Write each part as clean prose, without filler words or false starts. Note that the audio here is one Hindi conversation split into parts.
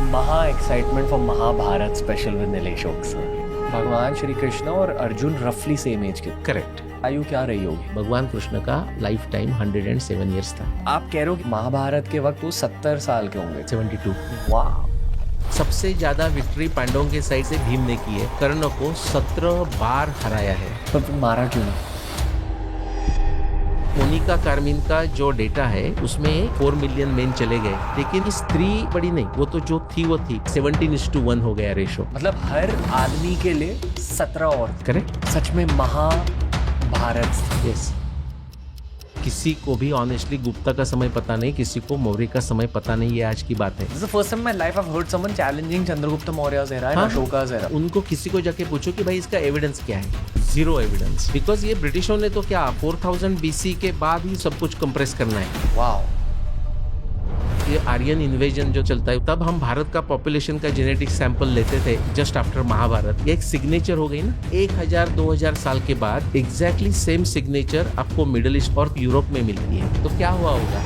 महा excitement for Mahabharat special with Nilesh Oak sir. भगवान श्री कृष्ण और अर्जुन रफली सेम एज के, करेक्ट। आयु क्या रही होगी? भगवान कृष्ण का लाइफ टाइम 107 ईयर्स था। आप कह रहे हो कि महाभारत के वक्त वो 70 साल के होंगे? 72। वाह। सबसे ज्यादा विक्ट्री पांडवों के साइड से भीम ने की है। कर्ण को 17 बार हराया है। तो फिर मारा क्यों नहीं? मोनिका कार्मिन का जो डेटा है उसमें 4 मिलियन मेन चले गए, लेकिन स्त्री बड़ी नहीं, वो तो जो थी वो थी। 17:1 हो गया रेशो। मतलब हर आदमी के लिए 17 और। करेक्ट। सच में महाभारत। यस। किसी को भी ऑनेस्टली गुप्ता का समय पता नहीं, किसी को मौर्य का समय पता नहीं, ये आज की बात है। This is the first time in my life I've heard someone challenging Chandragupta Maurya's era and Ashoka's era. उनको किसी को जाके पूछो कि भाई इसका एविडेंस क्या है? Zero evidence. बिकॉज ये ब्रिटिशों ने तो क्या 4000 BC के बाद ही सब कुछ कंप्रेस करना है। वाओ। ये आर्यन इन्वेजन जो चलता है, तब हम भारत का पॉपुलेशन का जेनेटिक सैंपल लेते थे जस्ट आफ्टर महाभारत। ये एक सिग्नेचर हो गई ना। 1000-2000 साल के बाद एग्जैक्टली सेम सिग्नेचर आपको मिडिल ईस्ट और यूरोप में मिलती है। तो क्या हुआ होगा?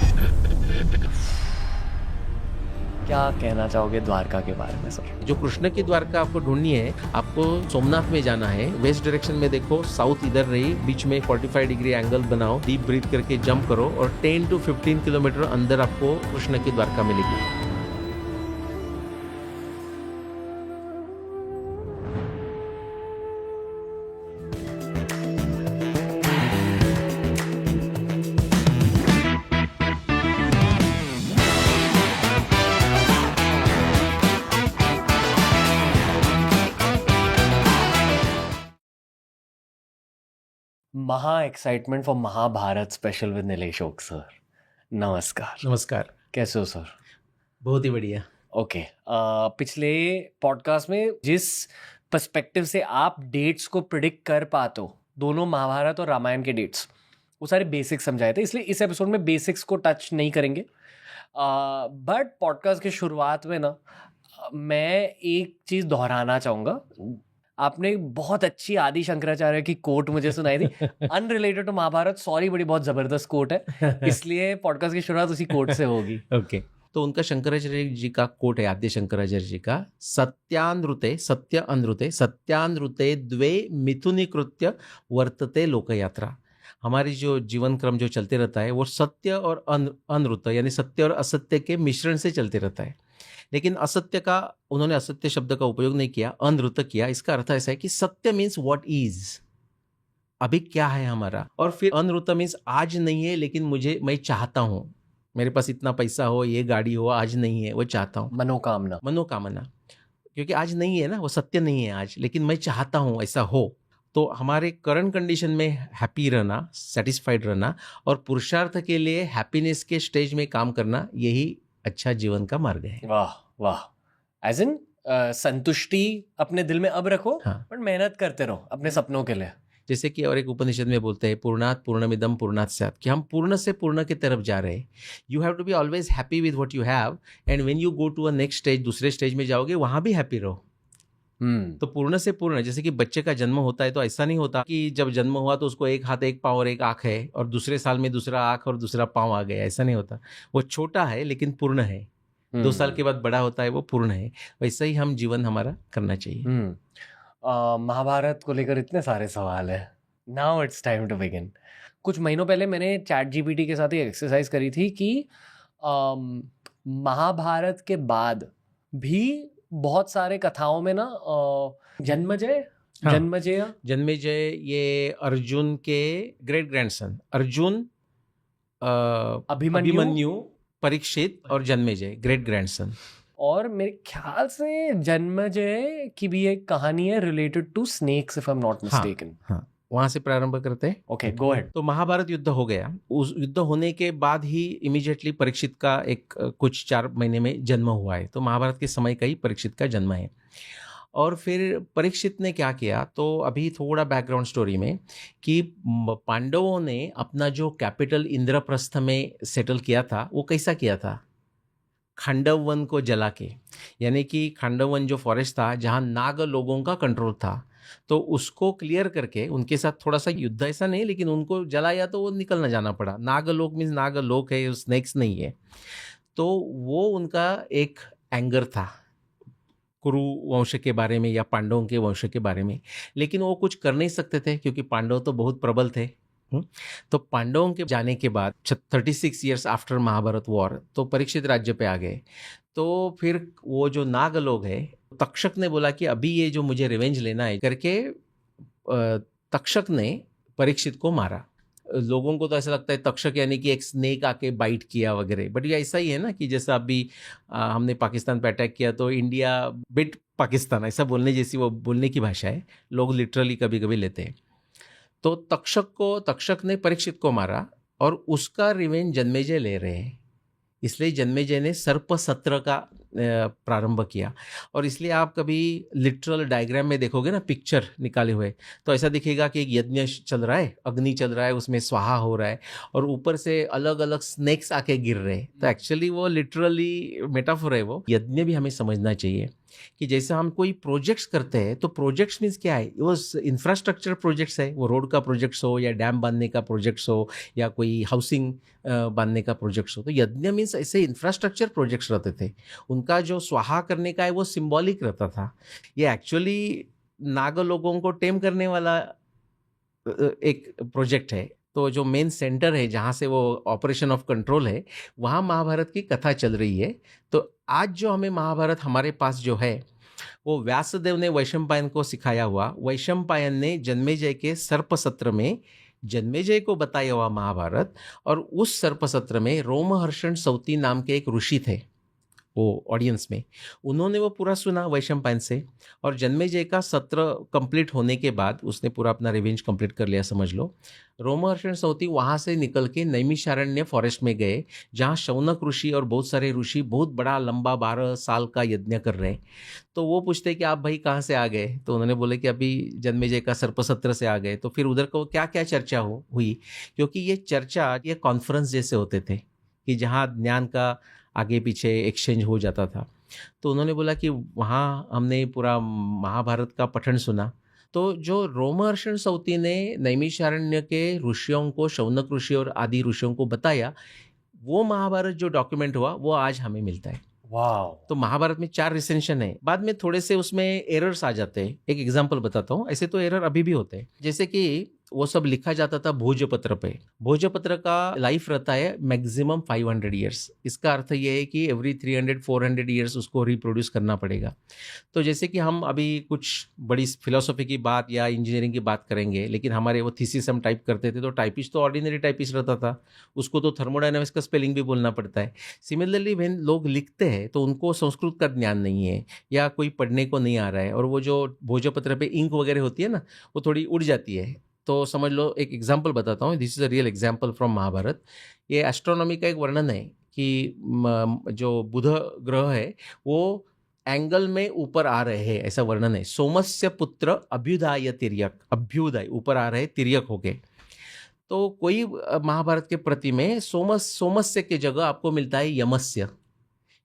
क्या कहना चाहोगे द्वारका के बारे में सर? जो कृष्ण की द्वारका आपको ढूंढनी है, आपको सोमनाथ में जाना है। वेस्ट डायरेक्शन में देखो, साउथ इधर रही, बीच में 45 डिग्री एंगल बनाओ, डीप ब्रीथ करके जंप करो और 10 to 15 किलोमीटर अंदर आपको कृष्ण की द्वारका मिलेगी। महा excitement for Mahabharat special with Nilesh Oak sir. नमस्कार। नमस्कार। कैसे हो सर? बहुत ही बढ़िया। ओके। पिछले पॉडकास्ट में जिस पर्सपेक्टिव से आप डेट्स को प्रिडिक्ट कर पाते हो, दोनों महाभारत और रामायण के डेट्स, वो सारे बेसिक्स समझाए थे, इसलिए इस एपिसोड में बेसिक्स को टच नहीं करेंगे। बट पॉडकास्ट की शुरुआत में ना मैं एक चीज़ दोहराना चाहूँगा। आपने बहुत अच्छी आदि शंकराचार्य की कोट मुझे सुनाई थी, अनरिलेटेड टू महाभारत। सॉरी, बड़ी बहुत जबरदस्त कोट है, इसलिए पॉडकास्ट की शुरुआत उसी कोट से होगी। ओके। तो उनका शंकराचार्य जी का कोट है, आद्य शंकराचार्य जी का, सत्यानृते द्वे मिथुनीकृत्य वर्तते लोकयात्रा। हमारी जो जीवन क्रम जो चलते रहता है वो सत्य और अनृत यानी सत्य और असत्य के मिश्रण से चलते रहता है। लेकिन असत्य का, उन्होंने असत्य शब्द का उपयोग नहीं किया, अनृत किया। इसका अर्थ ऐसा है कि सत्य मीन्स व्हाट इज, अभी क्या है हमारा, और फिर अनृत मीन्स आज नहीं है लेकिन मैं चाहता हूँ, मेरे पास इतना पैसा हो, ये गाड़ी हो, आज नहीं है, वो चाहता हूँ। मनोकामना, क्योंकि आज नहीं है ना, वो सत्य नहीं है आज, लेकिन मैं चाहता हूँ ऐसा हो। तो हमारे करंट कंडीशन में हैप्पी रहना, सेटिस्फाइड रहना और पुरुषार्थ के लिए हैप्पीनेस के स्टेज में काम करना, यही अच्छा जीवन का मार्ग है। वाह वाह। एज इन संतुष्टि अपने दिल में अब रखो, पर मेहनत करते रहो अपने सपनों के लिए। जैसे कि और एक उपनिषद में बोलते हैं, पूर्णात पूर्णमिदम पूर्णात स्यात्, कि हम पूर्ण से पूर्ण की तरफ जा रहे हैं। You have to be always happy with what you have, and when you go to a next stage, दूसरे स्टेज में जाओगे, वहां भी हैप्पी रहो। तो पूर्ण से पूर्ण, जैसे कि बच्चे का जन्म होता है तो ऐसा नहीं होता कि जब जन्म हुआ तो उसको एक हाथ, एक पाँव और एक आँख है, और दूसरे साल में दूसरा आँख और दूसरा पाँव आ गया, ऐसा नहीं होता। वो छोटा है लेकिन पूर्ण है। 2 साल के बाद बड़ा होता है, वो पूर्ण है। वैसा ही हम जीवन हमारा करना चाहिए। महाभारत को लेकर इतने सारे सवाल है। Now it's time to begin. कुछ महीनों पहले मैंने ChatGPT के साथ एक एक्सरसाइज करी थी कि महाभारत के बाद भी बहुत सारे कथाओं में ना जन्मेजय, ये अर्जुन के ग्रेट ग्रैंडसन, अर्जुन, अभिमन्यु, परीक्षित और जन्मेजय ग्रेट ग्रैंडसन। और मेरे ख्याल से जन्मेजय की भी एक कहानी है related to snakes, if I am not mistaken. हाँ, वहां से प्रारंभ करते हैं। Okay, go ahead. तो महाभारत युद्ध हो गया। उस युद्ध होने के बाद ही इमीडिएटली परीक्षित का एक कुछ 4 महीने में जन्म हुआ है। तो महाभारत के समय का ही परीक्षित का जन्म है। और फिर परीक्षित ने क्या किया, तो अभी थोड़ा बैकग्राउंड स्टोरी में, कि पांडवों ने अपना जो कैपिटल इंद्रप्रस्थ में सेटल किया था, वो कैसा किया था? खांडव वन को जला के, यानी कि खांडव वन जो फॉरेस्ट था जहाँ नाग लोगों का कंट्रोल था, तो उसको क्लियर करके उनके साथ थोड़ा सा युद्ध, ऐसा नहीं लेकिन उनको जलाया तो वो निकलना जाना पड़ा। नागलोक मीन्स नागलोक है, स्नेक्स नहीं है। तो वो उनका एक एंगर था कुरु वंश के बारे में या पांडवों के वंश के बारे में, लेकिन वो कुछ कर नहीं सकते थे क्योंकि पांडव तो बहुत प्रबल थे। तो पांडवों के जाने के बाद 36 ईयर्स आफ्टर महाभारत वॉर तो परीक्षित राज्य पे आ गए। तो फिर वो जो नाग लोग हैं, तक्षक ने बोला कि अभी ये जो मुझे रिवेंज लेना है करके तक्षक ने परीक्षित को मारा। लोगों को तो ऐसा लगता है तक्षक यानी कि एक स्नेक आके बाइट किया वगैरह, बट ये ऐसा ही है ना कि जैसा अभी हमने पाकिस्तान पे अटैक किया तो इंडिया बिट पाकिस्तान, ऐसा बोलने जैसी वो बोलने की भाषा है, लोग लिटरली कभी कभी लेते हैं। तो तक्षक ने परीक्षित को मारा और उसका रिवेंज जन्मेजय ले रहे हैं। इसलिए जन्मेजय ने सर्प सत्र का प्रारंभ किया। और इसलिए आप कभी लिटरल डायग्राम में देखोगे ना, पिक्चर निकाले हुए, तो ऐसा दिखेगा कि एक यज्ञ चल रहा है, अग्नि चल रहा है, उसमें स्वाहा हो रहा है और ऊपर से अलग अलग स्नेक्स आके गिर रहे हैं। तो एक्चुअली वो लिटरली मेटाफोर है। वो यज्ञ भी हमें समझना चाहिए कि जैसे हम कोई प्रोजेक्ट्स करते हैं तो प्रोजेक्ट्स मीन्स क्या है, वो इंफ्रास्ट्रक्चर प्रोजेक्ट्स है, वो रोड का प्रोजेक्ट्स हो या डैम बांधने का प्रोजेक्ट्स हो या कोई हाउसिंग बांधने का प्रोजेक्ट्स हो। तो यज्ञ मीन्स ऐसे इंफ्रास्ट्रक्चर प्रोजेक्ट्स रहते थे। उनका जो स्वाहा करने का है वो सिंबॉलिक रहता था। ये एक्चुअली नाग लोगों को टेम करने वाला एक प्रोजेक्ट है। तो जो मेन सेंटर है जहाँ से वो ऑपरेशन ऑफ कंट्रोल है, वहाँ महाभारत की कथा चल रही है। तो आज जो हमें महाभारत हमारे पास जो है वो व्यासदेव ने वैशंपायन को सिखाया हुआ, वैशंपायन ने जन्मेजय के सर्प सत्र में जन्मेजय को बताया हुआ महाभारत। और उस सर्प सत्र में रोमहर्षण सौती नाम के एक ऋषि थे वो ऑडियंस में, उन्होंने वो पूरा सुना वैशंपायन से। और जन्मेजय का सत्र कंप्लीट होने के बाद उसने पूरा अपना रिवेंज कंप्लीट कर लिया समझ लो। रोमहर्षण सौती वहाँ से निकल के नैमिषारण्य फॉरेस्ट में गए, जहाँ शौनक ऋषि और बहुत सारे ऋषि बहुत बड़ा लंबा 12 साल का यज्ञ कर रहे हैं। तो वो पूछते कि आप भाई कहाँ से आ गए, तो उन्होंने बोले कि अभी जन्मेजय का सर्पसत्र से आ गए। तो फिर उधर को क्या क्या चर्चा हुई, क्योंकि ये चर्चा ये कॉन्फ्रेंस जैसे होते थे कि जहाँ ज्ञान का आगे पीछे एक्सचेंज हो जाता था। तो उन्होंने बोला कि वहाँ हमने पूरा महाभारत का पठन सुना। तो जो रोमहर्षण सौती ने नैमिषारण्य के ऋषियों को, शौनक ऋषि और आदि ऋषियों को बताया, वो महाभारत जो डॉक्यूमेंट हुआ वो आज हमें मिलता है। वाह। तो महाभारत में 4 रिसेंशन है। बाद में थोड़े से उसमें एरर्स आ जाते हैं। एक एग्जांपल बताता हूँ, ऐसे तो एरर अभी भी होते हैं। जैसे कि वो सब लिखा जाता था भोजपत्र पे। भोजपत्र का लाइफ रहता है मैक्सिमम 500 ईयर्स। इसका अर्थ ये है कि एवरी 300-400 ईयर्स उसको रिप्रोड्यूस करना पड़ेगा। तो जैसे कि हम अभी कुछ बड़ी फिलोसॉफी की बात या इंजीनियरिंग की बात करेंगे, लेकिन हमारे वो थीसिस हम टाइप करते थे तो टाइपिस्ट तो ऑर्डिनरी टाइपिस्ट रहता था, उसको तो थर्मोडायनामिक्स का स्पेलिंग भी बोलना पड़ता है। सिमिलरली व्हेन लोग लिखते हैं तो उनको संस्कृत का ज्ञान नहीं है या कोई पढ़ने को नहीं आ रहा है, और वो जो भोजपत्र पे इंक वगैरह होती है ना, वो थोड़ी उड़ जाती है। तो समझ लो, एक एग्जाम्पल बताता हूँ, this is a real example from Mahabharat. ये एस्ट्रोनॉमी का एक वर्णन है कि जो बुध ग्रह है वो एंगल में ऊपर आ रहे हैं, ऐसा वर्णन है। सोमस्य पुत्र अभ्युदय तिर्यक, अभ्युदय ऊपर आ रहे तिर्यक हो गए। तो कोई महाभारत के प्रति में सोमस्य के जगह आपको मिलता है यमस्य,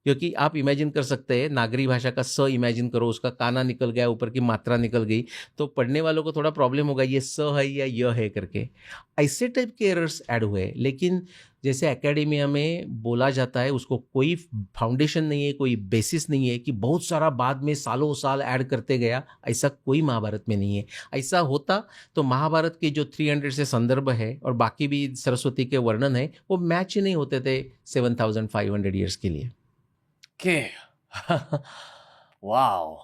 क्योंकि आप इमेजिन कर सकते हैं, नागरी भाषा का स इमेजिन करो, उसका काना निकल गया, ऊपर की मात्रा निकल गई, तो पढ़ने वालों को थोड़ा प्रॉब्लम होगा, ये स है या य है करके। ऐसे टाइप के एरर्स ऐड हुए। लेकिन जैसे एकेडमिया में बोला जाता है, उसको कोई फाउंडेशन नहीं है, कोई बेसिस नहीं है कि बहुत सारा बाद में सालों साल ऐड करते गया, ऐसा कोई महाभारत में नहीं है। ऐसा होता तो महाभारत के जो 300 से संदर्भ है और बाकी भी सरस्वती के वर्णन है, वो मैच ही नहीं होते थे 7500 ईयर्स के लिए। के वाओ।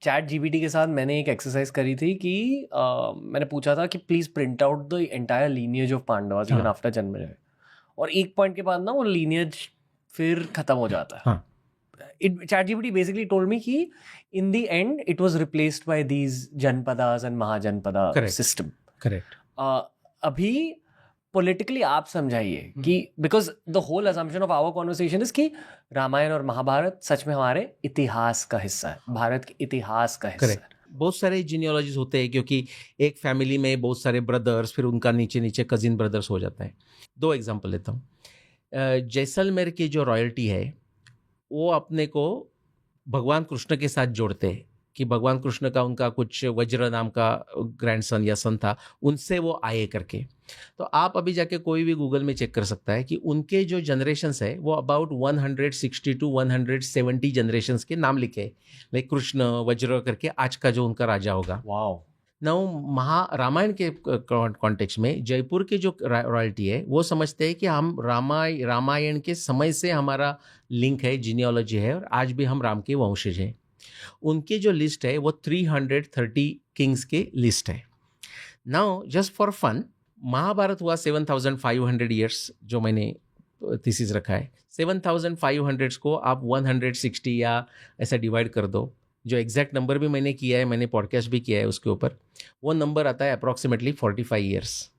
चैट जीपीटी के साथ मैंने एक एक्सरसाइज करी थी कि मैंने पूछा था कि please print out the entire lineage of Pandavas even after Janamejaya, और एक पॉइंट के बाद ना वो लीनियज फिर खत्म हो जाता है। Chat GPT basically told me कि in the end it was replaced by these janapadas and mahajanapada system. Correct. अभी पॉलिटिकली आप समझाइए कि because the whole assumption of our conversation is कि रामायण और महाभारत सच में हमारे इतिहास का हिस्सा है, भारत के इतिहास का हिस्सा है। बहुत सारे जीनियोलॉजीज होते हैं, क्योंकि एक फैमिली में बहुत सारे ब्रदर्स, फिर उनका नीचे नीचे कजिन ब्रदर्स हो जाता है। 2 एग्जांपल लेता हूँ। जैसलमेर की जो रॉयल्टी है वो अपने को भगवान कृष्ण के साथ जोड़ते हैं। कि भगवान कृष्ण का उनका कुछ वज्र नाम का ग्रैंडसन या सन था, उनसे वो आए करके। तो आप अभी जाके कोई भी गूगल में चेक कर सकता है कि उनके जो जनरेशन्स है वो अबाउट 160 टू 170 जनरेशन्स के नाम लिखे, लाइक कृष्ण वज्र करके आज का जो उनका राजा होगा। वाओ। नाउ रामायण के कॉन्टेक्स्ट में जयपुर की जो रॉयल्टी है वो समझते हैं कि हम रामायण के समय से हमारा लिंक है, जीनियोलॉजी है, और आज भी हम राम के वंशज हैं। उनकी जो लिस्ट है वो 330 किंग्स के लिस्ट है। Now just for fun, Mahabharat हुआ 7500 ईयर्स, जो मैंने थीसिस रखा है। 7500 को आप 160 या ऐसा डिवाइड कर दो, जो एग्जैक्ट नंबर भी मैंने किया है, मैंने पॉडकास्ट भी किया है उसके ऊपर, वो नंबर आता है approximately 45 years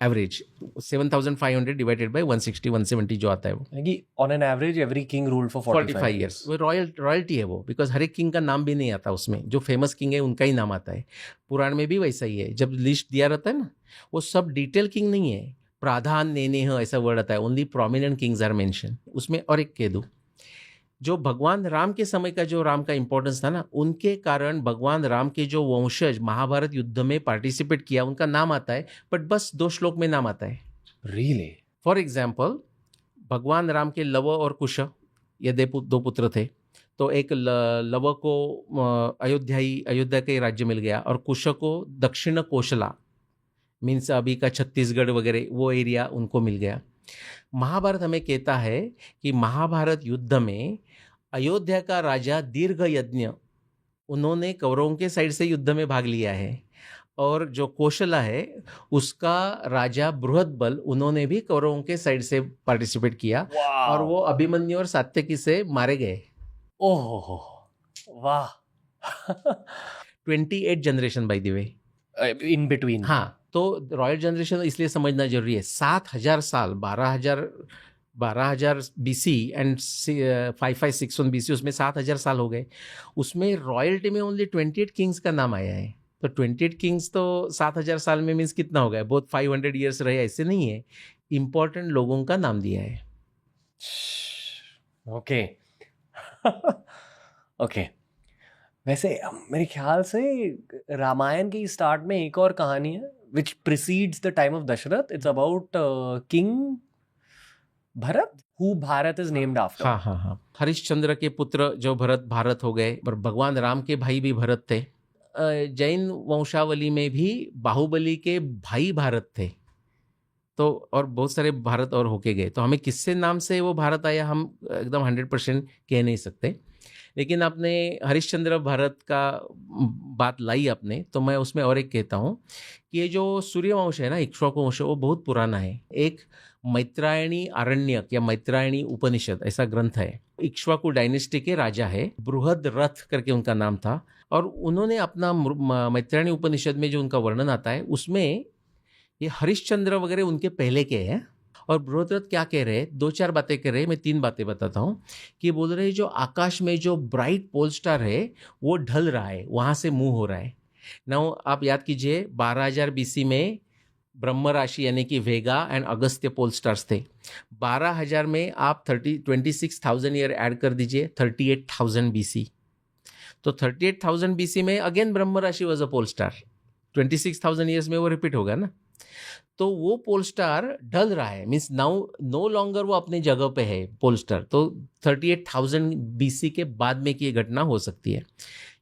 average. 7500 divided by 160 170 जो आता है वो, कि on an average every king ruled for 45 years. वो रॉयल्टी है वो, बिकॉज हर एक किंग का नाम भी नहीं आता उसमें, जो फेमस किंग है उनका ही नाम आता है। पुराण में भी वैसा ही है, जब लिस्ट दिया रहता है ना, वो सब डिटेल किंग नहीं है, प्राधान नेनेह ऐसा वर्ड आता है, only prominent kings are mention उसमें। और एक कह दूँ, जो भगवान राम के समय का जो राम का इंपॉर्टेंस था ना, उनके कारण भगवान राम के जो वंशज महाभारत युद्ध में पार्टिसिपेट किया उनका नाम आता है, बट बस 2 श्लोक में नाम आता है। रियली? फॉर एग्जाम्पल, भगवान राम के लव और कुश, ये 2 पुत्र थे। तो एक लव को अयोध्या के राज्य मिल गया, और कुश को दक्षिण कोशला, मीन्स अभी का छत्तीसगढ़ वगैरह वो एरिया उनको मिल गया। महाभारत हमें कहता है कि महाभारत युद्ध में अयोध्या का राजा दीर्घ यज्ञ, उन्होंने कौरवों के साइड से युद्ध में भाग लिया है, और जो कौशला है उसका राजा बृहदबल, उन्होंने भी कौरवों के साइड से पार्टिसिपेट किया, और वो अभिमन्यु और सात्यकी से मारे गए। ओह वाह। 28 generation by the way in between. हाँ, तो रॉयल जनरेशन इसलिए समझना जरूरी है। 7000 साल, 12,000 BC एंड 5561 BC, उसमें 7000 साल हो गए। उसमें रॉयल्टी में ओनली 28 किंग्स का नाम आया है। तो 28 किंग्स तो 7000 साल में मीन्स कितना हो गया, बहुत 500 ईयर्स रहे, ऐसे नहीं है। इंपॉर्टेंट लोगों का नाम दिया है। Okay okay. वैसे मेरे ख्याल से रामायण की स्टार्ट में एक और कहानी है which precedes the time of Dashrath. It's about King Bharat, who Bharat is named after. हाँ। हरिश्चंद्र के पुत्र जो भारत हो गए, पर भगवान राम के भाई भी भरत थे। जैन वंशावली में भी बाहुबली के भाई भारत थे। तो और बहुत सारे भारत और होके गए। तो हमें किससे नाम से वो भारत आया हम एकदम 100% कह नहीं सकते। लेकिन आपने हरिश्चंद्र भारत का बात लाई आपने, तो मैं उसमें और एक कहता हूँ कि ये जो सूर्यवंश है ना, इक्ष्वाकु वंश, वो बहुत पुराना है। एक मैत्रायणी आरण्यक या मैत्रायणी उपनिषद ऐसा ग्रंथ है। इक्ष्वाकु डायनेस्टी के राजा है, बृहद रथ करके उनका नाम था, और उन्होंने अपना मैत्रायणी उपनिषद में जो उनका वर्णन आता है उसमें ये हरिश्चंद्र वगैरह उनके पहले के हैं। और बृहद्रथ क्या कह रहे हैं, 2-4 बातें कह रहे हैं, मैं 3 बातें बताता हूँ। कि बोल रहे हैं जो आकाश में जो ब्राइट पोल स्टार है वो ढल रहा है, वहाँ से मूव हो रहा है। नाउ आप याद कीजिए 12000 BC में ब्रह्म राशि यानी कि वेगा एंड अगस्त्य पोल स्टार्स थे। 12000 में आप 26,000 ईयर ऐड कर दीजिए, 38,000 BC। तो 38,000 BC में again Brahma Rashi was a pole star. 26,000 years में वो रिपीट होगा ना। तो वो पोल स्टार ढल रहा है, मीन्स नाउ नो लॉन्गर वो अपनी जगह पे है पोल स्टार। तो 38,000 BC के बाद में की ये घटना हो सकती है।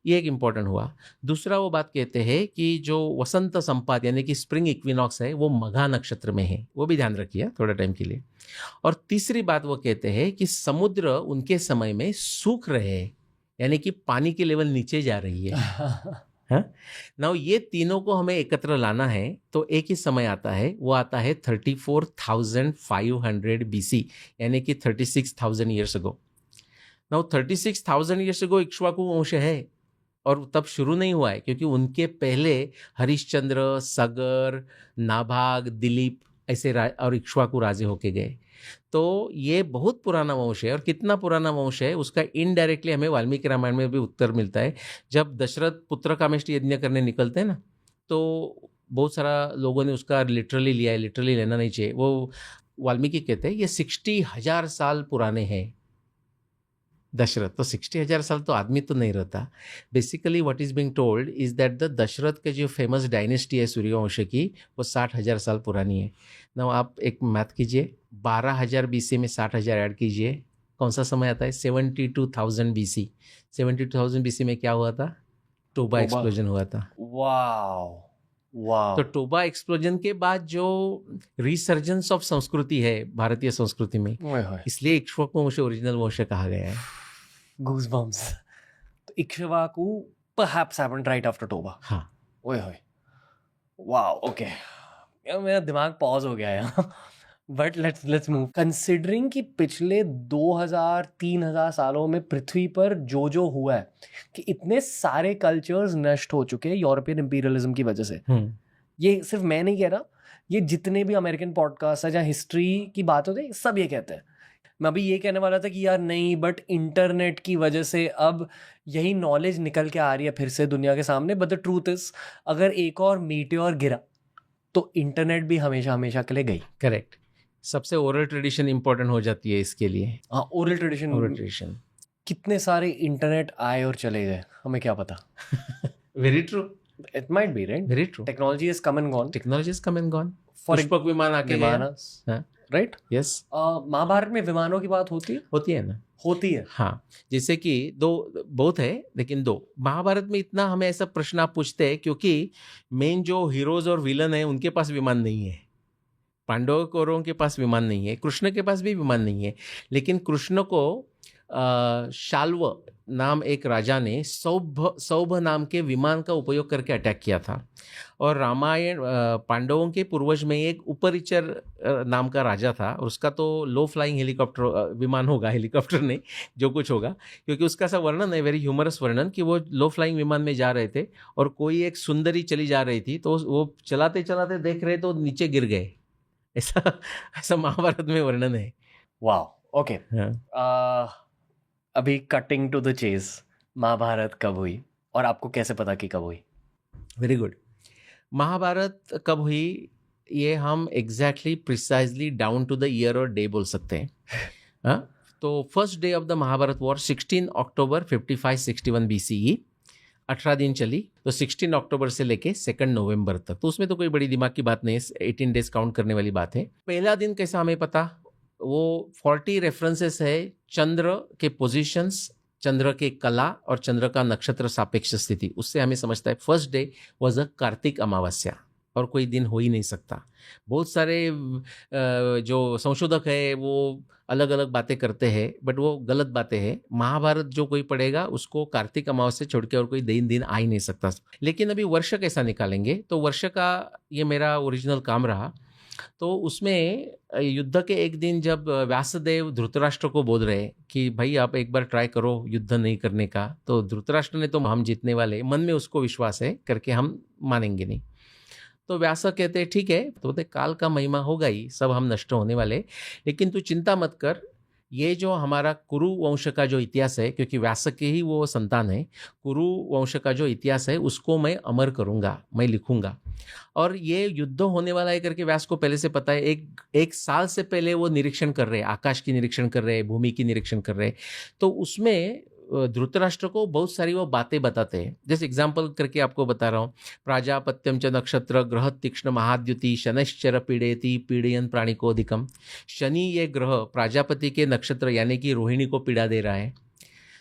ये एक इम्पॉर्टेंट हुआ। दूसरा वो बात कहते हैं कि जो वसंत संपात यानी कि स्प्रिंग इक्विनॉक्स है वो मघा नक्षत्र में है, वो भी ध्यान रखिए थोड़ा टाइम के लिए। और तीसरी बात वो कहते हैं कि समुद्र उनके समय में सूख रहे हैं, यानी कि पानी की लेवल नीचे जा रही है। नाउ ये तीनों को हमें एकत्र लाना है, तो एक ही समय आता है, वो आता है 34,500 BC, यानी कि 36,000 years ago. Now 36,000 years ago Ikshvaku वंश है, और तब शुरू नहीं हुआ है, क्योंकि उनके पहले हरिश्चंद्र, सगर, नाभाग, दिलीप ऐसे और इक्ष्वाकु राजे होके गए। तो ये बहुत पुराना वंश है। और कितना पुराना वंश है उसका इनडायरेक्टली हमें वाल्मीकि रामायण में भी उत्तर मिलता है। जब दशरथ पुत्र कामेष्टि यज्ञ करने निकलते हैं ना, तो बहुत सारा लोगों ने उसका लिटरली लिया है, लिटरली लेना नहीं चाहिए। वो वाल्मीकि कहते हैं ये 60,000 साल पुराने हैं। दशरथ, तो 60,000 साल तो आदमी तो नहीं रहता. Basically what is being told is that the Dashrath के जो फेमस डायनेस्टी है सूर्यवंश की, वो 60,000 साल पुरानी है. ना आप एक मैथ कीजिए, 12,000 BC में 60,000 ऐड कीजिए, कौन सा समय आता है? 72,000 BC. 72,000 BC में क्या हुआ था? टोबा एक्सप्लोजन हुआ था. Wow wow. तो टोबा एक्सप्लोजन के बाद जो रिसर्जेंस ऑफ संस्कृति है भारतीय संस्कृति में, इसलिए इक्ष्वाकु वंश ओरिजिनल वंश कहा गया है. Goosebumps. तो Ikshvaku perhaps happened right after Toba. हाँ. ओए होए. वाओ. ओके. मेरा दिमाग पॉज हो गया है. But let's move. कंसिडरिंग कि पिछले 2000-3000 सालों में पृथ्वी पर जो हुआ है, कि इतने सारे कल्चर्स नष्ट हो चुके हैं यूरोपियन इंपीरियलिज्म की वजह से. ये सिर्फ मैं नहीं कह रहा, ये जितने भी अमेरिकन पॉडकास्ट है जहाँ हिस्ट्री की बात होती है, सब ये कहते हैं. मैं अभी ये कहने वाला था कि यार नहीं, बट इंटरनेट की वजह से अब यही नॉलेज निकल के आ रही है फिर से दुनिया के सामने. बट द ट्रूथ इज, अगर एक और मीटियोर गिरा तो इंटरनेट भी हमेशा हमेशा के लिए गई. करेक्ट. सबसे ओरल ट्रेडिशन इंपॉर्टेंट हो जाती है इसके लिए. हाँ, ओरल ट्रेडिशन. कितने सारे इंटरनेट आए और चले गए, हमें क्या पता. Very true. It might be right. Very true. Technology is come and gone. Technology is come and gone. Pushpak विमान आके गया. राइट. यस. महाभारत में विमानों की बात होती है ना. होती है. हाँ, जैसे कि दो बहुत है, लेकिन दो. महाभारत में इतना हमें ऐसा प्रश्न आप पूछते हैं क्योंकि मेन जो हीरोज और विलन है उनके पास विमान नहीं है. पांडव कौरवों के पास विमान नहीं है, कृष्ण के पास भी विमान नहीं है. लेकिन कृष्ण को शाल्व नाम एक राजा ने सौभ नाम के विमान का उपयोग करके अटैक किया था. और रामायण पांडवों के पूर्वज में एक उपरिचर नाम का राजा था, और उसका तो लो फ्लाइंग हेलीकॉप्टर विमान होगा, हेलीकॉप्टर नहीं, जो कुछ होगा, क्योंकि उसका ऐसा वर्णन है, वेरी ह्यूमरस वर्णन, कि वो लो फ्लाइंग विमान में जा रहे थे और कोई एक सुंदरी चली जा रही थी, तो वो चलाते चलाते देख रहे तो नीचे गिर गए. ऐसा महाभारत में वर्णन है. वाह. ओके. अभी cutting to the chase, Mahabharat कब हुई और आपको कैसे पता कि कब हुई? Very good. महाभारत कब हुई ये हम exactly precisely down to the year और डे बोल सकते हैं. हाँ, तो first day of the Mahabharat war 16 October 55-61 BCE. 18 दिन चली, तो 16 अक्टूबर से लेके 2 नवंबर तक. तो उसमें तो कोई बड़ी दिमाग की बात नहीं है, 18 डेज काउंट करने वाली बात है. पहला दिन कैसा हमें पता, वो 40 रेफरेंसेस है चंद्र के पोजीशंस, चंद्र के कला और चंद्र का नक्षत्र सापेक्ष स्थिति. उससे हमें समझता है first day was a Kartik अमावस्या, और कोई दिन हो ही नहीं सकता. बहुत सारे जो संशोधक है वो अलग अलग बातें करते हैं, बट वो गलत बातें हैं. महाभारत जो कोई पढ़ेगा उसको कार्तिक अमावस्या छोड़ के और कोई दिन आ ही नहीं सकता. लेकिन अभी वर्ष कैसा निकालेंगे, तो वर्ष का ये मेरा ओरिजिनल काम रहा. तो उसमें युद्ध के एक दिन जब व्यासदेव धृतराष्ट्र को बोल रहे कि भाई आप एक बार ट्राई करो युद्ध नहीं करने का, तो धृतराष्ट्र ने तो हम जीतने वाले, मन में उसको विश्वास है करके हम मानेंगे नहीं. तो व्यास कहते हैं ठीक है, तो बोलते काल का महिमा होगा ही, सब हम नष्ट होने वाले, लेकिन तू चिंता मत कर, ये जो हमारा कुरु वंश का जो इतिहास है, क्योंकि व्यास के ही वो संतान है, कुरु वंश का जो इतिहास है उसको मैं अमर करूँगा, मैं लिखूँगा. और ये युद्ध होने वाला है करके व्यास को पहले से पता है. एक साल से पहले वो निरीक्षण कर रहे हैं, आकाश की निरीक्षण कर रहे हैं, भूमि की निरीक्षण कर रहे हैं. तो उसमें धृतराष्ट्र को बहुत सारी वो बातें बताते हैं. जैसे एग्जाम्पल करके आपको बता रहा हूँ, प्राजापत्यम च नक्षत्र ग्रह तीक्ष्ण महाद्युति शनैश्चर पीड़ेति पीड़यन प्राणिकोधिकम. शनि ये ग्रह प्राजापति के नक्षत्र यानी कि रोहिणी को पीड़ा दे रहा है.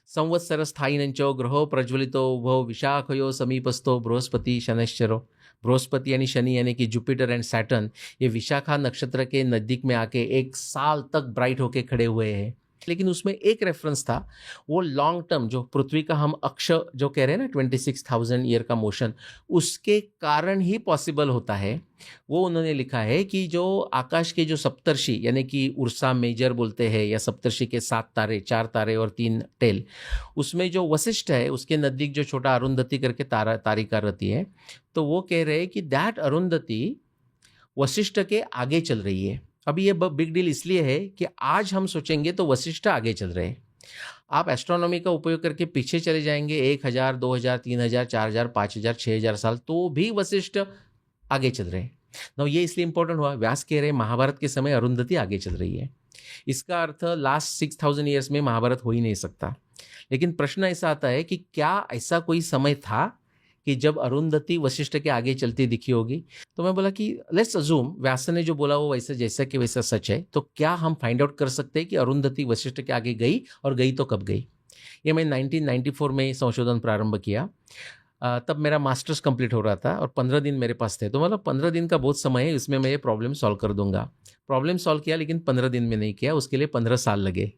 संवत्सर स्थायिनंचो ग्रहो प्रज्वलितो उभो विशाखयो समीपस्थो बृहस्पति शनैश्चरो. बृहस्पति यानी शनि यानी कि जुपिटर एंड सैटर्न, ये विशाखा नक्षत्र के नज़दीक में आके एक साल तक ब्राइट होके खड़े हुए हैं. लेकिन उसमें एक रेफरेंस था, वो लॉन्ग टर्म जो पृथ्वी का हम अक्ष जो कह रहे हैं ना 26,000 ईयर का मोशन, उसके कारण ही पॉसिबल होता है. वो उन्होंने लिखा है कि जो आकाश के जो सप्तर्षि यानी कि उर्सा मेजर बोलते हैं, या सप्तर्षि के 7 तारे, 4 तारे और 3 टेल, उसमें जो वशिष्ठ है उसके नज़दीक जो छोटा अरुंधति करके तारिका रहती है, तो वो कह रहे हैं कि दैट अरुंधति वशिष्ठ के आगे चल रही है. अभी ये बिग डील इसलिए है कि आज हम सोचेंगे तो वशिष्ठ आगे चल रहे हैं. आप एस्ट्रोनॉमी का उपयोग करके पीछे चले जाएंगे 1000, 2000, 3000, 4000, 5000, 6000 साल, तो भी वशिष्ठ आगे चल रहे हैं. ना ये इसलिए इंपॉर्टेंट हुआ, व्यास कह रहे हैं महाभारत के समय अरुंधति आगे चल रही है. इसका अर्थ लास्ट 6000 ईयर्स में महाभारत हो ही नहीं सकता। लेकिन प्रश्न ऐसा आता है कि क्या ऐसा कोई समय था कि जब अरुंधति वशिष्ठ के आगे चलती दिखी होगी? तो मैं बोला कि लेट्स अज्यूम व्यास ने जो बोला वो वैसे जैसा कि वैसा सच है, तो क्या हम फाइंड आउट कर सकते हैं कि अरुंधति वशिष्ठ के आगे गई, और गई तो कब गई? ये मैं 1994 में संशोधन प्रारंभ किया। तब मेरा मास्टर्स कंप्लीट हो रहा था और 15 दिन मेरे पास थे। तो मतलब 15 दिन का बहुत समय है, इसमें मैं ये प्रॉब्लम सॉल्व कर दूंगा। प्रॉब्लम सॉल्व किया, लेकिन 15 दिन में नहीं किया, उसके लिए 15 साल लगे।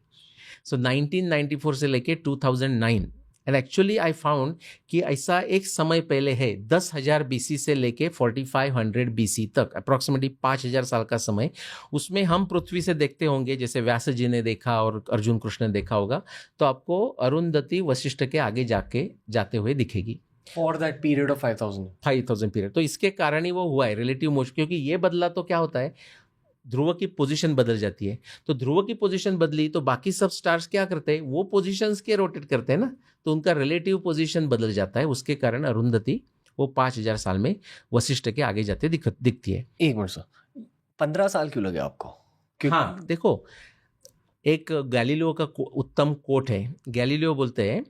सो 1994 से लेके 2009, एंड एक्चुअली आई फाउंड कि ऐसा एक समय पहले है 10,000 BC से लेके 4500 BC तक, अप्रॉक्सीमेटली 5000 साल का समय। उसमें हम पृथ्वी से देखते होंगे जैसे व्यास जी ने देखा और अर्जुन कृष्ण ने देखा होगा, तो आपको अरुंधति वशिष्ठ के आगे जाते हुए दिखेगी for that period of 5000 period. तो इसके कारण ही वो हुआ है रिलेटिव मोशन, क्योंकि ये बदला तो क्या होता है, ध्रुव की पोजीशन बदल जाती है। तो ध्रुव की पोजीशन बदली तो बाकी सब स्टार्स क्या करते हैं, वो पोजीशंस के रोटेट करते हैं ना, तो उनका रिलेटिव पोजीशन बदल जाता है। उसके कारण अरुंधति वो 5000 साल में वशिष्ठ के आगे जाते दिखती है। एक मिनट सर, 15 साल क्यों लगे आपको? हाँ देखो, एक गैलीलियो का उत्तम कोट है। गैलीलियो बोलते हैं,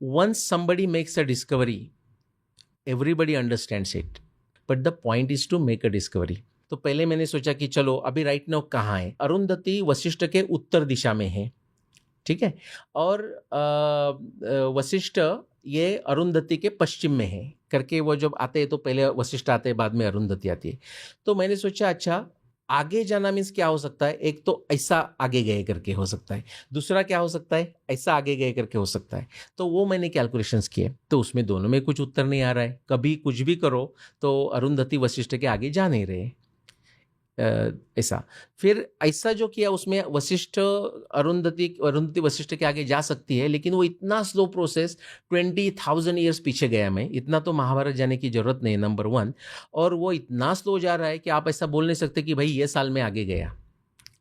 once somebody makes a discovery, everybody understands it, but the point is to make a discovery. तो पहले मैंने सोचा कि चलो अभी राइट नाउ कहाँ है, अरुंधति वशिष्ठ के उत्तर दिशा में है, ठीक है, और वशिष्ठ ये अरुंधति के पश्चिम में है करके, वो जब आते हैं तो पहले वशिष्ठ आते हैं, बाद में अरुंधति आती है। तो मैंने सोचा अच्छा आगे जाना मीन्स क्या हो सकता है, एक तो ऐसा आगे गए करके हो सकता है, दूसरा क्या हो सकता है, ऐसा आगे गए करके हो सकता है। तो वो मैंने कैलकुलेशंस किए, तो उसमें दोनों में कुछ उत्तर नहीं आ रहा है। कभी कुछ भी करो तो अरुंधति वशिष्ठ के आगे जा नहीं रहे, ऐसा। फिर ऐसा जो किया उसमें वशिष्ठ अरुंधति वशिष्ठ के आगे जा सकती है, लेकिन वो इतना स्लो प्रोसेस, 20,000 ईयर्स पीछे गया मैं, इतना तो महाभारत जाने की जरूरत नहीं, नंबर 1। और वो इतना स्लो जा रहा है कि आप ऐसा बोल नहीं सकते कि भाई ये साल में आगे गया,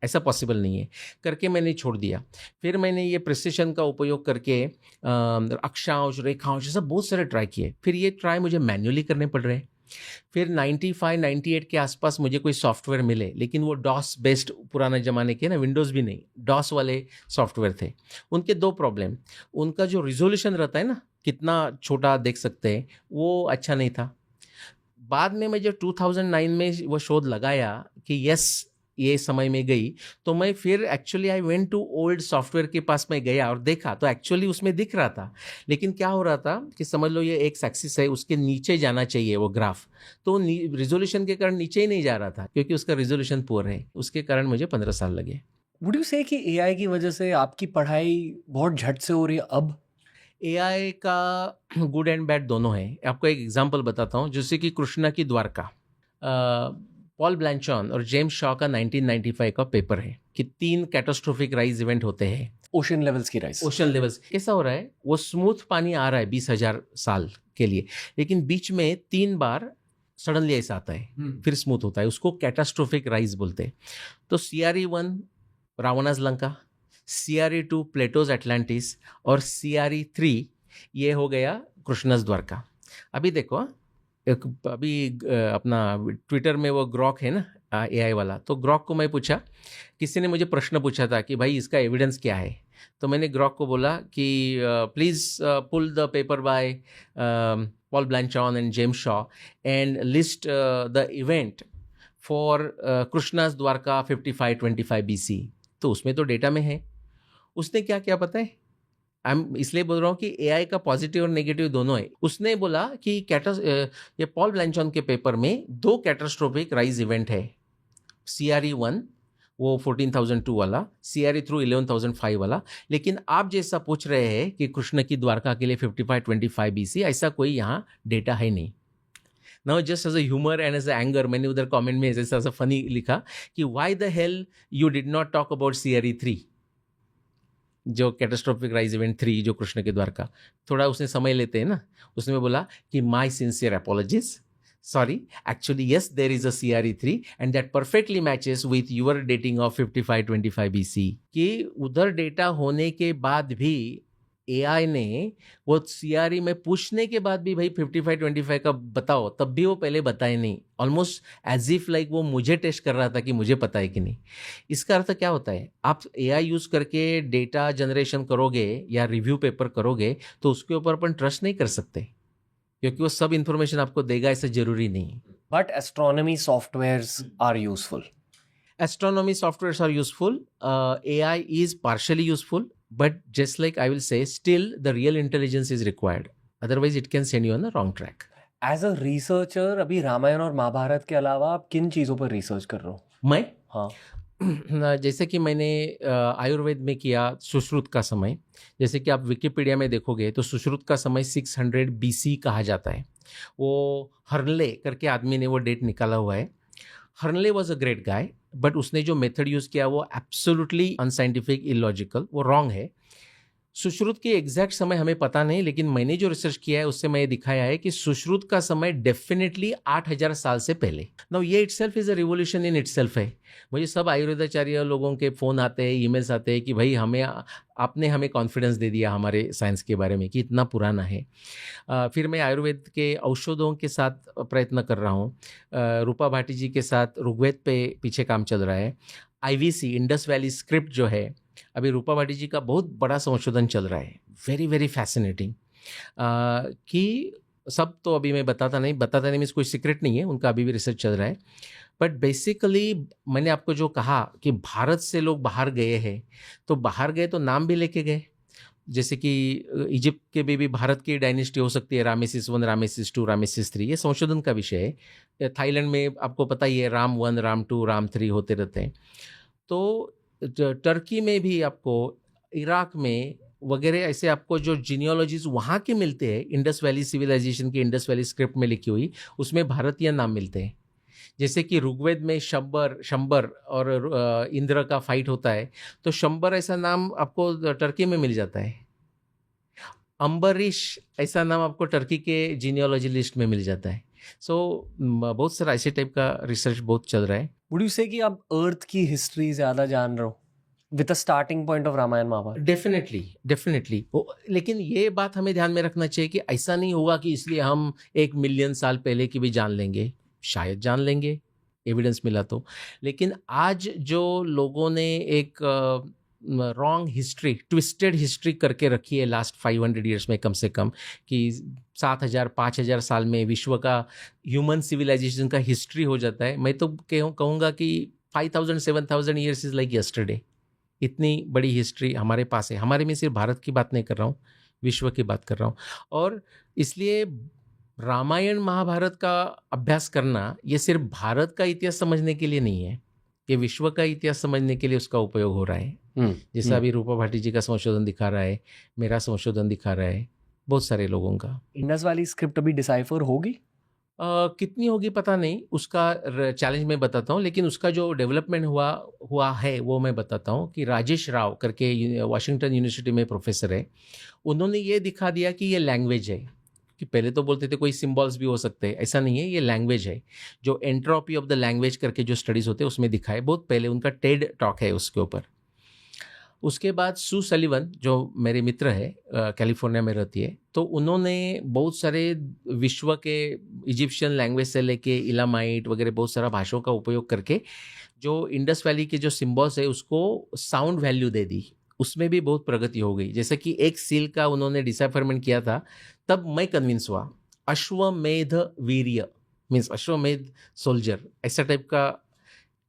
ऐसा पॉसिबल नहीं है करके मैंने छोड़ दिया। फिर मैंने ये प्रिसिशन का उपयोग करके अक्षांश, रेखांश, सब बहुत सारे ट्राई किए। फिर ये ट्राई मुझे मैन्युअली करने पड़ रहे हैं। फिर 95-98 के आसपास मुझे कोई सॉफ्टवेयर मिले, लेकिन वो डॉस बेस्ड, पुराने ज़माने के ना, विंडोज़ भी नहीं, डॉस वाले सॉफ्टवेयर थे। उनके दो प्रॉब्लम, उनका जो रिजोल्यूशन रहता है ना, कितना छोटा देख सकते हैं, वो अच्छा नहीं था। बाद में मैं जब 2009 में वो शोध लगाया कि यस ये समय में गई, तो मैं फिर actually I went to old software के पास में गया और देखा, तो एक्चुअली उसमें दिख रहा था। लेकिन क्या हो रहा था कि समझ लो ये एक एक्सिस है, उसके नीचे जाना चाहिए वो ग्राफ, तो रिजोल्यूशन के कारण नीचे ही नहीं जा रहा था, क्योंकि उसका रिजोल्यूशन पुअर है। उसके कारण मुझे 15 साल लगे। वुड यू से कि एआई की वजह से आपकी पढ़ाई बहुत झट से हो रही है अब? एआई का गुड एंड बैड दोनों है। आपको एक एग्जांपल बताता हूँ, जैसे कि कृष्णा की द्वारका, पॉल ब्लैंचॉन और जेम्स शॉ का 1995 का पेपर है कि 3 कैटास्ट्रोफिक राइज इवेंट होते हैं। ओशन लेवल्स की राइज, ओशन लेवल्स कैसा हो रहा है, वो स्मूथ पानी आ रहा है 20,000 साल के लिए, लेकिन बीच में 3 बार सडनली ऐसा आता है, फिर स्मूथ होता है, उसको कैटास्ट्रोफिक राइज बोलते हैं। तो CRE1 रावणास Lanka, CRE2 Plato's Atlantis, और CRE3 ये हो गया कृष्णस द्वारका। अभी देखो, एक अभी अपना ट्विटर में वो ग्रॉक है ना, एआई वाला, तो ग्रॉक को मैं पूछा, किसी ने मुझे प्रश्न पूछा था कि भाई इसका एविडेंस क्या है, तो मैंने ग्रॉक को बोला कि please pull the paper by Paul Blanchon and James Shaw and list the event for Krishna's Dwarka 5525 BC। तो उसमें तो डेटा में है। उसने क्या क्या पता है, इसलिए बोल रहा हूँ कि एआई का पॉजिटिव और नेगेटिव दोनों है। उसने बोला कि ये पॉल ब्लैंचॉन के पेपर में 2 कैटास्ट्रोफिक राइज इवेंट है, CRE1 वो 14,002 वाला, CRE3 11,005 वाला। लेकिन आप जैसा पूछ रहे हैं कि कृष्ण की द्वारका के लिए 5525 BC, ऐसा कोई यहाँ डेटा है नहीं। Now just as a humour and as a anger, मैंने उधर कमेंट में ऐसा फनी लिखा कि why the hell you did not talk about CRE3, जो कैटास्ट्रोफिक राइज इवेंट 3 जो कृष्ण के द्वारका, थोड़ा उसने समय लेते हैं ना। उसने बोला कि my sincere apologies, sorry, actually yes there is a CRE3 and that perfectly matches with your dating of 5525 BC। कि उधर डेटा होने के बाद भी एआई ने वो सीआरई में पूछने के बाद भी भाई 55-25 का बताओ, तब भी वो पहले बताए नहीं, ऑलमोस्ट एज इफ लाइक वो मुझे टेस्ट कर रहा था कि मुझे पता है कि नहीं। इसका अर्थ क्या होता है, आप एआई यूज करके डेटा जनरेशन करोगे या रिव्यू पेपर करोगे तो उसके ऊपर अपन ट्रस्ट नहीं कर सकते, क्योंकि वो सब इंफॉर्मेशन आपको देगा ऐसा जरूरी नहीं। But astronomy softwares are useful. Astronomy softwares are useful. AI is partially useful, but just like I will say, still the real intelligence is required. Otherwise, it can send you on the wrong track. As a researcher अभी रामायण और महाभारत के अलावा आप किन चीज़ों पर रिसर्च कर रहे हो? मैं हाँ, जैसे कि मैंने आयुर्वेद में किया सुश्रुत का समय। जैसे कि आप विकिपीडिया में देखोगे तो सुश्रुत का समय 600 BC कहा जाता है। वो हर्नले करके आदमी ने वो डेट निकाला हुआ है। Hoernle was a great guy, but उसने जो मेथड यूज़ किया वो एब्सोल्युटली अनसाइंटिफिक, इलॉजिकल, वो रॉन्ग है। सुश्रुत के एग्जैक्ट समय हमें पता नहीं, लेकिन मैंने जो रिसर्च किया है उससे मैं ये दिखाया है कि सुश्रुत का समय डेफिनेटली 8000 साल से पहले। नाउ ये itself is a revolution in itself है। मुझे सब आयुर्वेदाचार्य लोगों के फ़ोन आते हैं, ईमेल्स आते हैं कि भाई आपने हमें कॉन्फिडेंस दे दिया हमारे साइंस के बारे में कि इतना पुराना है। फिर मैं आयुर्वेद के औषधों के साथ प्रयत्न कर रहा हूँ। रूपा भाटी जी के साथ ऋग्वेद पे पीछे काम चल रहा है। IVC इंडस वैली स्क्रिप्ट जो है, अभी रूपा भाटी जी का बहुत बड़ा संशोधन चल रहा है, वेरी वेरी फैसिनेटिंग। कि सब तो अभी मैं बताता नहीं मीन्स कोई सीक्रेट नहीं है, उनका अभी भी रिसर्च चल रहा है। बट बेसिकली मैंने आपको जो कहा कि भारत से लोग बाहर गए हैं, तो बाहर गए तो नाम भी लेके गए। जैसे कि इजिप्ट के भी भारत की डायनेस्टी हो सकती है, रामेसिस 1, रामेसिस 2, रामेसिस 3, ये संशोधन का विषय है। थाईलैंड में आपको पता ही है राम 1, राम 2, राम 3 होते रहते हैं। तो टर्की में भी आपको, इराक में वगैरह ऐसे आपको जो जीनियोलॉजीज वहाँ के मिलते हैं, इंडस वैली सिविलाइजेशन की इंडस वैली स्क्रिप्ट में लिखी हुई, उसमें भारतीय नाम मिलते हैं। जैसे कि ऋग्वेद में शंबर और इंद्र का फाइट होता है, तो शंबर ऐसा नाम आपको टर्की में मिल जाता है। अम्बरीश ऐसा नाम आपको टर्की के जीनियोलॉजी लिस्ट में मिल जाता है। सो बहुत सारा ऐसे टाइप का रिसर्च बहुत चल रहा है। वुड यू से कि आप अर्थ की हिस्ट्री ज़्यादा जान रहे हो with a starting point of Ramayan Mahabharat? Definitely. लेकिन ये बात हमें ध्यान में रखना चाहिए कि ऐसा नहीं होगा कि इसलिए हम 1 मिलियन साल पहले की भी जान लेंगे। शायद जान लेंगे, एविडेंस मिला तो। लेकिन आज जो लोगों ने एक रॉन्ग हिस्ट्री, ट्विस्टेड हिस्ट्री करके रखी है लास्ट 500 ईयर्स में कम से कम, कि 7000-5000 साल में विश्व का ह्यूमन सिविलाइजेशन का हिस्ट्री हो जाता है। मैं तो कहूँगा कि 5000-7000 ईयर्स इज़ लाइक यस्टरडे। इतनी बड़ी हिस्ट्री हमारे पास है। हमारे में सिर्फ भारत की बात नहीं कर रहा हूँ, विश्व की बात कर रहा हूँ। और इसलिए रामायण महाभारत का अभ्यास करना ये सिर्फ भारत का इतिहास समझने के लिए नहीं है, ये विश्व का इतिहास समझने के लिए उसका उपयोग हो रहा है। जैसा अभी रूपा भाटी जी का संशोधन दिखा रहा है, मेरा संशोधन दिखा रहा है, बहुत सारे लोगों का। इंडस वाली स्क्रिप्ट अभी डिसाइफर होगी? कितनी होगी पता नहीं, उसका चैलेंज मैं बताता हूँ। लेकिन उसका जो डेवलपमेंट हुआ है वो मैं बताता हूँ कि राजेश राव करके वाशिंगटन यूनिवर्सिटी में प्रोफेसर है, उन्होंने ये दिखा दिया कि ये लैंग्वेज है। कि पहले तो बोलते थे कोई सिंबल्स भी हो सकते हैं, ऐसा नहीं है, ये लैंग्वेज है। जो एंट्रोपी ऑफ द लैंग्वेज करके जो स्टडीज़ होते हैं उसमें दिखाए, बहुत पहले उनका टेड टॉक है उसके ऊपर। उसके बाद सू सलीवन जो मेरे मित्र है, कैलिफोर्निया में रहती है, तो उन्होंने बहुत सारे विश्व के इजिप्शियन लैंग्वेज से लेके इलामाइट वगैरह बहुत सारा भाषाओं का उपयोग करके जो इंडस वैली के जो सिंबल्स है उसको साउंड वैल्यू दे दी। उसमें भी बहुत प्रगति हो गई। जैसे कि एक सील का उन्होंने डिसाइफरमेंट किया था, तब मैं कन्विंस हुआ। अश्वमेध वीर्य मीन्स अश्वमेध सोल्जर, ऐसा टाइप का।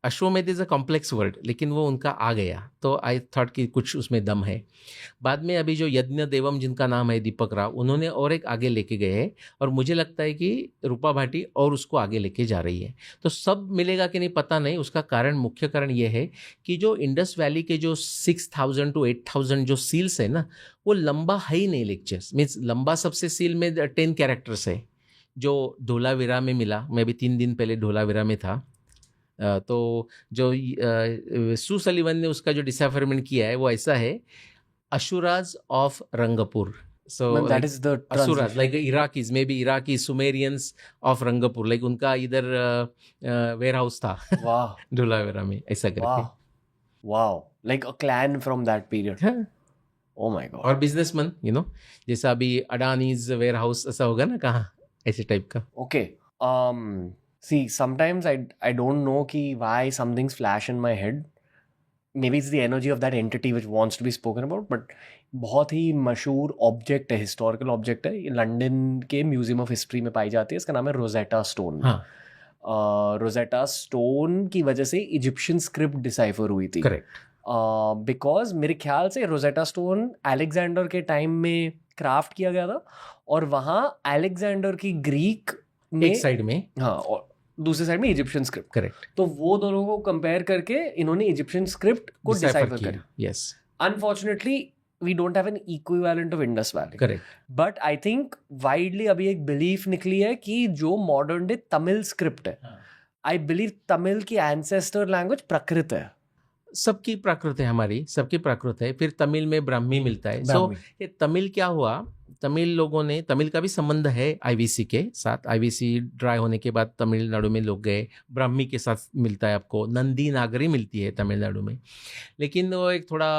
अश्वमेध इज़ अ कॉम्प्लेक्स वर्ड, लेकिन वो उनका आ गया, तो आई थॉट कि कुछ उसमें दम है। बाद में अभी जो यज्ञ देवम जिनका नाम है दीपक राव, उन्होंने और एक आगे लेके गए हैं, और मुझे लगता है कि रूपा भाटी और उसको आगे लेके जा रही है। तो सब मिलेगा कि नहीं पता नहीं। उसका कारण, मुख्य कारण ये है कि जो इंडस वैली के जो 6000 to 8000 जो सील्स है ना, वो लंबा है ही नहीं। लेक्चर्स मीन्स लंबा सबसे सील में 10 कैरेक्टर्स है, जो धोलावीरा में मिला। मैं भी 3 दिन पहले धोलावीरा में था। तो जो सू सलीवन ने उसका जो डिसाइफरमेंट किया है वो ऐसा है, अशुराज of Rangpur. So that is the Asuras, like Iraqis, maybe Iraqi Sumerians of Rangpur, like उनका इधर वेयर हाउस था धोलावीरा में, ऐसा करके। Wow, like a clan from that period. Oh my God. और बिजनेसमैन, जैसा अभी अडानीज वेयर हाउस ऐसा होगा ना, कहाँ ऐसे टाइप का. Okay. See, sometimes I don't know कि why some things flash in my head. Maybe it's the energy of that entity which wants to be spoken about. But बहुत ही मशहूर ऑब्जेक्ट है, हिस्टोरिकल ऑब्जेक्ट है, ये लंदन के म्यूजियम ऑफ हिस्ट्री में पाई जाती है. इसका नाम है रोजेटा स्टोन. हाँ, रोजेटा स्टोन की वजह से इजिप्शियन स्क्रिप्ट डिसाइफर हुई थी. करेक्ट. बिकॉज मेरे ख्याल से रोजेटा स्टोन अलेक्जेंडर के टाइम में क्राफ्ट किया गया था, और वहाँ अलेक्जेंडर की ग्रीक में एक साइड में, हाँ, और दूसरी साइड में इजिप्शियन स्क्रिप्ट. करेक्ट, तो वो दोनों को कंपेयर करके इन्होंने इजिप्शियन स्क्रिप्ट को डिसाइफर किया. Yes. Unfortunately we don't have an equivalent of Indus valley. Correct. But I think widely अभी एक बिलीफ निकली है कि जो मॉडर्न डे तमिल स्क्रिप्ट है, आई बिलीव तमिल की एंसेस्टर लैंग्वेज प्राकृत है. सबकी प्राकृत है, हमारी सबकी प्राकृत है. फिर तमिल में ब्राह्मी मिलता है. सो ये तमिल क्या हुआ, तमिल लोगों ने, तमिल का भी संबंध है आईवीसी के साथ. आईवीसी ड्राई होने के बाद तमिलनाडु में लोग गए, ब्राह्मी के साथ मिलता है आपको, नंदी नागरी मिलती है तमिलनाडु में. लेकिन वो एक थोड़ा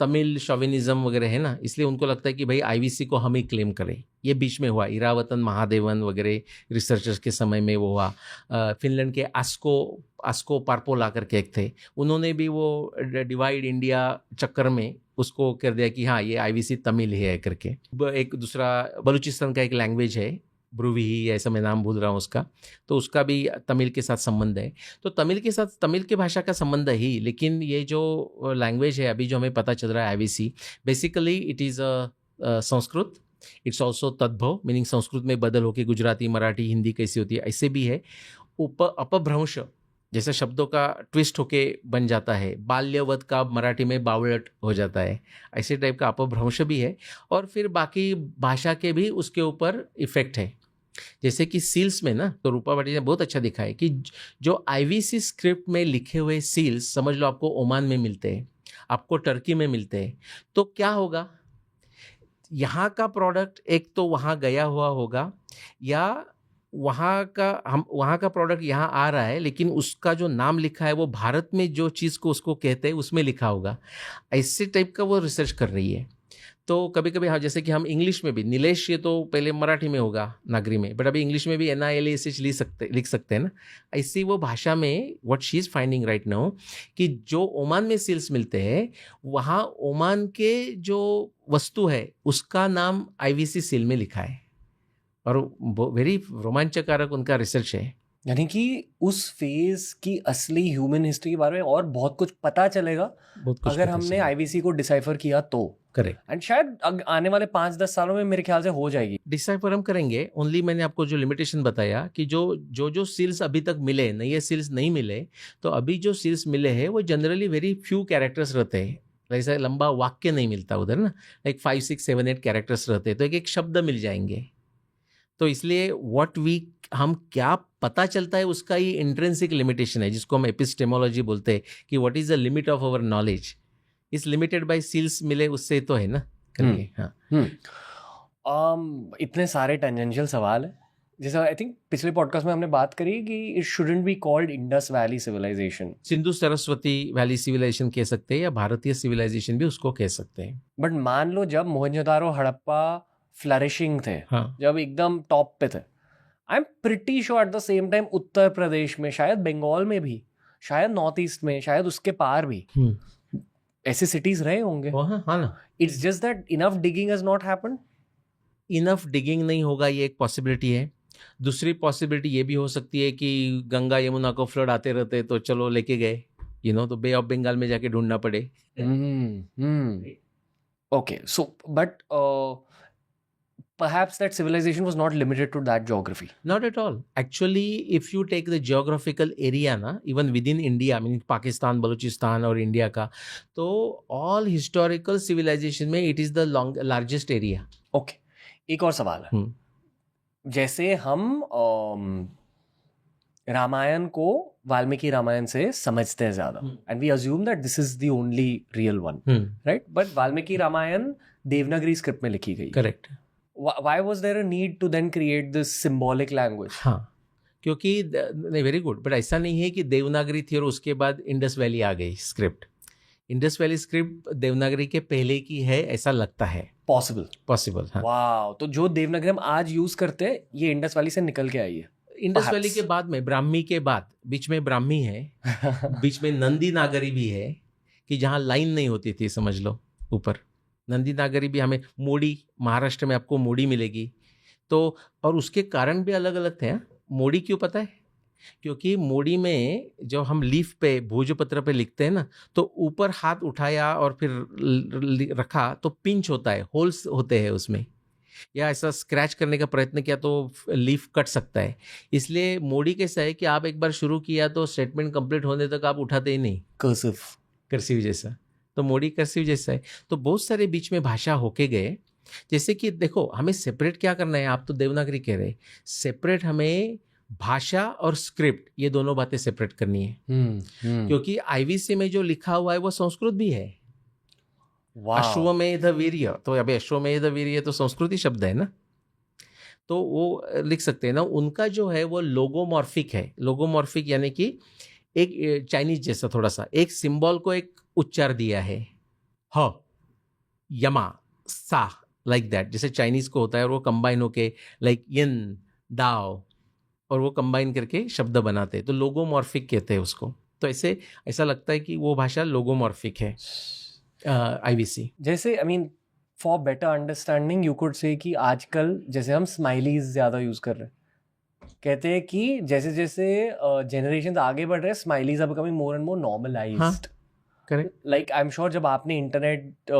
तमिल शॉविनिज्म वगैरह है ना, इसलिए उनको लगता है कि भाई आईवीसी को हम ही क्लेम करें. ये बीच में हुआ, इरावतन महादेवन वगैरह रिसर्चर्स के समय में वो हुआ. फिनलैंड के आस्को पार्पोला करके एक थे, उन्होंने भी वो डिवाइड इंडिया चक्कर में उसको कर दिया कि हाँ ये आईवीसी तमिल है करके. एक दूसरा बलूचिस्तान का एक लैंग्वेज है, ब्रूवी, ऐसा मैं नाम भूल रहा हूँ उसका, तो उसका भी तमिल के साथ संबंध है. तो तमिल के साथ तमिल की भाषा का संबंध है ही, लेकिन ये जो लैंग्वेज है अभी जो हमें पता चल रहा है IVC, basically it is a Sanskrit. It's also tadbhava, meaning Sanskrit में बदल होकर गुजराती, मराठी, हिंदी कैसी होती है ऐसे भी है. अपभ्रंश जैसे शब्दों का ट्विस्ट होके बन जाता है. बाल्यवत का मराठी में बावलट हो जाता है, ऐसे टाइप का अपभ्रंश भी है. और फिर बाकी भाषा के भी उसके ऊपर इफेक्ट है. जैसे कि सील्स में ना, तो रूपा भाटी ने बहुत अच्छा दिखा है कि जो आईवीसी स्क्रिप्ट में लिखे हुए सील्स, समझ लो आपको ओमान में मिलते हैं, आपको टर्की में मिलते हैं, तो क्या होगा, यहाँ का प्रोडक्ट एक तो वहाँ गया हुआ होगा, या वहाँ का प्रोडक्ट यहाँ आ रहा है, लेकिन उसका जो नाम लिखा है वो भारत में जो चीज़ को उसको कहते हैं उसमें लिखा होगा. ऐसे टाइप का वो रिसर्च कर रही है. तो कभी कभी हाँ, जैसे कि हम इंग्लिश में भी नीलेश, ये तो पहले मराठी में होगा नागरी में, बट अभी इंग्लिश में भी NILESH लिख सकते हैं ना. ऐसी वो भाषा में what she is finding right now कि जो ओमान में सील्स मिलते हैं, वहाँ ओमान के जो वस्तु है उसका नाम आईवीसी सील में लिखा है. और वेरी रोमांचकारक उनका रिसर्च है. यानी कि उस फेज की असली ह्यूमन हिस्ट्री के बारे में और बहुत कुछ पता चलेगा अगर हमने आईवीसी को डिसाइफर किया तो. करेक्ट. एंड शायद आने वाले 5-10 सालों में मेरे ख्याल से हो जाएगी. डिसाइफर हम करेंगे. ओनली मैंने आपको जो लिमिटेशन बताया कि जो सील्स अभी तक मिले, नए सील्स नहीं मिले, तो अभी जो सील्स मिले हैं वो जनरली वेरी फ्यू कैरेक्टर्स रहते हैं. ऐसा लंबा वाक्य नहीं मिलता उधर ना, लाइक 5, 6, 7, 8 कैरेक्टर्स रहते हैं, तो एक शब्द मिल जाएंगे. तो इसलिए हम क्या पता चलता है उसका ये इंट्रिंसिक लिमिटेशन है, जिसको हम एपिस्टेमोलॉजी बोलते हैं कि what is the limit of our knowledge is limited by seals मिले उससे, तो है ना करके. हाँ. इतने सारे टेंजेंशियल सवाल है. जैसे आई थिंक पिछले पॉडकास्ट में हमने बात करी कि it shouldn't be called Indus valley civilization. Sindhu Saraswati valley civilization कह सकते हैं, या भारतीय सिविलाइजेशन भी उसको कह सकते हैं. बट मान लो जब मोहनजोदारो, हड़प्पा फ्लरिशिंग थे, हाँ. जब एकदम टॉप पे थे, I am pretty sure at the same time Uttar Pradesh में, शायद बंगाल में भी, शायद नॉर्थ ईस्ट में, शायद उसके पार भी ऐसे सिटीज रहे होंगे. हाँ ना. It's just that enough digging has not happened. Enough digging नहीं होगा, ये एक पॉसिबिलिटी है. दूसरी पॉसिबिलिटी ये भी हो सकती है कि गंगा यमुना को फ्लड आते रहते तो चलो लेके गए, तो बे ऑफ बंगाल में जाके ढूंढना पड़े. Okay, so but perhaps that civilization was not limited to that geography. Not at all. Actually, if you take the geographical area na, even within India, I mean Pakistan, Balochistan और India का, तो all historical civilization में it is the largest area. Okay. एक और सवाल है. जैसे हम रामायण को वाल्मीकि रामायण से समझते हैं ज्यादा, and we assume that this is the only real one, right? But Valmiki Ramayan Devanagari script में लिखी गई. Correct. Why was there a need to then create this symbolic language? हाँ, क्योंकि नहीं, वेरी गुड, बट ऐसा नहीं है कि देवनागरी थी और उसके बाद इंडस वैली आ गई script. Indus valley script Devanagari के पहले की है ऐसा लगता है। पॉसिबल हाँ। वाह, तो जो देवनागरी हम आज यूज करते हैं ये इंडस वैली से निकल के आई है। इंडस वैली के बाद में, ब्राह्मी के बाद, बीच में ब्राह्मी है, बीच में नंदी नागरी भी है कि जहाँ लाइन नहीं होती थी, समझ लो ऊपर नंदी नागरी भी। हमें मोड़ी, महाराष्ट्र में आपको मोड़ी मिलेगी तो, और उसके कारण भी अलग अलग थे। मोड़ी क्यों पता है? क्योंकि मोड़ी में जो हम लीफ पे, भोजपत्र पे लिखते हैं ना, तो ऊपर हाथ उठाया और फिर रखा तो पिंच होता है, होल्स होते हैं उसमें, या ऐसा स्क्रैच करने का प्रयत्न किया तो लीफ कट सकता है। इसलिए मोड़ी कैसा है कि आप एक बार शुरू किया तो स्टेटमेंट कंप्लीट होने तक आप उठाते ही नहीं। कर्सिव जैसा, तो मोड़ी कर्सिव जैसा है। तो बहुत सारे बीच में भाषा होके गए। जैसे कि देखो, हमें सेपरेट क्या करना है, आप तो देवनागरी कह रहे, सेपरेट हमें भाषा और स्क्रिप्ट, ये दोनों बातें सेपरेट करनी है। क्योंकि आईवीसी में जो लिखा हुआ है वो संस्कृत भी है। अश्वमेध वीर्य, तो अभी अश्वमेध वीर्य तो संस्कृति शब्द है ना, तो वो लिख सकते हैं ना। उनका जो है वो लोगोमॉर्फिक है। लोगोमॉर्फिक यानी कि एक चाइनीज जैसा थोड़ा सा, एक सिंबल को एक उच्चार दिया है, ह, यमा, सा, लाइक दैट, जैसे चाइनीज को होता है, और वो कंबाइन होके लाइक यन, दाओ, और वो कंबाइन करके शब्द बनाते हैं, तो लोगोमॉर्फिक कहते हैं उसको। तो ऐसा लगता है कि वो भाषा लोगोमॉर्फिक है आईवीसी। जैसे I mean for better understanding you could say कि आजकल जैसे हम स्माइलीज ज़्यादा यूज़ कर रहे हैं, कहते हैं कि जैसे जैसे जनरेशन आगे बढ़ रहे हैं, smileys are becoming more and more normalized. Correct. Like I am sure जब आपने इंटरनेट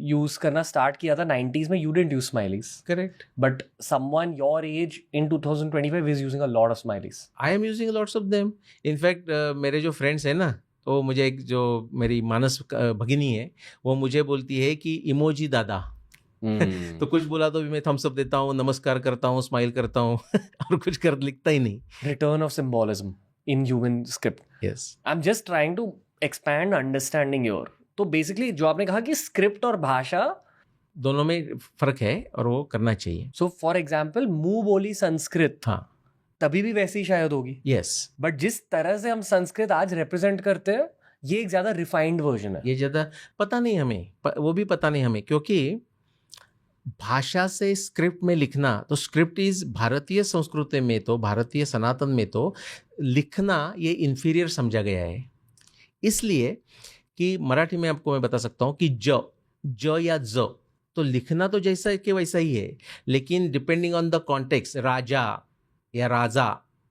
यूज करना स्टार्ट किया था 90s में, you didn't use smileys. Correct. But someone your age in 2025 is using a lot of smileys. I am using lots of them. In fact मेरे जो फ्रेंड्स हैं ना, तो मुझे एक जो मेरी मानस भगिनी है, वो मुझे बोलती है कि इमोजी दादा। तो कुछ बोला तो भी मैं थम्स अप देता हूँ, नमस्कार करता हूँ, स्माइल करता हूँ और कुछ कर लिखता ही नहीं। Return of symbolism in human script. Yes, I am just trying to expand understanding your. तो बेसिकली जो आपने कहा कि स्क्रिप्ट और भाषा दोनों में फर्क है और वो करना चाहिए। सो फॉर एग्जाम्पल मुंह बोली संस्कृत, हाँ, तभी भी वैसी शायद होगी। यस, बट जिस तरह से हम संस्कृत आज रिप्रेजेंट करते हैं, ये एक ज्यादा रिफाइंड वर्जन है। ये ज्यादा पता नहीं हमें, वो भी पता नहीं हमें, क्योंकि भाषा से स्क्रिप्ट में लिखना, तो स्क्रिप्ट इज भारतीय संस्कृति में, तो भारतीय सनातन में तो लिखना ये इन्फीरियर समझा गया है। इसलिए कि मराठी में आपको मैं बता सकता हूँ कि ज या ज, तो लिखना तो जैसा कि वैसा ही है, लेकिन डिपेंडिंग ऑन द कॉन्टेक्स्ट, राजा या राजा,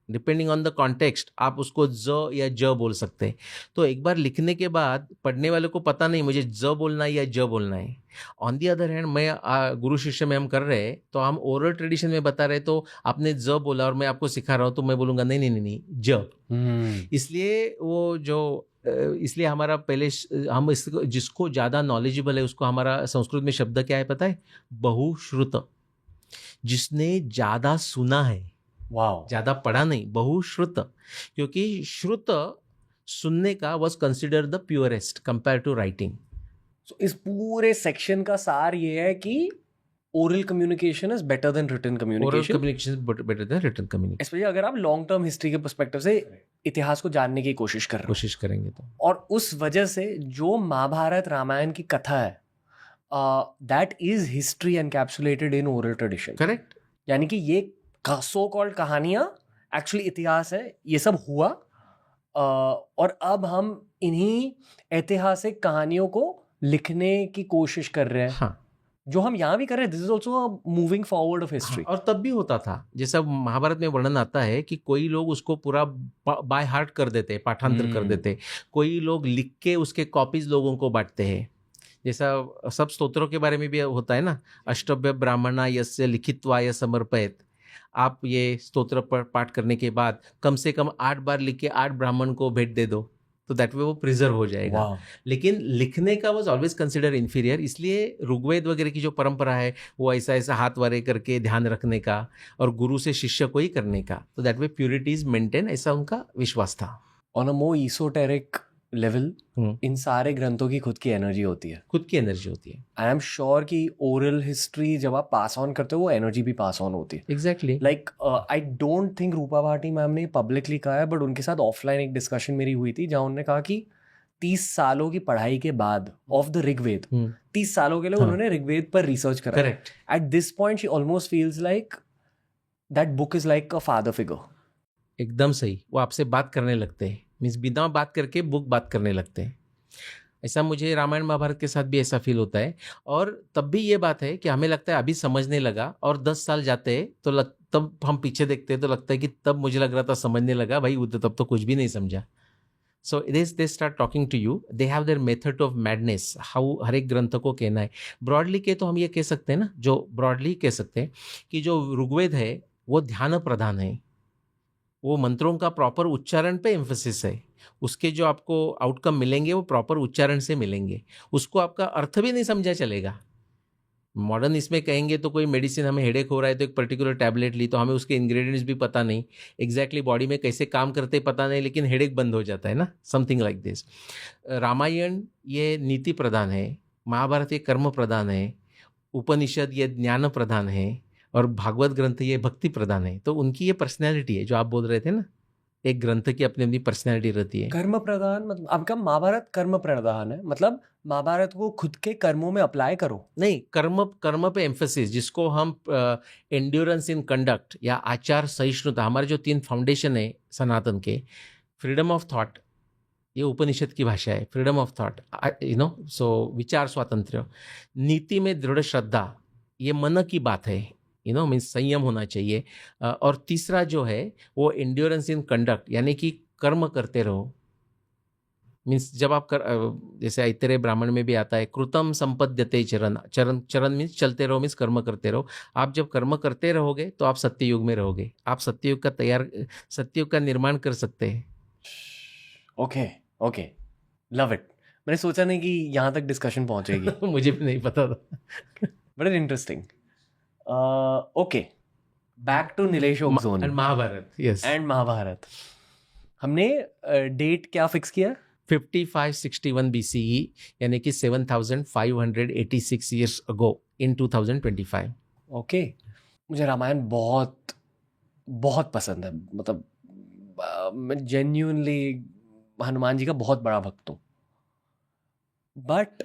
डिपेंडिंग ऑन द कॉन्टेक्स्ट आप उसको ज या ज बोल सकते हैं। तो एक बार लिखने के बाद पढ़ने वाले को पता नहीं मुझे ज बोलना है या ज बोलना है। ऑन दी अदर हैंड, मैं गुरु शिष्य में हम कर रहे हैं, तो हम ओरल ट्रेडिशन में बता रहे, तो आपने ज बोला और मैं आपको सिखा रहा हूँ, तो मैं बोलूँगा नहीं नहीं नहीं ज। इसलिए वो जो इसलिए हमारा पहले हम इसको, जिसको ज़्यादा नॉलेजेबल है उसको, हमारा संस्कृत में शब्द क्या है पता है? बहुश्रुत। जिसने ज़्यादा सुना है, वाह, ज़्यादा पढ़ा नहीं, बहुश्रुत। क्योंकि श्रुत सुनने का was consider the purest compare to writing. So इस पूरे सेक्शन का सार ये है कि oral communication is better than written communication. Oral communication better than written communication, especially अगर आप लॉन्ग टर्म हिस्ट्री के पर्सपेक्टिव से इतिहास को जानने की कोशिश करेंगे तो। और उस वजह से जो महाभारत रामायण की कथा है, that is history encapsulated in oral tradition. Correct. यानी कि ये सो कॉल्ड कहानियां एक्चुअली इतिहास है, ये सब हुआ। और अब हम इन्हीं ऐतिहासिक कहानियों को लिखने की कोशिश कर रहे हैं। हाँ, जो हम यहाँ भी कर रहे हैं, this is also moving forward of history. और तब भी होता था, जैसा महाभारत में वर्णन आता है कि कोई लोग उसको पूरा बाय हार्ट कर देते, पाठांतर कर देते, कोई लोग लिख के उसके कॉपीज लोगों को बांटते हैं। जैसा सब स्तोत्रों के बारे में भी होता है ना, अष्टभ्य ब्राह्मणा यस्य लिखित्वाय समर्पयत। आप ये स्तोत्र पाठ करने के बाद कम से कम 8 बार लिख के 8 ब्राह्मण को भेंट दे दो, तो दैट वे वो प्रिजर्व हो जाएगा। लेकिन लिखने का वाज ऑलवेज कंसिडर इन्फीरियर। इसलिए ऋग्वेद वगैरह की जो परंपरा है वो ऐसा हाथ वारे करके ध्यान रखने का और गुरु से शिष्य को ही करने का, तो that way purity is maintain, ऐसा उनका विश्वास था। On a more esoteric level in सारे ग्रंथों की खुद की एनर्जी होती है। आई एम श्योर कि ओरल हिस्ट्री जब आप पास ऑन करते हो वो एनर्जी भी पास ऑन होती है। Exactly. Like I don't think Rupa Bhati ma'am ने पब्लिकली कहा है, बट उनके साथ ऑफलाइन एक डिस्कशन मेरी हुई थी जहाँ उन्होंने कहा कि 30 सालों की पढ़ाई के बाद ऑफ द ऋग्वेद, 30 सालों के लिए उन्होंने ऋग्वेद पर रिसर्च करा. Correct. At this point she almost feels like that book is like a father figure. एकदम सही. वो आपसे बात करने लगते हैं, मीन्स बिना बात करके बुक बात करने लगते हैं. ऐसा मुझे रामायण महाभारत के साथ भी ऐसा फील होता है. और तब भी ये बात है कि हमें लगता है अभी समझने लगा, और 10 साल जाते हैं तो तब हम पीछे देखते हैं तो लगता है कि तब मुझे लग रहा था समझने लगा. भाई वो तो तब तो कुछ भी नहीं समझा. So they start talking to you, they have their method of madness, how हर एक ग्रंथ को कहना है. ब्रॉडली के तो हम ये कह सकते हैं ना, जो ब्रॉडली कह सकते हैं कि जो ऋग्वेद है वो ध्यान प्रधान है. वो मंत्रों का प्रॉपर उच्चारण पे एम्फेसिस है. उसके जो आपको आउटकम मिलेंगे वो प्रॉपर उच्चारण से मिलेंगे. उसको आपका अर्थ भी नहीं समझा चलेगा. मॉडर्न इसमें कहेंगे तो कोई मेडिसिन, हमें हेडेक हो रहा है तो एक पर्टिकुलर टैबलेट ली, तो हमें उसके इंग्रेडिएंट्स भी पता नहीं, एग्जैक्टली बॉडी में कैसे काम करते पता नहीं, लेकिन हेडेक बंद हो जाता है ना, समथिंग लाइक दिस. रामायण ये नीति प्रधान है, महाभारत ये कर्म प्रधान है, उपनिषद ये ज्ञान प्रधान है, और भागवत ग्रंथ ये भक्ति प्रधान है. तो उनकी ये पर्सनैलिटी है जो आप बोल रहे थे ना, एक ग्रंथ की अपनी अपनी पर्सनैलिटी रहती है. कर्म प्रधान मतलब आपका महाभारत कर्म प्रधान है, मतलब महाभारत को खुद के कर्मों में अप्लाई करो. नहीं, कर्म पे एम्फेसिस, जिसको हम एंड्योरेंस इन कंडक्ट या आचार सहिष्णुता, हमारे जो 3 फाउंडेशन है सनातन के, फ्रीडम ऑफ थॉट, ये उपनिषद की भाषा है, फ्रीडम ऑफ थॉट, सो विचार स्वातंत्र्य, नीति में दृढ़ श्रद्धा, ये मन की बात है, मीन्स संयम होना चाहिए. और तीसरा जो है वो एंड्योरेंस इन कंडक्ट, यानी कि कर्म करते रहो. मीन्स जब आप जैसे ऐतरेय ब्राह्मण में भी आता है, कृतम संपद्यते चरण, चरण मीन्स चलते रहो, मीन्स कर्म करते रहो. आप जब कर्म करते रहोगे तो आप सत्ययुग में रहोगे. आप सत्ययुग का निर्माण कर सकते हैं. Okay, love it. मैंने सोचा नहीं कि यहाँ तक डिस्कशन पहुंचेगी. मुझे भी नहीं पता था. But interesting. Okay, back to Nilesh ओकज़ोनी and Mahabharata. Yes, and Mahabharata. हमने डेट क्या फिक्स किया? 5561 BCE, यानी कि 7586 ईयर्स अगो इन 2025. ओके. मुझे रामायण बहुत बहुत पसंद है. मतलब मैं जेन्युइनली हनुमान जी का बहुत बड़ा भक्त हूँ. But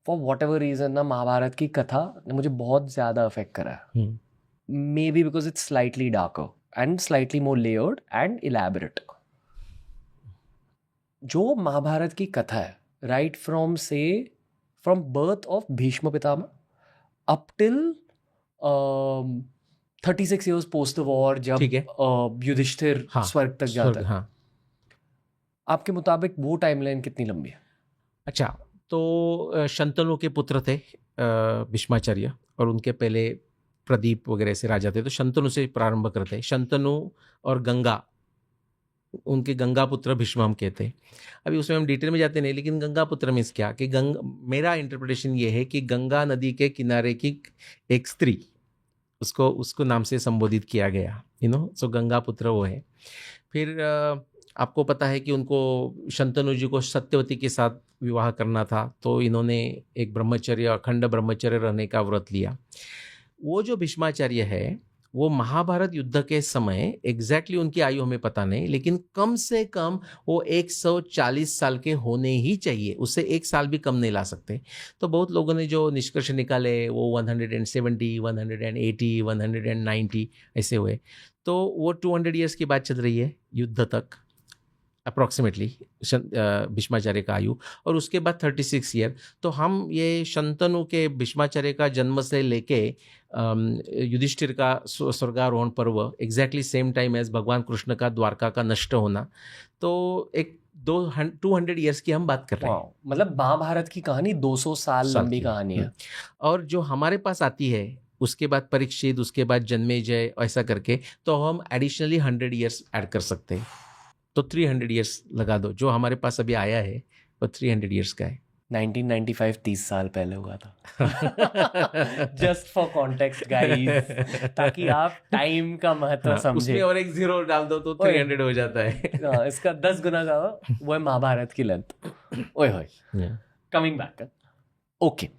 for whatever reason ना, महाभारत की कथा ने मुझे बहुत ज़्यादा अफेक्ट करा है. May be because it's slightly darker and slightly more layered and elaborate. जो महाभारत की कथा है, right from birth of Bhishma Pitamah up till 36 years post the war, जब युधिष्ठिर स्वर्ग तक जाता है. हाँ. आपके मुताबिक वो टाइमलाइन कितनी लंबी है? अच्छा, तो शंतनु के पुत्र थे भीष्माचार्य, और उनके पहले प्रदीप वगैरह से राजा थे, तो शंतनु से प्रारंभ करते हैं. शंतनु और गंगा, उनके गंगा पुत्र भीष्म हम कहते हैं. अभी उसमें हम डिटेल में जाते नहीं, लेकिन गंगा पुत्र मीन्स क्या, कि मेरा इंटरप्रिटेशन ये है कि गंगा नदी के किनारे की एक स्त्री, उसको नाम से संबोधित किया गया, सो गंगा पुत्र वो है. फिर आपको पता है कि उनको, शंतनु जी को सत्यवती के साथ विवाह करना था, तो इन्होंने एक ब्रह्मचर्य, अखंड ब्रह्मचर्य रहने का व्रत लिया. वो जो भीष्माचार्य है वो महाभारत युद्ध के समय, एग्जैक्टली उनकी आयु हमें पता नहीं, लेकिन कम से कम वो 140 साल के होने ही चाहिए, उससे 1 साल भी कम नहीं ला सकते. तो बहुत लोगों ने जो निष्कर्ष निकाले वो 170, 180, 190 ऐसे हुए. तो वो 200 ईयर्स की बात चल रही है युद्ध तक अप्रॉक्सीमेटली, भीष्माचार्य का आयु, और उसके बाद 36 ईयर. तो हम ये शंतनु के भीष्माचार्य का जन्म से लेके युधिष्ठिर का स्वर्गारोहण पर्व एग्जैक्टली सेम टाइम एज भगवान कृष्ण का द्वारका का नष्ट होना, तो एक 200 ईयर्स की हम बात कर रहे हैं. मतलब महाभारत की कहानी 200 साल लंबी कहानी है. और जो हमारे पास आती है उसके बाद परीक्षित, उसके बाद जन्मेजय, ऐसा करके, तो हम एडिशनली 100 ईयर्स ऐड कर सकते हैं. तो 300 ईयर्स लगा दो. जो हमारे पास अभी आया है वो 300 ईयर्स का है. 1995 30 साल पहले हुआ था. जस्ट फॉर कॉन्टेक्स्ट गाइस, ताकि आप टाइम का महत्व समझें. उसमें और एक जीरो डाल दो तो 300 हो जाता है. इसका 10 गुना का वो है महाभारत की लेंथ. ओए होए. Coming back. ओके,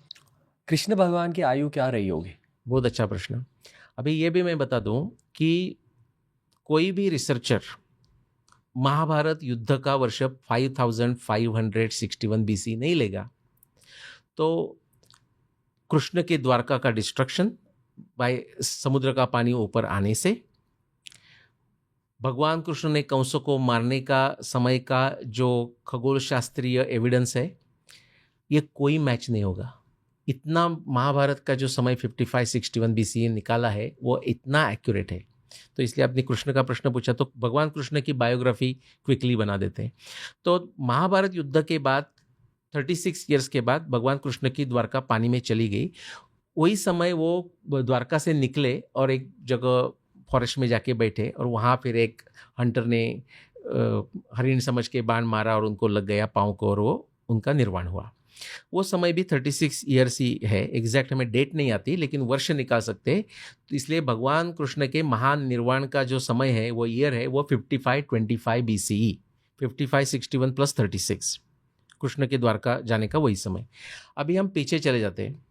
कृष्ण भगवान की आयु क्या रही होगी? बहुत अच्छा प्रश्न. अभी ये भी मैं बता दूं कि कोई भी रिसर्चर महाभारत युद्ध का वर्ष 5561 BC नहीं लेगा तो कृष्ण के द्वारका का डिस्ट्रक्शन बाय समुद्र का पानी ऊपर आने से, भगवान कृष्ण ने कंसों को मारने का समय का जो खगोल शास्त्रीय एविडेंस है, ये कोई मैच नहीं होगा। इतना महाभारत का जो समय 5561 BC निकाला है वो इतना एक्यूरेट है। तो इसलिए आपने कृष्ण का प्रश्न पूछा तो भगवान कृष्ण की बायोग्राफी क्विकली बना देते हैं। तो महाभारत युद्ध के बाद 36 ईयर्स के बाद भगवान कृष्ण की द्वारका पानी में चली गई। वही समय वो द्वारका से निकले और एक जगह फॉरेस्ट में जाके बैठे और वहाँ फिर एक हंटर ने हरिण समझ के बाण मारा और उनको लग गया पाँव को और वो उनका निर्वाण हुआ। वो समय भी 36 ईयर्स ही है, एग्जैक्ट हमें डेट नहीं आती लेकिन वर्ष निकाल सकते हैं। तो इसलिए भगवान कृष्ण के महान निर्वाण का जो समय है वो ईयर है वो 5525 BCE, 5561 + 36 कृष्ण के द्वारका जाने का वही समय। अभी हम पीछे चले जाते हैं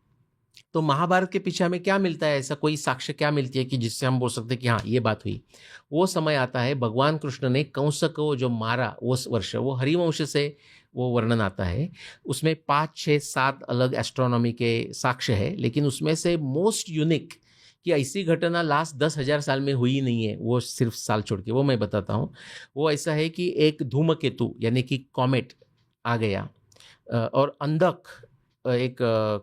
तो महाभारत के पीछे हमें क्या मिलता है, ऐसा कोई साक्ष्य क्या मिलती है कि जिससे हम बोल सकते हैं कि हाँ ये बात हुई। वो समय आता है भगवान कृष्ण ने कंस को जो मारा वो वर्ष, वो हरिवंश से वो वर्णन आता है। उसमें 5, 6, 7 अलग एस्ट्रोनॉमी के साक्ष्य है, लेकिन उसमें से मोस्ट यूनिक कि ऐसी घटना लास्ट 10,000 साल में हुई नहीं है, वो सिर्फ साल छोड़ के, वो मैं बताता हूँ। वो ऐसा है कि एक धूमकेतु यानी कि कॉमेट आ गया और अंधक एक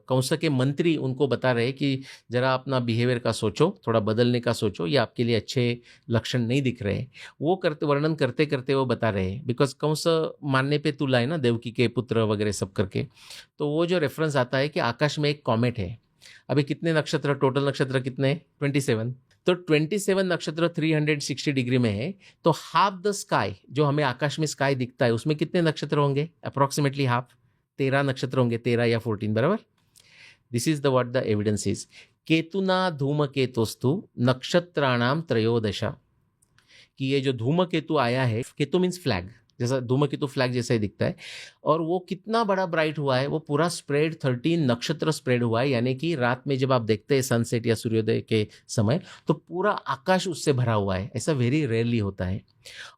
कंस के मंत्री उनको बता रहे कि जरा अपना बिहेवियर का सोचो, थोड़ा बदलने का सोचो, ये आपके लिए अच्छे लक्षण नहीं दिख रहे। वो करते वर्णन करते करते वो बता रहे हैं बिकॉज कंस मानने पे तुला है ना, देवकी के पुत्र वगैरह सब करके। तो वो जो रेफरेंस आता है कि आकाश में एक कॉमेट है। अभी कितने नक्षत्र, टोटल नक्षत्र कितने, 27। तो 27 नक्षत्र 360 डिग्री में है, तो हाफ द स्काई जो हमें आकाश में स्काई दिखता है उसमें कितने नक्षत्र होंगे, अप्रोक्सीमेटली हाफ, 13 नक्षत्र होंगे, 13 या 14 बराबर। This is the what the evidence is. केतुना धूमकेतुस्तु नक्षत्राणाम त्रयोदशा, कि ये जो धूमकेतु आया है, केतु मीन्स फ्लैग, जैसा धूमकेतु फ्लैग जैसा ही दिखता है, और वो कितना बड़ा ब्राइट हुआ है, वो पूरा स्प्रेड 13 नक्षत्र स्प्रेड हुआ है। यानी कि रात में जब आप देखते हैं सनसेट या सूर्योदय के समय तो पूरा आकाश उससे भरा हुआ है। ऐसा वेरी रेयरली होता है।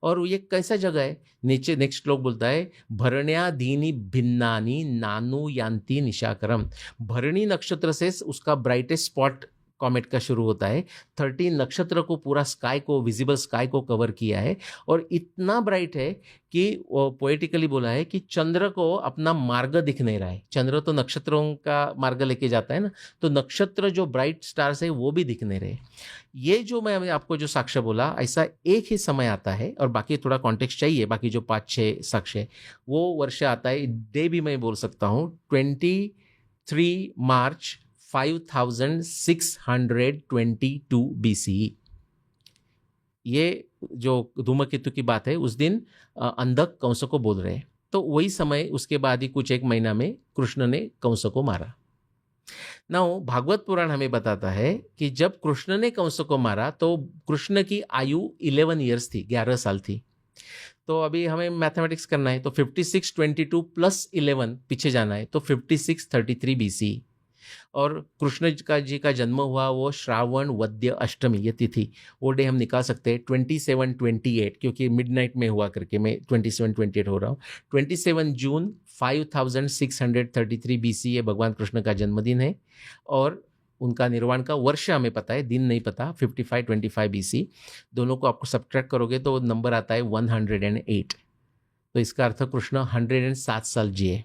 और ये कैसा जगह है, नीचे नेक्स्ट श्लोक बोलता है भरण्या दीनी भिन्नानी नानु यान्ति निशाकरम। भरणी नक्षत्र से उसका ब्राइटेस्ट स्पॉट कॉमेट का शुरू होता है। 13 नक्षत्र को, पूरा स्काई को, विजिबल स्काई को कवर किया है और इतना ब्राइट है कि वो पोएटिकली बोला है कि चंद्र को अपना मार्ग दिख नहीं रहा है। चंद्र तो नक्षत्रों का मार्ग लेके जाता है ना, तो नक्षत्र जो ब्राइट स्टार्स है वो भी दिख नहीं रहे। ये जो मैं आपको जो साक्ष्य बोला, ऐसा एक ही समय आता है और बाकी थोड़ा कॉन्टेक्स्ट चाहिए। बाकी जो 5-6 साक्ष्य वो वर्ष आता है, डे भी मैं बोल सकता हूँ, 23 मार्च 5622 BCE। ये जो धूमकेतु की बात है उस दिन अंधक कंस को बोल रहे हैं। तो वही समय, उसके बाद ही कुछ एक महीना में कृष्ण ने कंस को मारा। नाउ भागवत पुराण हमें बताता है कि जब कृष्ण ने कंस को मारा तो कृष्ण की आयु 11 ईयर्स थी, 11 साल थी। तो अभी हमें मैथमेटिक्स करना है तो 5622 + 11 पीछे जाना है तो 5633 BC। और कृष्ण जी का जन्म हुआ वो श्रावण वद्य अष्टमी, ये तिथि, वो डे हम निकाल सकते हैं 2728, क्योंकि मिडनाइट में हुआ करके मैं 2728 हो रहा हूँ। 27 जून 5633 BC ये भगवान कृष्ण का जन्मदिन है और उनका निर्वाण का वर्ष हमें पता है, दिन नहीं पता, 5525 BC। दोनों को आपको सब्ट्रैक्ट करोगे तो नंबर आता है 108। तो इसका अर्थ कृष्ण 107 साल जिए।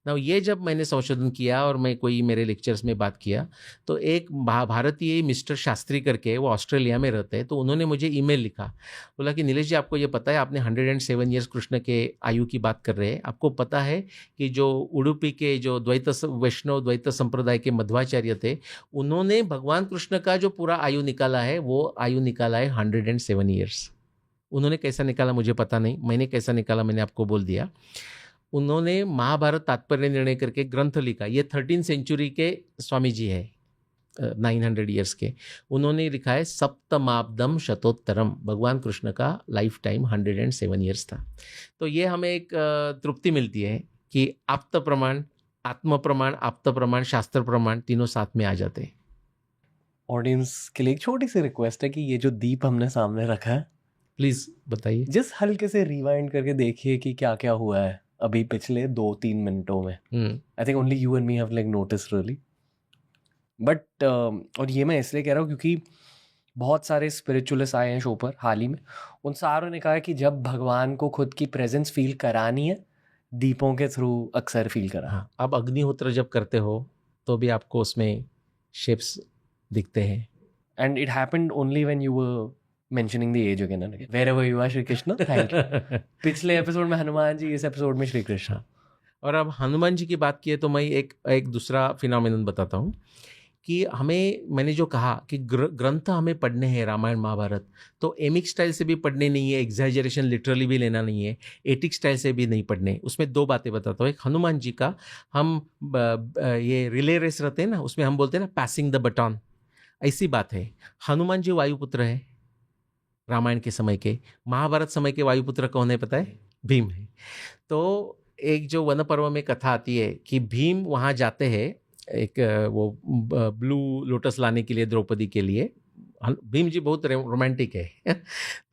ना ये जब मैंने संशोधन किया और मैं कोई मेरे लेक्चर्स में बात किया तो एक भारतीय मिस्टर शास्त्री करके, वो ऑस्ट्रेलिया में रहते हैं, तो उन्होंने मुझे ईमेल लिखा, बोला कि नीलेश जी आपको ये पता है, आपने 107 ईयर्स कृष्ण के आयु की बात कर रहे हैं, आपको पता है कि जो उडुपी के जो वैष्णव द्वैत संप्रदाय के मध्वाचार्य थे, उन्होंने भगवान कृष्ण का जो पूरा आयु निकाला है वो आयु निकाला है 107 ईयर्स। उन्होंने कैसा निकाला मुझे पता नहीं, मैंने कैसा निकाला मैंने आपको बोल दिया। उन्होंने महाभारत तात्पर्य निर्णय करके ग्रंथ लिखा, ये 13th सेंचुरी के स्वामी जी है, 900 ईयर्स के। उन्होंने लिखा है सप्तमाब्दम शतोत्तरम, भगवान कृष्ण का लाइफ टाइम 107 ईयर्स था। तो ये हमें एक तृप्ति मिलती है कि आप्त प्रमाण, आत्म प्रमाण, आप्त प्रमाण, शास्त्र प्रमाण तीनों साथ में आ जाते हैं। ऑडियंस के लिए एक छोटी सी रिक्वेस्ट है कि ये जो दीप हमने सामने रखा है प्लीज बताइए। जस्ट हल्के से रिवाइंड करके देखिए कि क्या क्या हुआ है अभी पिछले 2-3 मिनटों में। I think only you and me have like notice really, but और ये मैं इसलिए कह रहा हूँ क्योंकि बहुत सारे स्पिरिचुअलिस्ट आए हैं शो पर हाल ही में, उन सारों ने कहा कि जब भगवान को खुद की प्रेजेंस फील करानी है, दीपों के थ्रू अक्सर फील करा। हाँ, अब अग्निहोत्र जब करते हो तो भी आपको उसमें शेप्स दिखते हैं। And it happened only when you were mentioning the age again and again, wherever you are Shri Krishna. Thank you. पिछले एपिसोड में हनुमान जी, इस एपिसोड में श्री कृष्ण। और अब हनुमान जी की बात की है तो मैं एक दूसरा फिनोमेनन बताता हूँ कि मैंने जो कहा कि ग्रंथ हमें पढ़ने हैं रामायण महाभारत, तो एमिक स्टाइल से भी पढ़ने नहीं है, एग्जैजरेशन लिटरली भी लेना नहीं है, एटिक स्टाइल से भी नहीं पढ़ने। उसमें 2 बातें बताता हूँ। एक हनुमान जी का, हम ये रिले रेस रहते हैं ना, उसमें हम बोलते हैं ना पासिंग द बटन, ऐसी बात है। हनुमान जी वायुपुत्र है रामायण के समय के। महाभारत समय के वायुपुत्र कौन है पता है? भीम है। तो एक जो वन पर्व में कथा आती है कि भीम वहाँ जाते हैं एक वो ब्लू लोटस लाने के लिए द्रौपदी के लिए। भीम जी बहुत रोमांटिक है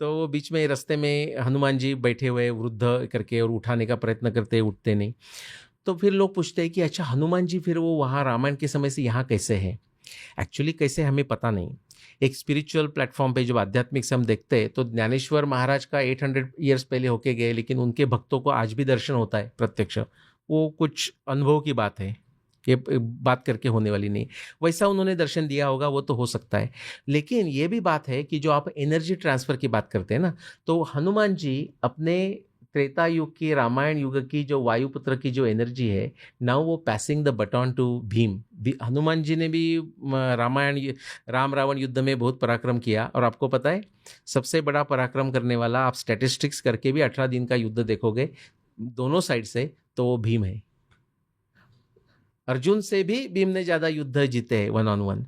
तो बीच में रास्ते में हनुमान जी बैठे हुए वृद्ध करके और उठाने का प्रयत्न करते, उठते नहीं। तो फिर लोग पूछते हैं कि अच्छा हनुमान जी फिर वो वहाँ रामायण के समय से यहाँ कैसे हैं? एक्चुअली कैसे हमें पता नहीं। एक स्पिरिचुअल प्लेटफॉर्म पे जब आध्यात्मिक से हम देखते हैं तो ज्ञानेश्वर महाराज का 800 ईयर्स पहले होके गए, लेकिन उनके भक्तों को आज भी दर्शन होता है प्रत्यक्ष। वो कुछ अनुभव की बात है, ये बात करके होने वाली नहीं। वैसा उन्होंने दर्शन दिया होगा, वो तो हो सकता है। लेकिन ये भी बात है कि जो आप एनर्जी ट्रांसफ़र की बात करते हैं ना, तो हनुमान जी अपने त्रेता युग की, रामायण युग की जो वायुपुत्र की जो एनर्जी है, नाउ वो passing the baton to Bhima. Hanuman ji ने भी राम रावण युद्ध में बहुत पराक्रम किया। और आपको पता है सबसे बड़ा पराक्रम करने वाला, आप स्टैटिस्टिक्स करके भी 18 दिन का युद्ध देखोगे दोनों साइड से, तो वो भीम है। अर्जुन से भी भीम ने ज़्यादा युद्ध जीते हैं 1 on 1।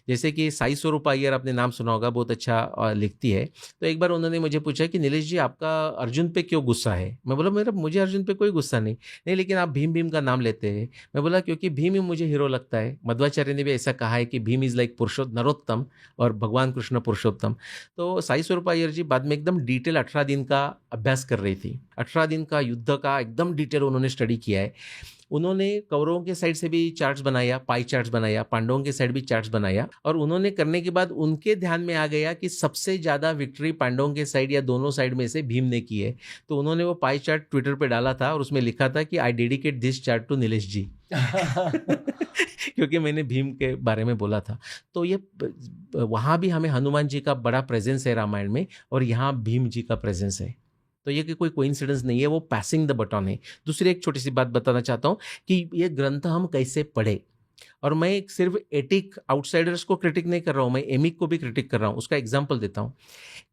जैसे कि साई स्वरूप अय्यर, आपने नाम सुना होगा, बहुत अच्छा लिखती है। तो एक बार उन्होंने मुझे पूछा कि नीलेश जी आपका अर्जुन पे क्यों गुस्सा है? मैं बोला मुझे अर्जुन पे कोई गुस्सा नहीं, लेकिन आप भीम का नाम लेते हैं। मैं बोला क्योंकि भीम ही मुझे हीरो लगता है। मध्वाचार्य ने भी ऐसा कहा है कि भीम इज़ लाइक नरोत्तम और भगवान कृष्ण पुरुषोत्तम। तो साई स्वरूप अय्यर जी बाद में एकदम डिटेल 18 दिन का अभ्यास कर रही थी। 18 दिन का युद्ध का एकदम डिटेल उन्होंने स्टडी किया है। उन्होंने कौरवों के साइड से भी चार्ट्स बनाया, पाई चार्ट्स बनाया, पांडवों के साइड भी चार्ट्स बनाया। और उन्होंने करने के बाद उनके ध्यान में आ गया कि सबसे ज़्यादा विक्ट्री पांडवों के साइड या दोनों साइड में से भीम ने की है। तो उन्होंने वो पाई चार्ट ट्विटर पे डाला था और उसमें लिखा था कि I dedicate this chart to Nilesh ji क्योंकि मैंने भीम के बारे में बोला था। तो ये वहाँ भी हमें हनुमान जी का बड़ा प्रेजेंस है रामायण में, और यहाँ भीम जी का प्रेजेंस है। तो ये कि कोई कोइंसिडेंस नहीं है, वो पैसिंग द बटन है। दूसरी एक छोटी सी बात बताना चाहता हूँ कि ये ग्रंथ हम कैसे पढ़े। और मैं सिर्फ एटिक आउटसाइडर्स को क्रिटिक नहीं कर रहा हूँ, मैं एमिक को भी क्रिटिक कर रहा हूँ। उसका एग्जाम्पल देता हूँ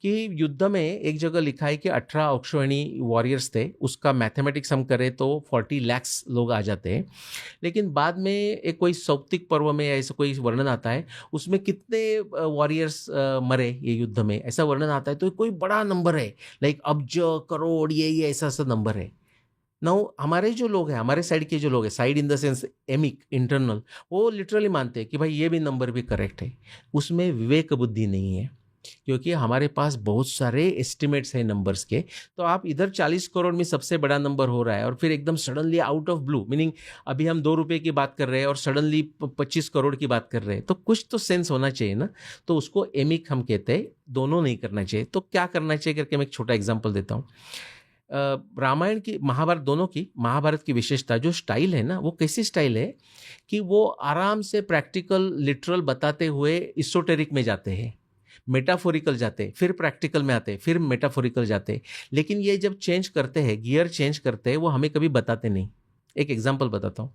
कि युद्ध में एक जगह लिखा है कि 18 अक्षौहिणी वॉरियर्स थे। उसका मैथमेटिक्स हम करें तो 40 लाख लोग आ जाते हैं। लेकिन बाद में एक कोई सौप्तिक पर्व में ऐसा कोई वर्णन आता है, उसमें कितने वॉरियर्स मरे ये युद्ध में, ऐसा वर्णन आता है। तो कोई बड़ा नंबर है, लाइक अब्ज, करोड़, ये ऐसा नंबर है। नाउ हमारे जो लोग हैं, हमारे साइड के जो लोग हैं, side in the sense emic internal, वो लिटरली मानते हैं कि भाई ये भी नंबर भी करेक्ट है। उसमें विवेक बुद्धि नहीं है, क्योंकि हमारे पास बहुत सारे एस्टिमेट्स हैं नंबर्स के। तो आप इधर 40 करोड़ में सबसे बड़ा नंबर हो रहा है और फिर एकदम suddenly out of blue, meaning अभी हम 2 रुपये की बात कर रहे हैं और सडनली 25 करोड़ की बात कर रहे हैं, तो कुछ तो सेंस होना चाहिए ना। तो उसको एमिक हम कहते हैं, दोनों नहीं करना चाहिए। तो क्या करना चाहिए करके मैं एक छोटा एग्जाम्पल देता हूँ। रामायण की, महाभारत, दोनों की, महाभारत की विशेषता जो स्टाइल है ना, वो कैसी स्टाइल है कि वो आराम से प्रैक्टिकल लिटरल बताते हुए इसोटेरिक में जाते हैं, मेटाफोरिकल जाते, फिर प्रैक्टिकल में आते, फिर मेटाफोरिकल जाते। लेकिन ये जब चेंज करते हैं, गियर चेंज करते हैं, वो हमें कभी बताते नहीं। एक एग्जाम्पल बताता हूँ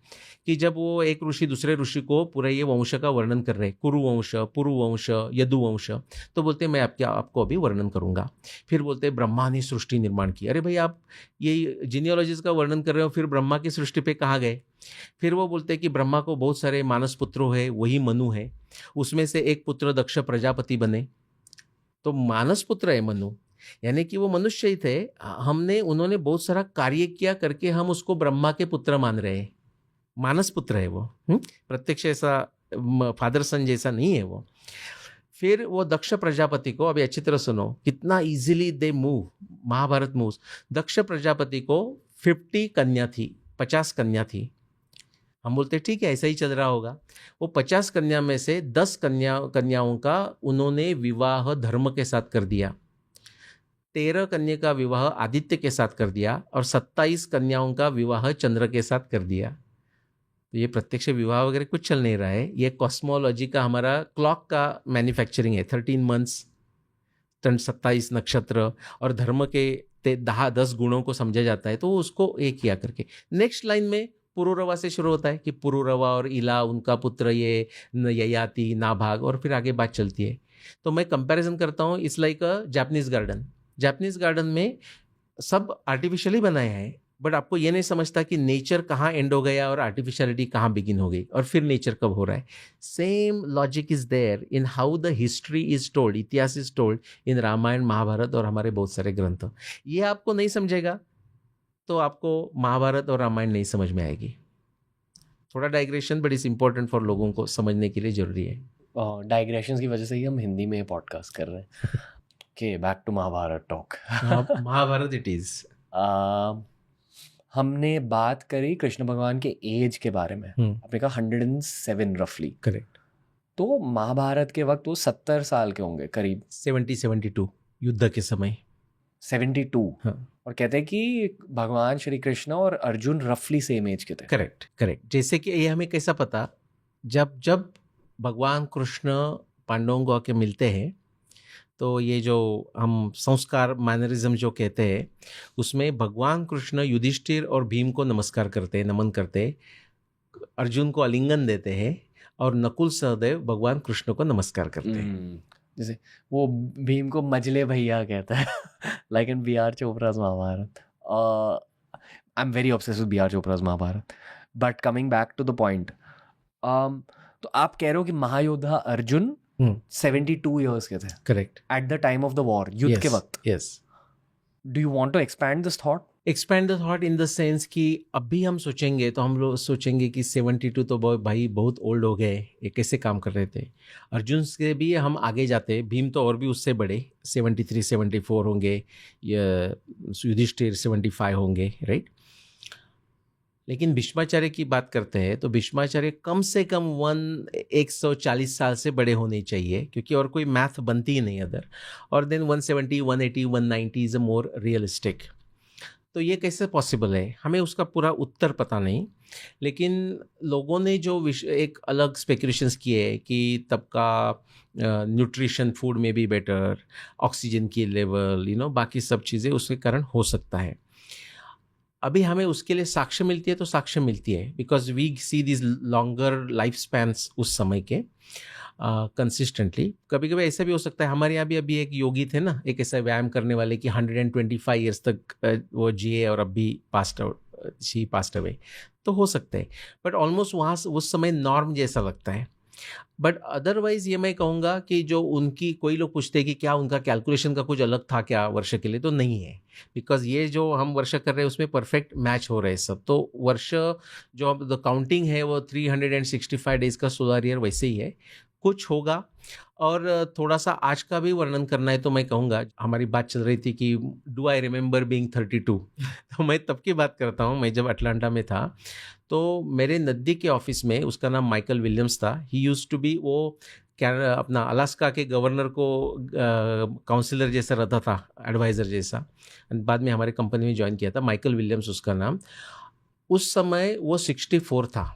कि जब वो एक ऋषि दूसरे ऋषि को पूरा ये वंश का वर्णन कर रहे हैं, कुरुवंश, पुरुवंश, यदुवंश, तो बोलते हैं मैं आपको अभी वर्णन करूँगा। फिर बोलते हैं ब्रह्मा ने सृष्टि निर्माण की। अरे भाई, आप ये जीनियोलॉजीज का वर्णन कर रहे हो, फिर ब्रह्मा की सृष्टि पे कहाँ गए? फिर वो बोलते हैं कि ब्रह्मा को बहुत सारे मानस पुत्र है, वही मनु है, उसमें से एक पुत्र दक्ष प्रजापति बने, तो मानस पुत्र है मनु, यानी कि वो मनुष्य ही थे। उन्होंने बहुत सारा कार्य किया करके हम उसको ब्रह्मा के पुत्र मान रहे हैं, मानस पुत्र है वो। प्रत्यक्ष ऐसा फादर सन जैसा नहीं है वो। फिर वो दक्ष प्रजापति को, अभी अच्छी तरह सुनो कितना easily they move, Mahabharata moves. Daksha Prajapati को 50 कन्या थी, 50 कन्या थी। हम बोलते ठीक है ऐसा ही चल रहा होगा। वो 50 कन्या में से 10 कन्याओं का उन्होंने विवाह धर्म के साथ कर दिया, 13 कन्या का विवाह आदित्य के साथ कर दिया और 27 कन्याओं का विवाह चंद्र के साथ कर दिया। तो ये प्रत्यक्ष विवाह वगैरह कुछ चल नहीं रहा है, ये कॉस्मोलॉजी का हमारा क्लॉक का मैन्युफैक्चरिंग है। 13 मंथ्स, 27 नक्षत्र और धर्म के 10 गुणों को समझा जाता है, तो उसको एक किया करके। नेक्स्ट लाइन में पुरुरवा से शुरू होता है कि पुरुरवा और इला उनका पुत्र ये ययाति नाभाग, और फिर आगे बात चलती है। तो मैं कंपैरिजन करता हूँ, it's like a Japanese garden. Japanese garden में सब आर्टिफिशियली बनाया है, बट आपको ये नहीं समझता कि नेचर कहाँ एंड हो गया और आर्टिफिशियलिटी कहाँ बिगिन हो गई और फिर नेचर कब हो रहा है। Same logic is there in how the history is told, इतिहास is told in Ramayana Mahabharata और हमारे बहुत सारे ग्रंथ। ये आपको नहीं समझेगा तो आपको महाभारत और रामायण नहीं समझ में आएगी। थोड़ा digression but is important for लोगों को समझने के लिए जरूरी है। डाइग्रेशन की वजह से ही हम हिंदी में पॉडकास्ट कर रहे हैं। Okay, back to Mahabharat talk. Mahabharat it is. हमने बात करी कृष्ण भगवान के एज के बारे में, आपने कहा 107 रफली। करेक्ट। तो महाभारत के वक्त वो 70 साल के होंगे करीब। 72 युद्ध के समय 72। हाँ। और कहते हैं कि भगवान श्री कृष्ण और अर्जुन रफली सेम एज के थे। करेक्ट। जैसे कि ये हमें कैसा पता, जब भगवान कृष्ण पांडवों को आके मिलते हैं तो ये जो हम संस्कार मैनरिज्म जो कहते हैं उसमें भगवान कृष्ण युधिष्ठिर और भीम को नमस्कार करते हैं, नमन करते हैं, अर्जुन को आलिंगन देते हैं और नकुल सहदेव भगवान कृष्ण को नमस्कार करते हैं। जैसे वो भीम को मजले भैया कहता है like in B R Chopra's Mahabharata. I am very obsessed with B R Chopra's Mahabharata. But coming back to the point, तो आप कह रहे हो कि महायोद्धा अर्जुन 72 इयर्स के थे। Correct. At the time of the war, युद्ध के वक्त। Yes. Do you want to expand this thought? Expand the thought in the sense कि अभी हम सोचेंगे तो हम लोग सोचेंगे कि 72 तो भाई बहुत ओल्ड हो गए, ये कैसे काम कर रहे थे। अर्जुन से भी हम आगे जाते, भीम तो और भी उससे बड़े 73-74 होंगे, युधिष्ठिर 75 होंगे, राइट। लेकिन भीष्माचार्य की बात करते हैं तो भीष्माचार्य कम से कम 140 साल से बड़े होने चाहिए, क्योंकि और कोई मैथ बनती ही नहीं अदर। और then 170, 180, 190 is a more realistic. तो ये कैसे पॉसिबल है, हमें उसका पूरा उत्तर पता नहीं, लेकिन लोगों ने जो एक अलग स्पेकुलेशंस किए कि तब का न्यूट्रिशन फूड में भी बेटर, ऑक्सीजन की लेवल, बाकी सब चीज़ें उसके कारण हो सकता है। अभी हमें उसके लिए साक्ष्य मिलती है तो साक्ष्य मिलती है because we see this longer life spans उस समय के कंसिस्टेंटली। कभी कभी ऐसा भी हो सकता है, हमारे यहाँ भी अभी एक योगी थे ना, एक ऐसा व्यायाम करने वाले कि 125 ईयर्स तक वो जिए और अभी पास्ट अवे, तो हो सकता है। बट ऑलमोस्ट वहाँ उस समय नॉर्म जैसा लगता है। बट अदरवाइज ये मैं कहूँगा कि जो उनकी, कोई लोग पूछते हैं कि क्या उनका कैलकुलेशन का कुछ अलग था क्या वर्ष के लिए, तो नहीं है। बिकॉज ये जो हम वर्ष कर रहे हैं उसमें परफेक्ट मैच हो रहे हैं सब। तो वर्ष जो अब द काउंटिंग है वो 365 डेज का सोलर ईयर वैसे ही है, कुछ होगा। और थोड़ा सा आज का भी वर्णन करना है तो मैं कहूँगा, हमारी बात चल रही थी कि डू आई रिमेंबर बीइंग 32, तो मैं तब की बात करता हूँ। मैं जब अटलांटा में था तो मेरे नज़दीक के ऑफिस में, उसका नाम माइकल विलियम्स था, ही यूज्ड टू बी, वो अपना अलास्का के गवर्नर को काउंसिलर जैसा रहता था, एडवाइज़र जैसा। बाद में हमारे कंपनी में ज्वाइन किया था, माइकल विलियम्स उसका नाम। उस समय वो 64 था,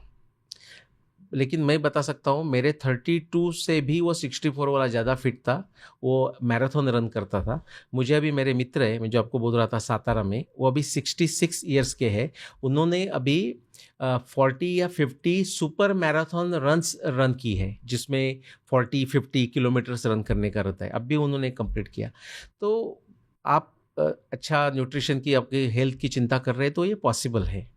लेकिन मैं बता सकता हूँ मेरे 32 से भी वो 64 वाला ज़्यादा फिट था। वो मैराथन रन करता था। मुझे अभी मेरे मित्र है, मैं जो आपको बोल रहा था सातारा में, वो अभी 66 ईयर्स के हैं। उन्होंने अभी 40 या 50 सुपर मैराथन रन की है, जिसमें 40-50 किलोमीटर्स रन करने का रहता है। अब भी उन्होंने कंप्लीट किया। तो आप अच्छा न्यूट्रिशन की, आपकी हेल्थ की चिंता कर रहे हैं तो ये पॉसिबल है।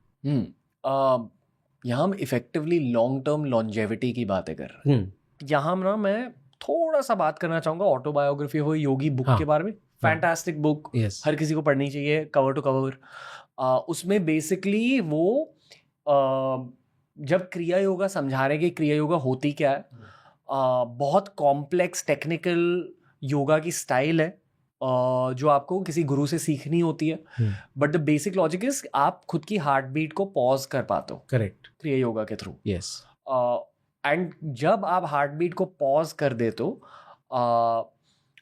यहाँ हम इफेक्टिवली लॉन्ग टर्म लॉन्जेविटी की बातें कर रहे हैं। यहाँ ना मैं थोड़ा सा बात करना चाहूँगा ऑटोबायोग्राफी हो योगी बुक के बारे में। फैंटास्टिक बुक, हर किसी को पढ़नी चाहिए, कवर टू कवर। उसमें बेसिकली वो जब क्रिया योगा समझा रहे कि क्रिया योगा होती क्या है, बहुत कॉम्प्लेक्स टेक्निकल योगा की स्टाइल है जो आपको किसी गुरु से सीखनी होती है, but the basic logic is आप खुद की हार्ट बीट को पॉज कर पाते हो करेक्ट क्रिया योगा के थ्रू। यस एंड जब आप हार्ट बीट को पॉज कर देते हो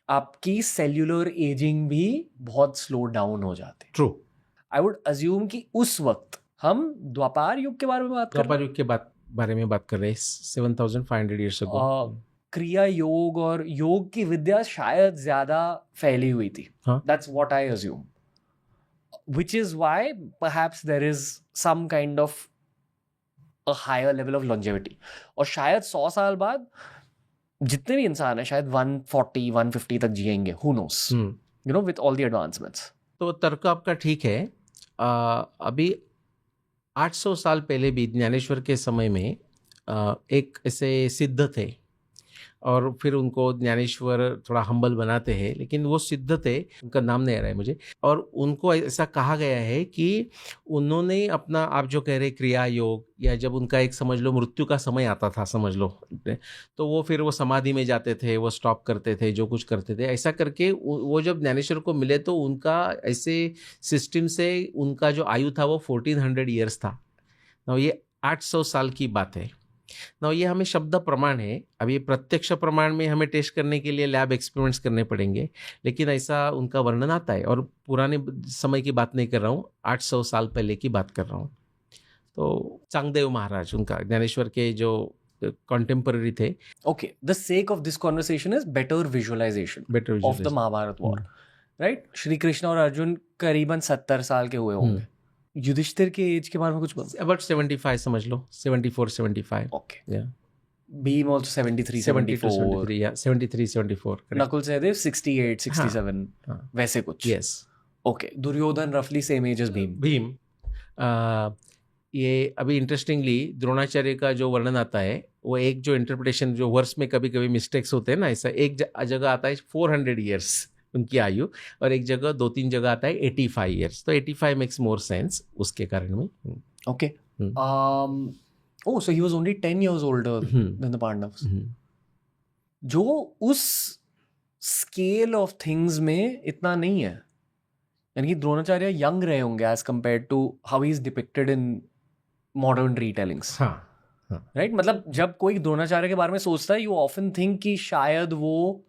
आपकी सेल्यूलर एजिंग भी बहुत स्लो डाउन हो जाती है। ट्रू। आई वुड अज्यूम कि उस वक्त हम द्वापार युग के बारे में बात कर रहे हैं। द्वापार युग के बारे में बात कर रहे हैं 7500 ईयर्स अगो। क्रिया योग और योग की विद्या शायद ज्यादा फैली हुई थी। That's what I assume, which is why perhaps there is some kind of a higher level of longevity. और शायद 100 साल बाद जितने भी इंसान है शायद 140 150 तक जिएंगे, who knows, you know, with all the advancements. तो तर्क आपका ठीक है। अभी 800 साल पहले भी ज्ञानेश्वर के समय में एक ऐसे सिद्ध थे और फिर उनको ज्ञानेश्वर थोड़ा हम्बल बनाते हैं, लेकिन वो सिद्ध थे, उनका नाम नहीं आ रहा है मुझे, और उनको ऐसा कहा गया है कि उन्होंने अपना, आप जो कह रहे क्रिया योग, या जब उनका एक समझ लो मृत्यु का समय आता था समझ लो, तो वो फिर वो समाधि में जाते थे, वो स्टॉप करते थे, जो कुछ करते थे, ऐसा करके वो जब ज्ञानेश्वर को मिले तो उनका ऐसे सिस्टम से उनका जो आयु था वो 1400 ईयर्स था। ना ये 800 साल की बात है ना, ये हमें शब्द प्रमाण है। अभी प्रत्यक्ष प्रमाण में हमें टेस्ट करने के लिए लैब एक्सपेरिमेंट्स करने पड़ेंगे, लेकिन ऐसा उनका वर्णन आता है। और पुराने समय की बात नहीं कर रहा हूँ, 800 साल पहले की बात कर रहा हूँ। तो चांगदेव महाराज उनका ज्ञानेश्वर के जो कंटेम्पररी थे। Okay, the sake of this conversation is better visualization of the Mahabharat war, right? Shri Krishna और अर्जुन करीबन 70 साल के हुए होंगे। युधिष्ठिर के एज के बारे में कुछ बोलो? अबाउट 75 समझ लो, 74-75। ओके, भीम आल्सो 73-74, या 73-74। नकुल सहदेव 68-67, वैसे कुछ। यस। ओके, दुर्योधन रफली सेम एज एज भीम। ये अभी इंटरेस्टिंगली द्रोणाचार्य का जो वर्णन आता है, वो एक जो इंटरप्रिटेशन, जो वर्ड्स में कभी कभी मिस्टेक्स होते हैं ना, ऐसा एक जगह आता है 400 ईयर्स उनकी आयु, और एक जगह 2-3 जगह आता है 85 ईयर्स। तो 85 मेक्स मोर सेंस उसके कारण में। Okay, oh, so he was only 10 years older than the Pandavas. जो उस स्केल ऑफ थिंग्स में इतना नहीं है, यानी कि द्रोणाचार्य यंग रहे होंगे as compared to how he is depicted in modern retellings, right? मतलब जब कोई द्रोणाचार्य के बारे में सोचता है, यू ऑफन थिंक कि शायद वो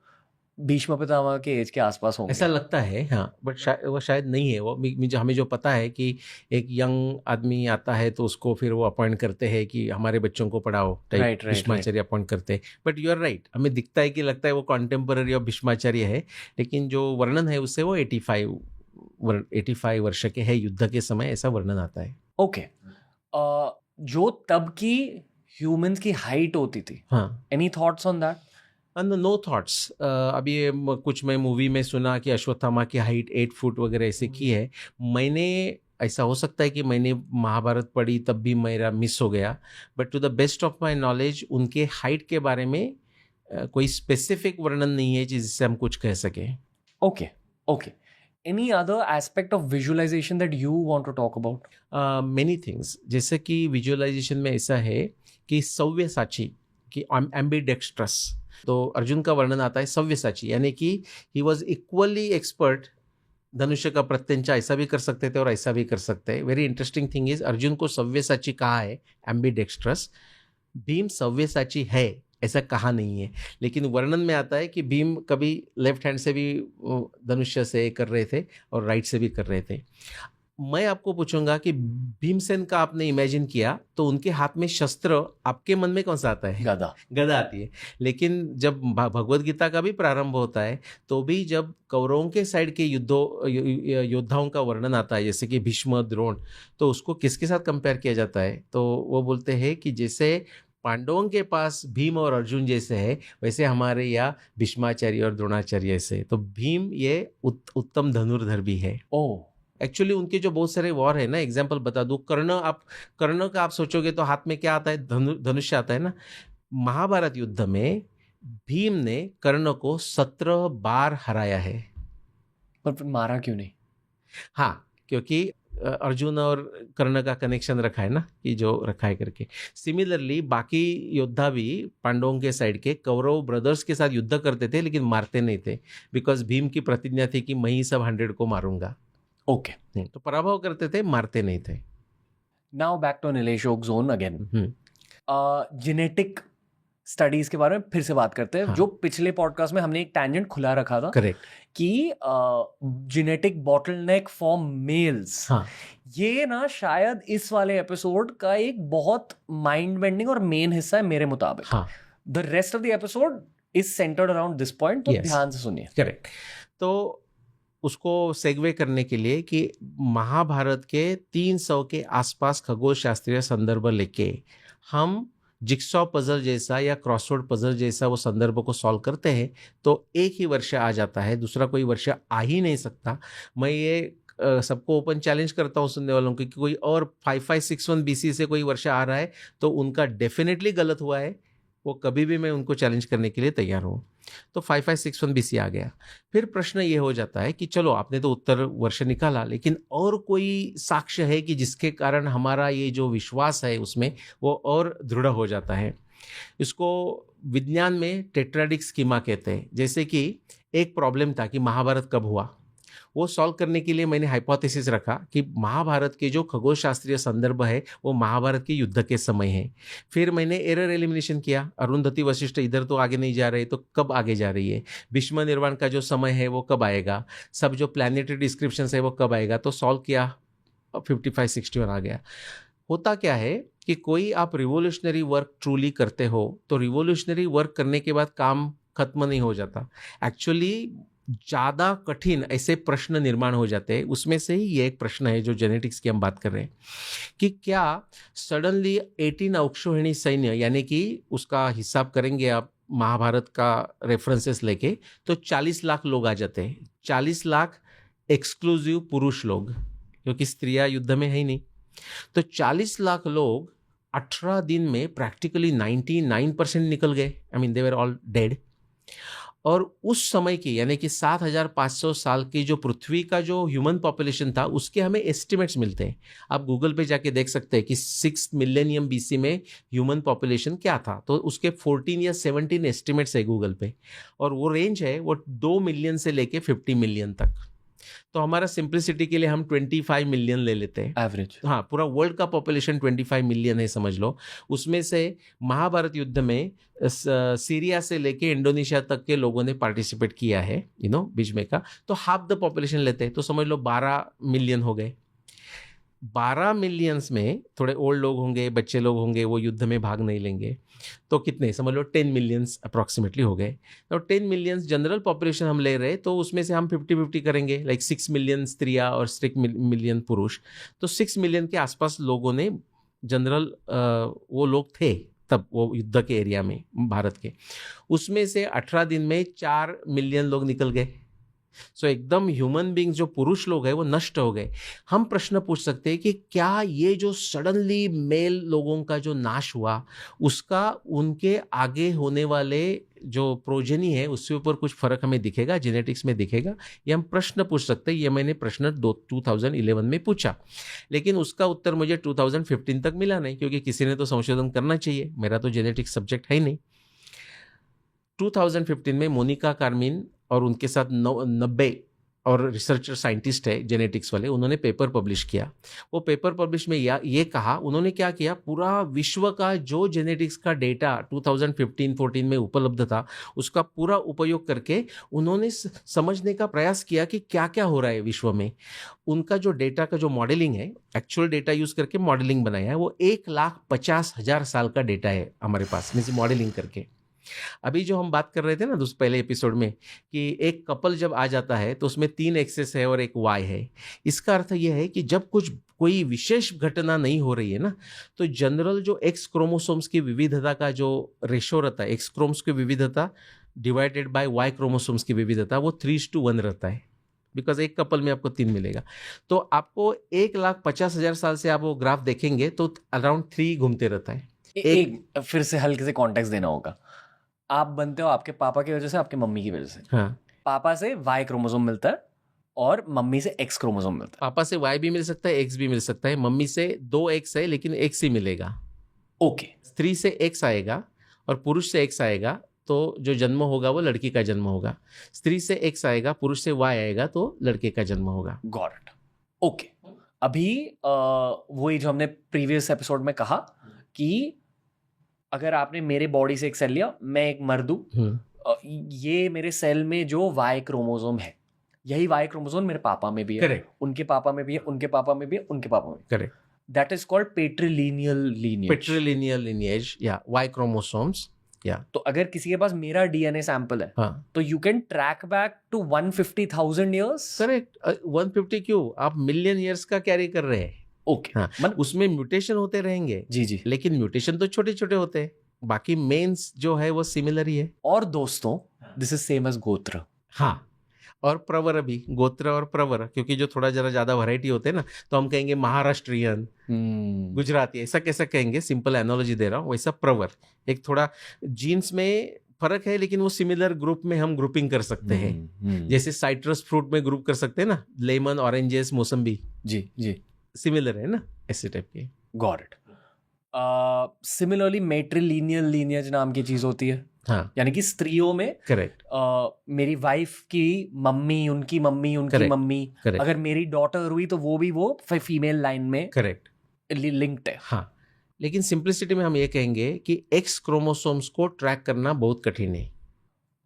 भीष्म पितामह के एज के आसपास होंगे, ऐसा लगता है। हाँ, बट वो शायद नहीं है। वो हमें जो पता है कि एक यंग आदमी आता है तो उसको फिर वो अपॉइंट करते हैं कि हमारे बच्चों को पढ़ाओ, राइट, भीष्माचार्य अपॉइंट करते हैं। बट यू आर राइट, हमें दिखता है कि लगता है वो कॉन्टेम्पररी ऑफ भीष्माचार्य है, लेकिन जो वर्णन है उससे वो 85 वर्ष के है युद्ध के समय, ऐसा वर्णन आता है। ओके, जो तब की ह्यूमंस की हाइट होती थी, हाँ, any thoughts on that? No thoughts. अभी कुछ मैं मूवी में सुना कि अश्वत्थामा की हाइट 8 फुट वगैरह ऐसे की है। मैंने, ऐसा हो सकता है कि मैंने महाभारत पढ़ी तब भी मेरा मिस हो गया, but to the best of my knowledge उनके हाइट के बारे में कोई स्पेसिफिक वर्णन नहीं है जिससे हम कुछ कह सकें। Okay, okay, any other aspect of visualization that you want to talk about? Many things, जैसे कि विजुअलाइजेशन में ऐसा है कि सव्यसाची, कि एम्बिडेक्स्ट्रस, तो अर्जुन का वर्णन आता है सव्यसाची, यानी कि ही वॉज इक्वली एक्सपर्ट। धनुष्य का प्रत्यंचा ऐसा भी कर सकते थे और ऐसा भी कर सकते हैं। Very interesting thing is, Arjun को सव्यसाची कहा है, एम्बिडेक्स्ट्रस। भीम सव्यसाची है ऐसा कहा नहीं है, लेकिन वर्णन में आता है कि भीम कभी लेफ्ट हैंड से भी धनुष्य से कर रहे थे और राइट से भी कर रहे थे। मैं आपको पूछूंगा कि भीमसेन का आपने इमेजिन किया तो उनके हाथ में शस्त्र, आपके मन में कौन सा आता है? गदा आती है। लेकिन जब भगवद गीता का भी प्रारंभ होता है तो भी जब कौरवों के साइड के योद्धाओं का वर्णन आता है, जैसे कि भीष्म, द्रोण, तो उसको किसके साथ कंपेयर किया जाता है? तो वो बोलते हैं कि जैसे पांडवों के पास भीम और अर्जुन जैसे है, वैसे हमारे यहाँ भीष्माचार्य और द्रोणाचार्य से। तो भीम ये उत्तम धनुर्धर भी है। एक्चुअली उनके जो बहुत सारे वॉर है ना, एग्जाम्पल बता दूं, कर्ण का आप सोचोगे तो हाथ में क्या आता है? धनुष्य आता है ना। महाभारत युद्ध में भीम ने कर्ण को 17 बार हराया है। पर मारा क्यों नहीं? हाँ, क्योंकि अर्जुन और कर्ण का कनेक्शन रखा है ना, कि जो रखा है करके। सिमिलरली बाकी योद्धा भी पांडवों के साइड के कौरव ब्रदर्स के साथ युद्ध करते थे लेकिन मारते नहीं थे, बिकॉज भीम की प्रतिज्ञा थी कि मैं ही सब 100 को मारूंगा। ओके, तो पराभव करते थे, मारते नहीं थे। Now back to Nilesh Oak zone again. Genetic studies के बारे में फिर से बात करते हैं। हाँ। जो पिछले पॉडकास्ट में हमने एक टैंजेंट खुला रखा था, करेक्ट, कि जेनेटिक बॉटलनेक फॉर मेल्स, हाँ ये ना शायद इस वाले एपिसोड का एक बहुत माइंड बेंडिंग और मेन हिस्सा है मेरे मुताबिक। हाँ the rest of the episode is centred around this point, तो Yes. ध्यान से सुनिए। करेक्ट। तो उसको सेगवे करने के लिए कि महाभारत के 300 के आसपास खगोल शास्त्रीय संदर्भ लेके हम जिक्सॉ पजल जैसा या क्रॉसवर्ड पजल जैसा वो संदर्भ को सॉल्व करते हैं, तो एक ही वर्ष आ जाता है, दूसरा कोई वर्ष आ ही नहीं सकता। मैं ये सबको ओपन चैलेंज करता हूँ सुनने वालों को कि कोई और 5561 BC से कोई वर्ष आ रहा है तो उनका डेफिनेटली गलत हुआ है, वो कभी भी मैं उनको चैलेंज करने के लिए तैयार हूँ। तो 5561 BC आ गया। फिर प्रश्न ये हो जाता है कि चलो आपने तो उत्तर वर्ष निकाला, लेकिन और कोई साक्ष्य है कि जिसके कारण हमारा ये जो विश्वास है उसमें वो और दृढ़ हो जाता है। इसको विज्ञान में टेट्राडिक स्कीमा कहते हैं। जैसे कि एक प्रॉब्लम था कि महाभारत कब हुआ, वो सॉल्व करने के लिए मैंने हाइपोथेसिस रखा कि महाभारत के जो खगोल शास्त्रीय संदर्भ है वो महाभारत के युद्ध के समय है। फिर मैंने एरर एलिमिनेशन किया, अरुंधति वशिष्ठ इधर तो आगे नहीं जा रहे तो कब आगे जा रही है, भीष्म निर्वाण का जो समय है वो कब आएगा, सब जो प्लानिटरी डिस्क्रिप्शन है वो कब आएगा, तो सॉल्व किया, 5561 आ गया। होता क्या है कि कोई आप रिवोल्यूशनरी वर्क ट्रूली करते हो तो रिवोल्यूशनरी वर्क करने के बाद काम खत्म नहीं हो जाता, एक्चुअली ज़्यादा कठिन ऐसे प्रश्न निर्माण हो जाते हैं। उसमें से ही ये एक प्रश्न है जो जेनेटिक्स की हम बात कर रहे हैं कि क्या सडनली 18 अक्षौहिणी सैन्य, यानी कि उसका हिसाब करेंगे आप महाभारत का रेफरेंसेस लेके, तो 40 लाख लोग आ जाते हैं। 40 लाख एक्सक्लूसिव पुरुष लोग, क्योंकि स्त्रियां युद्ध में है ही नहीं। तो 40 लाख लोग 18 दिन में प्रैक्टिकली 99% निकल गए। I mean they were all dead. और उस समय की यानी कि 7500 साल की जो पृथ्वी का जो ह्यूमन पॉपुलेशन था उसके हमें एस्टिमेट्स मिलते हैं। आप गूगल पे जाके देख सकते हैं कि 6 मिलेनियम BC में ह्यूमन पॉपुलेशन क्या था, तो उसके 14 या 17 एस्टिमेट्स है गूगल पे, और वो रेंज है वो 2 मिलियन से लेके 50 मिलियन तक। तो हमारा सिंप्लिसिटी के लिए हम 25 मिलियन ले लेते हैं एवरेज। हाँ, पूरा वर्ल्ड का पॉपुलेशन 25 मिलियन है समझ लो। उसमें से महाभारत युद्ध में सीरिया से लेके इंडोनेशिया तक के लोगों ने पार्टिसिपेट किया है, बीच में का, तो हाफ द पॉपुलेशन लेते हैं, तो समझ लो 12 मिलियन हो गए। 12 मिलियंस में थोड़े ओल्ड लोग होंगे, बच्चे लोग होंगे, वो युद्ध में भाग नहीं लेंगे, तो कितने समझ लो 10 मिलियंस अप्रॉक्सीमेटली हो गए। तो 10 मिलियंस जनरल पॉपुलेशन हम ले रहे, तो उसमें से हम 50-50 करेंगे, लाइक 6 मिलियन स्त्रियां और 6 मिलियन पुरुष, तो 6 मिलियन के आसपास लोगों ने जनरल वो लोग थे तब वो युद्ध के एरिया में भारत के। उसमें से 18 दिन में 4 मिलियन लोग निकल गए। सो एकदम ह्यूमन बींग्स जो पुरुष लोग हैं वो नष्ट हो गए। हम प्रश्न पूछ सकते हैं कि क्या ये जो सडनली मेल लोगों का जो नाश हुआ उसका उनके आगे होने वाले जो प्रोजेनी है उसके ऊपर कुछ फर्क हमें दिखेगा, जेनेटिक्स में दिखेगा? ये हम प्रश्न पूछ सकते हैं। ये मैंने प्रश्न 2011 में पूछा, लेकिन उसका उत्तर मुझे 2015 तक मिला नहीं, क्योंकि किसी ने तो संशोधन करना चाहिए, मेरा तो जेनेटिक्स सब्जेक्ट है ही नहीं। 2015 में मोनिका कार्मिन और उनके साथ 90 और रिसर्चर साइंटिस्ट है जेनेटिक्स वाले, उन्होंने पेपर पब्लिश किया। वो पेपर पब्लिश में ये कहा, उन्होंने क्या किया, पूरा विश्व का जो जेनेटिक्स का डेटा 2015-14 में उपलब्ध था उसका पूरा उपयोग करके उन्होंने समझने का प्रयास किया कि क्या क्या हो रहा है विश्व में। उनका जो डेटा का जो मॉडलिंग है, एक्चुअल डेटा यूज करके मॉडलिंग बनाया है, वो 1,50,000 साल का डेटा है हमारे पास, मीन्स मॉडलिंग करके। अभी जो हम बात कर रहे थे ना पहले एपिसोड में कि एक कपल जब आ जाता है तो उसमें 3 एक्सेस है और एक वाई है। इसका अर्थ यह है कि जब कोई विशेष घटना नहीं हो रही है ना, तो जनरल जो एक्स क्रोमोसोम्स की विविधता का जो रेशो रहता है, एक्स क्रोम्स की विविधता डिवाइडेड बाय वाई क्रोमोसोम्स की विविधता, वो 3:1 रहता है, बिकॉज एक कपल में आपको 3 मिलेगा। तो आपको 1,50,000 साल से आप वो ग्राफ देखेंगे तो अराउंड 3 घूमते रहता है। एक फिर से हल्के से कॉन्टेक्स्ट देना होगा। आप बनते हो आपके पापा की वजह से, आपके मम्मी की वजह से। हाँ, पापा से वाई क्रोमोसोम मिलता है, और मम्मी से एक्स क्रोमोसोम मिलता है। पापा से वाई भी मिल सकता है, एक्स भी मिल सकता है। मम्मी से 2 एक्स है लेकिन एक्स ही मिलेगा। ओके। स्त्री से एक्स आएगा और पुरुष से एक्स आएगा तो जो जन्म होगा वो लड़की का जन्म होगा। स्त्री से एक्स आएगा, पुरुष से वाई आएगा तो लड़के का जन्म होगा। Got it. ओके। अभी वही जो हमने प्रीवियस एपिसोड में कहा कि अगर आपने मेरे बॉडी से एक सेल लिया, मैं एक मर्द हूं, ये मेरे सेल में जो वाई क्रोमोसोम है, यही वाई क्रोमोसोम मेरे पापा में भी है, करेक्ट, उनके पापा में भी है, उनके पापा में भी है, उनके पापा में भी। Correct. That is called patrilineal lineage. Patrilineal lineage या वाई क्रोमोसोम्स या। तो अगर किसी के पास मेरा डीएनए सैंपल है, हाँ, तो you can track back to 150,000 years. Correct. 150 क्यों, आप मिलियन ईयर्स का कैरी कर रहे हैं। ओके। हाँ, उसमें म्यूटेशन होते रहेंगे। जी जी। लेकिन म्यूटेशन तो छोटे छोटे होते हैं, बाकी मेन्स जो है वो सिमिलर ही है। और दोस्तों, दिस इज सेम एज गोत्र। हाँ, और प्रवर भी, गोत्र और प्रवर, क्योंकि जो थोड़ा जरा ज्यादा वैरायटी होते हैं ना, तो हम कहेंगे महाराष्ट्रियन, गुजराती, ऐसा कैसा कहेंगे, सिंपल एनोलॉजी दे रहा हूँ, वैसा प्रवर। एक थोड़ा जीन्स में फर्क है लेकिन वो सिमिलर ग्रुप में हम ग्रुपिंग कर सकते हैं। जैसे साइट्रस फ्रूट में ग्रुप कर सकते हैं ना, लेमन, ऑरेंजेस, मौसम्बी। जी जी, सिमिलर है ना, ऐसे टाइप के। Got it. सिमिलरली मेट्रिलिनियल लीनिएज नाम की चीज होती है। हाँ, यानी कि स्त्रियों में करेक्ट, मेरी वाइफ की मम्मी, उनकी मम्मी, उनकी Correct. मम्मी, करेक्ट, अगर मेरी डॉटर हुई तो वो भी वो फीमेल लाइन में करेक्ट। लिंक्ड है। हाँ, लेकिन सिंप्लिसिटी में हम ये कहेंगे कि एक्स क्रोमोसोम्स को ट्रैक करना बहुत कठिन है।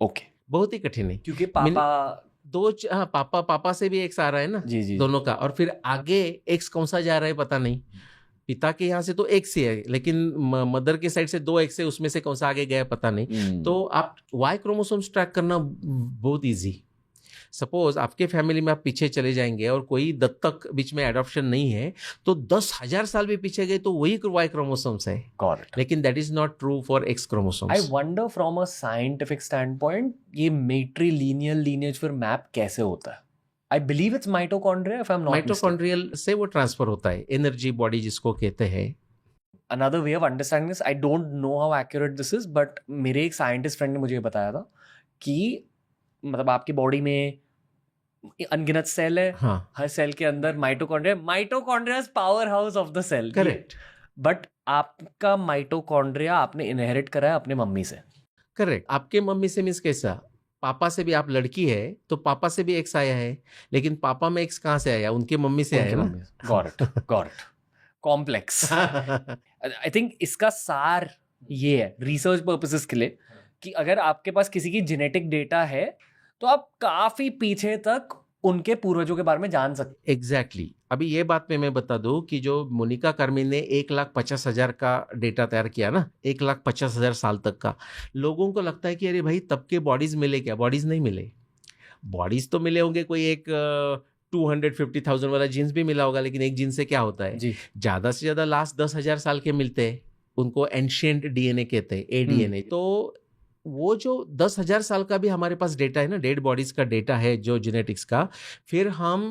ओके। बहुत ही कठिन है, क्योंकि पापा हाँ, पापा से भी एक्स आ रहा है ना, जी जी दोनों का, और फिर आगे एक्स कौन सा जा रहा है पता नहीं। पिता के यहाँ से तो एक्स ही है लेकिन मदर के साइड से 2 एक्स है, उसमें से कौन सा आगे गया पता नहीं। तो आप वाई क्रोमोसोम्स ट्रैक करना बहुत इजी। सपोज आपके फैमिली में आप पीछे चले जाएंगे और कोई दत्तक बीच में एडॉप्शन नहीं है, तो 10,000 साल भी पीछे गए तो वही वाई क्रोमोसोम्स है। करेक्ट। लेकिन that is not true for x chromosomes. I wonder from a scientific stand point, ये मेट्रिलिनियल लीनिएज फिर मैप कैसे होता है? I believe it's mitochondria, if I am not mistaken. Mitochondrial से वो ट्रांसफर होता है, एनर्जी बॉडी जिसको कहते हैं। Another way of understanding this, I don't know how accurate this is, but मेरे एक साइंटिस्ट फ्रेंड ने मुझे बताया था कि मतलब आपकी बॉडी में अनगिनत सेल है। हाँ, हर सेल के अंदर mitochondria is power house of the cell. Correct, but आपका माइटोकॉन्ड्रिया आपने इनहेरिट करा है अपने मम्मी से। करेक्ट। आपके मम्मी से मीन्स कैसा, पापा से भी, आप लड़की है तो पापा से भी एक्स आया है, लेकिन पापा में एक्स कहाँ से आया, उनके मम्मी से आया ना। Got it. Complex. I think इसका सार ये है रिसर्च पर्पसेस के लिए कि अगर आपके पास किसी की जेनेटिक डेटा है तो आप काफी पीछे तक उनके पूर्वजों के बारे में जान सकते। एग्जैक्टली। अभी ये बात में मैं बता दूं कि जो मोनिका कार्मिन ने 1,50,000 का डेटा तैयार किया ना, 1,50,000 साल तक का, लोगों को लगता है कि अरे भाई तब के बॉडीज मिले क्या? बॉडीज नहीं मिले। बॉडीज तो मिले होंगे, कोई एक 250,000 वाला जीन्स भी मिला होगा, लेकिन एक जीन्स से क्या होता है, ज्यादा से ज्यादा लास्ट 10,000 साल के मिलते हैं, उनको एंशिएंट डीएनए कहते हैं, एडीएनए। तो वो जो 10,000 साल का भी हमारे पास डेटा है ना, डेड बॉडीज का डेटा है जो जेनेटिक्स का, फिर हम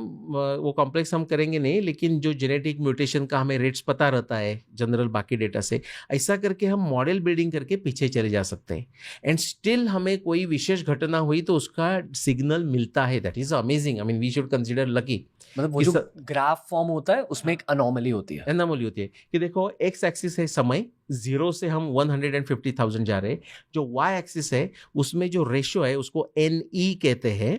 वो कॉम्प्लेक्स हम करेंगे नहीं, लेकिन जो जेनेटिक म्यूटेशन का हमें रेट्स पता रहता है जनरल बाकी डेटा से, ऐसा करके हम मॉडल बिल्डिंग करके पीछे चले जा सकते हैं। एंड स्टिल हमें कोई विशेष घटना हुई तो उसका सिग्नल मिलता है। That is amazing. I mean we should consider lucky. मतलब वो जो ग्राफ फॉर्म होता है उसमें एक अनोमली होती है। अनोमली होती है कि देखो एक्स एक्सिस है समय, 0 से हम 150,000 जा रहे हैं। जो वाई एक्सिस है उसमें जो रेशियो है उसको NE कहते हैं,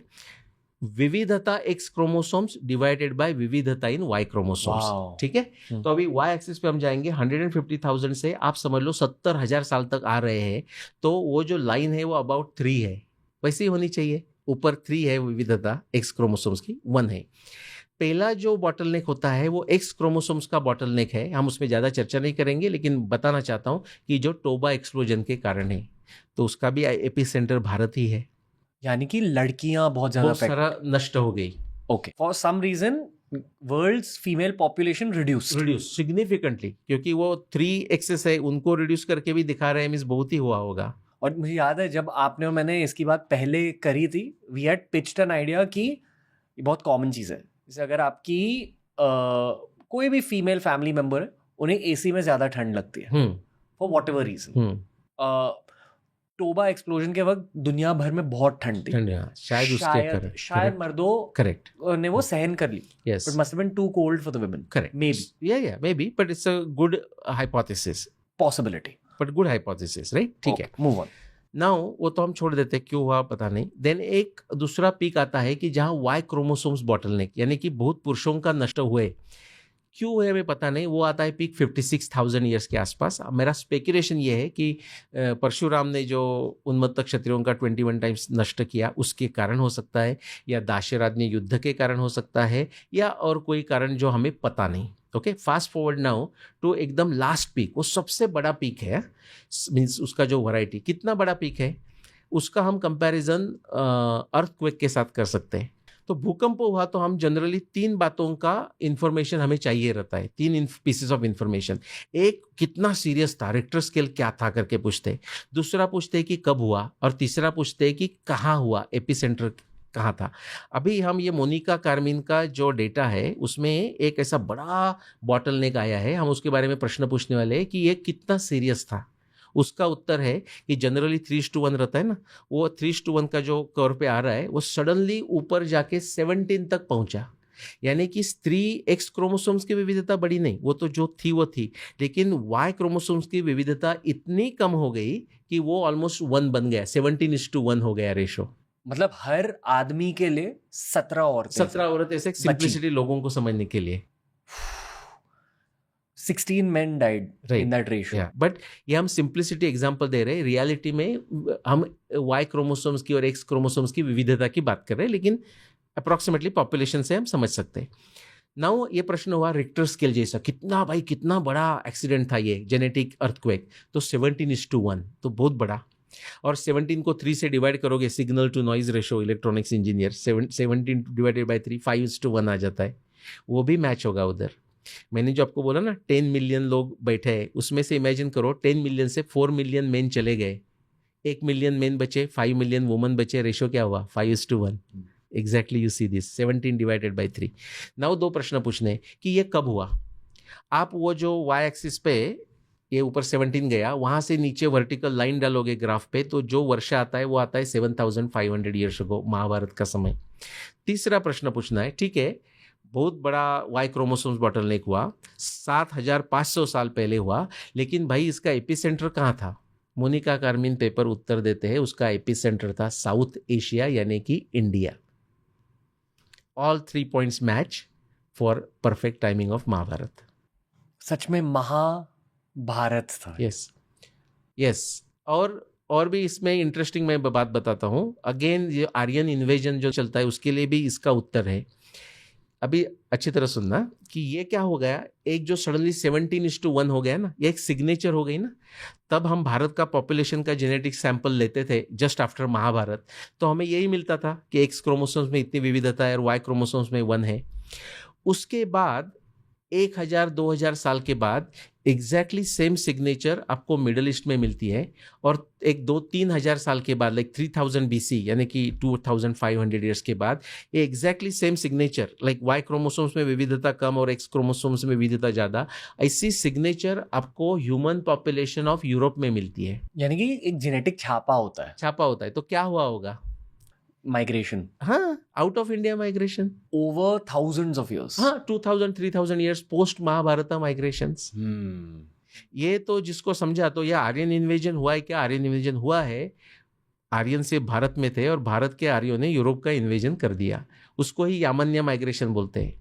विविधता एक्स क्रोमोसोम्स डिवाइडेड बाय विविधता इन वाई क्रोमोसोम्स। ठीक है। तो अभी वाई एक्सिस पे हम जाएंगे 150,000 से आप समझ लो 70,000 साल तक आ रहे हैं, तो वो जो लाइन है वो अबाउट 3 है, वैसी होनी चाहिए। ऊपर 3 है विविधता एक्स क्रोमोसोम्स की, 1 है। पहला जो बॉटलनेक होता है वो एक्स क्रोमोसोम्स का बॉटलनेक है, हम उसमें ज़्यादा चर्चा नहीं करेंगे, लेकिन बताना चाहता हूँ कि जो टोबा एक्सप्लोजन के कारण है, तो उसका भी एपिसेंटर भारत ही है। यानी कि लड़कियां बहुत सारा नष्ट हो गई। Okay, for some reason world's female population reduce significantly, क्योंकि वो 3 एक्सेस है, उनको रिड्यूस करके भी दिखा रहे हैं, मींस बहुत ही हुआ होगा। और मुझे याद है जब आपने और मैंने इसकी बात पहले करी थी, we had pitched an idea कि ये बहुत कॉमन चीज़ है। जैसे अगर आपकी कोई भी फीमेल फैमिली मेंबर है, उन्हें एसी में ज़्यादा ठंड लगती है for whatever reason, Toba explosion के वक्त दुनिया भर में बहुत ठंड थी, शायद उसके कारण, शायद मर्दों करेक्ट ने वो सहन कर ली, yes, but must have been too cold for the women, correct, या maybe, but it's a good hypothesis, possibility, but good hypothesis, right, ठीक है, मूव ऑन। नाउ वो तो हम छोड़ देते, क्यों हुआ पता नहीं। देन एक दूसरा पीक आता है कि जहां वाई क्रोमोसोम्स बॉटलनेक, यानी कि बहुत पुरुषों का नष्ट हुए, क्यों हुए हमें पता नहीं, वो आता है पीक 56,000 ईयर्स के आसपास। मेरा स्पेकुलेशन ये है कि परशुराम ने जो उन्मत्त क्षत्रियों का 21 टाइम्स नष्ट किया उसके कारण हो सकता है, या दाशरथ ने युद्ध के कारण हो सकता है, या और कोई कारण जो हमें पता नहीं। Okay, fast forward now to एकदम लास्ट पीक, वो सबसे बड़ा पीक है, मीन्स उसका जो वैरायटी कितना बड़ा पीक है उसका हम कंपैरिजन अर्थक्वेक के साथ कर सकते हैं। तो भूकंप हुआ तो हम जनरली 3 बातों का इंफॉर्मेशन हमें चाहिए रहता है, 3 पीसेस ऑफ इंफॉर्मेशन। एक, कितना सीरियस था, रिक्टर स्केल क्या था करके पूछते, दूसरा पूछते कि कब हुआ, और तीसरा पूछते कि कहाँ हुआ, एपिसेंटर कहाँ था। अभी हम ये मोनिका कार्मिन का जो डेटा है उसमें एक ऐसा बड़ा बॉटलनेक आया है, हम उसके बारे में प्रश्न पूछने वाले हैं कि ये कितना सीरियस था। उसका उत्तर है कि जनरली 3:1 रहता है ना, वो 3:1 का जो कर्व पे आ रहा है वो सडनली ऊपर जाके 17 तक पहुंचा, यानी कि स्त्री एक्स क्रोमोसोम्स की विविधता बड़ी नहीं, वो तो जो थी वो थी, लेकिन वाई क्रोमोसोम्स की विविधता इतनी कम हो गई कि वो ऑलमोस्ट 1 बन गया, 17:1 हो गया रेशो। मतलब हर आदमी के लिए 17 औरतें ऐसे सिंप्लिसिटी लोगों को समझने के लिए 16 men died in that ratio. But ये हम सिंप्लिसिटी एग्जांपल दे रहे हैं, रियलिटी में हम वाई क्रोमोसोम्स की और एक्स क्रोमोसोम्स की विविधता की बात कर रहे हैं, लेकिन अप्रोक्सीमेटली पॉपुलेशन से हम समझ सकते हैं। नाउ ये प्रश्न हुआ रिक्टर स्केल जैसा, कितना बड़ा एक्सीडेंट था ये जेनेटिक अर्थक्वेक, तो 17:1 तो बहुत बड़ा, और 17 को 3 से डिवाइड करोगे, signal to noise ratio electronics engineer, 17 divided by 3 5:1 आ जाता है, वो भी मैच होगा उधर। मैंने जो आपको बोला ना 10 मिलियन लोग बैठे हैं, उसमें से इमेजिन करो 10 मिलियन से 4 मिलियन मेन चले गए, 1 मिलियन मेन बचे, 5 मिलियन वुमन बचे, रेशो क्या हुआ 5:1। Exactly you see this 17 divided by 3। Now 2 प्रश्न पूछने कि ये कब हुआ। आप वो जो वाई एक्सिस पे ये ऊपर 17 गया, वहां से नीचे वर्टिकल लाइन डालोगे ग्राफ पे, तो जो वर्ष आता है वो आता है 7500 ईयर्स अगो, महाभारत का समय। तीसरा प्रश्न पूछना है, ठीक है बहुत बड़ा वाई क्रोमोसोम्स बॉटलनेक हुआ 7500 साल पहले हुआ, लेकिन भाई इसका एपिसेंटर कहाँ था। मोनिका कार्मिन पेपर उत्तर देते हैं उसका एपिसेंटर था साउथ एशिया, यानी कि India. All 3 points match for perfect timing of Mahabharata. सच में महाभारत था। यस और भी इसमें इंटरेस्टिंग मैं बात बताता हूँ। अगेन ये आर्यन इन्वेजन जो चलता है उसके लिए भी इसका उत्तर है। अभी अच्छी तरह सुनना कि ये क्या हो गया, एक जो सडनली 17:1 हो गया ना, ये एक सिग्नेचर हो गई ना। तब हम भारत का पॉपुलेशन का जेनेटिक सैंपल लेते थे जस्ट आफ्टर महाभारत, तो हमें यही मिलता था कि एक्स क्रोमोसोम्स में इतनी विविधता है और वाई क्रोमोसोम्स में 1 है। उसके बाद 1000-2000 साल के बाद एग्जैक्टली सेम सिग्नेचर आपको मिडल ईस्ट में मिलती है, और एक 2-3 हजार साल के बाद लाइक 3000 BC यानी कि 2500 ईयर्स के बाद ये exactly same signature, like why chromosomes में विविधता कम और एक्स क्रोमोसोम्स में विविधता ज़्यादा, ऐसी सिग्नेचर आपको ह्यूमन पॉपुलेशन ऑफ यूरोप में मिलती है। यानी कि एक जेनेटिक छापा होता है। तो क्या हुआ होगा, माइग्रेशन। हाँ, out of India migration over thousands of years। हाँ, 2000-3000 ईयर्स पोस्ट महाभारत माइग्रेशंस। ये तो जिसको समझा, तो यह आर्यन इन्वेजन हुआ है क्या? आर्यन इन्वेजन हुआ है, आर्यन से भारत में थे और भारत के आर्यों ने यूरोप का इन्वेजन कर दिया, उसको ही यामन्या माइग्रेशन बोलते हैं।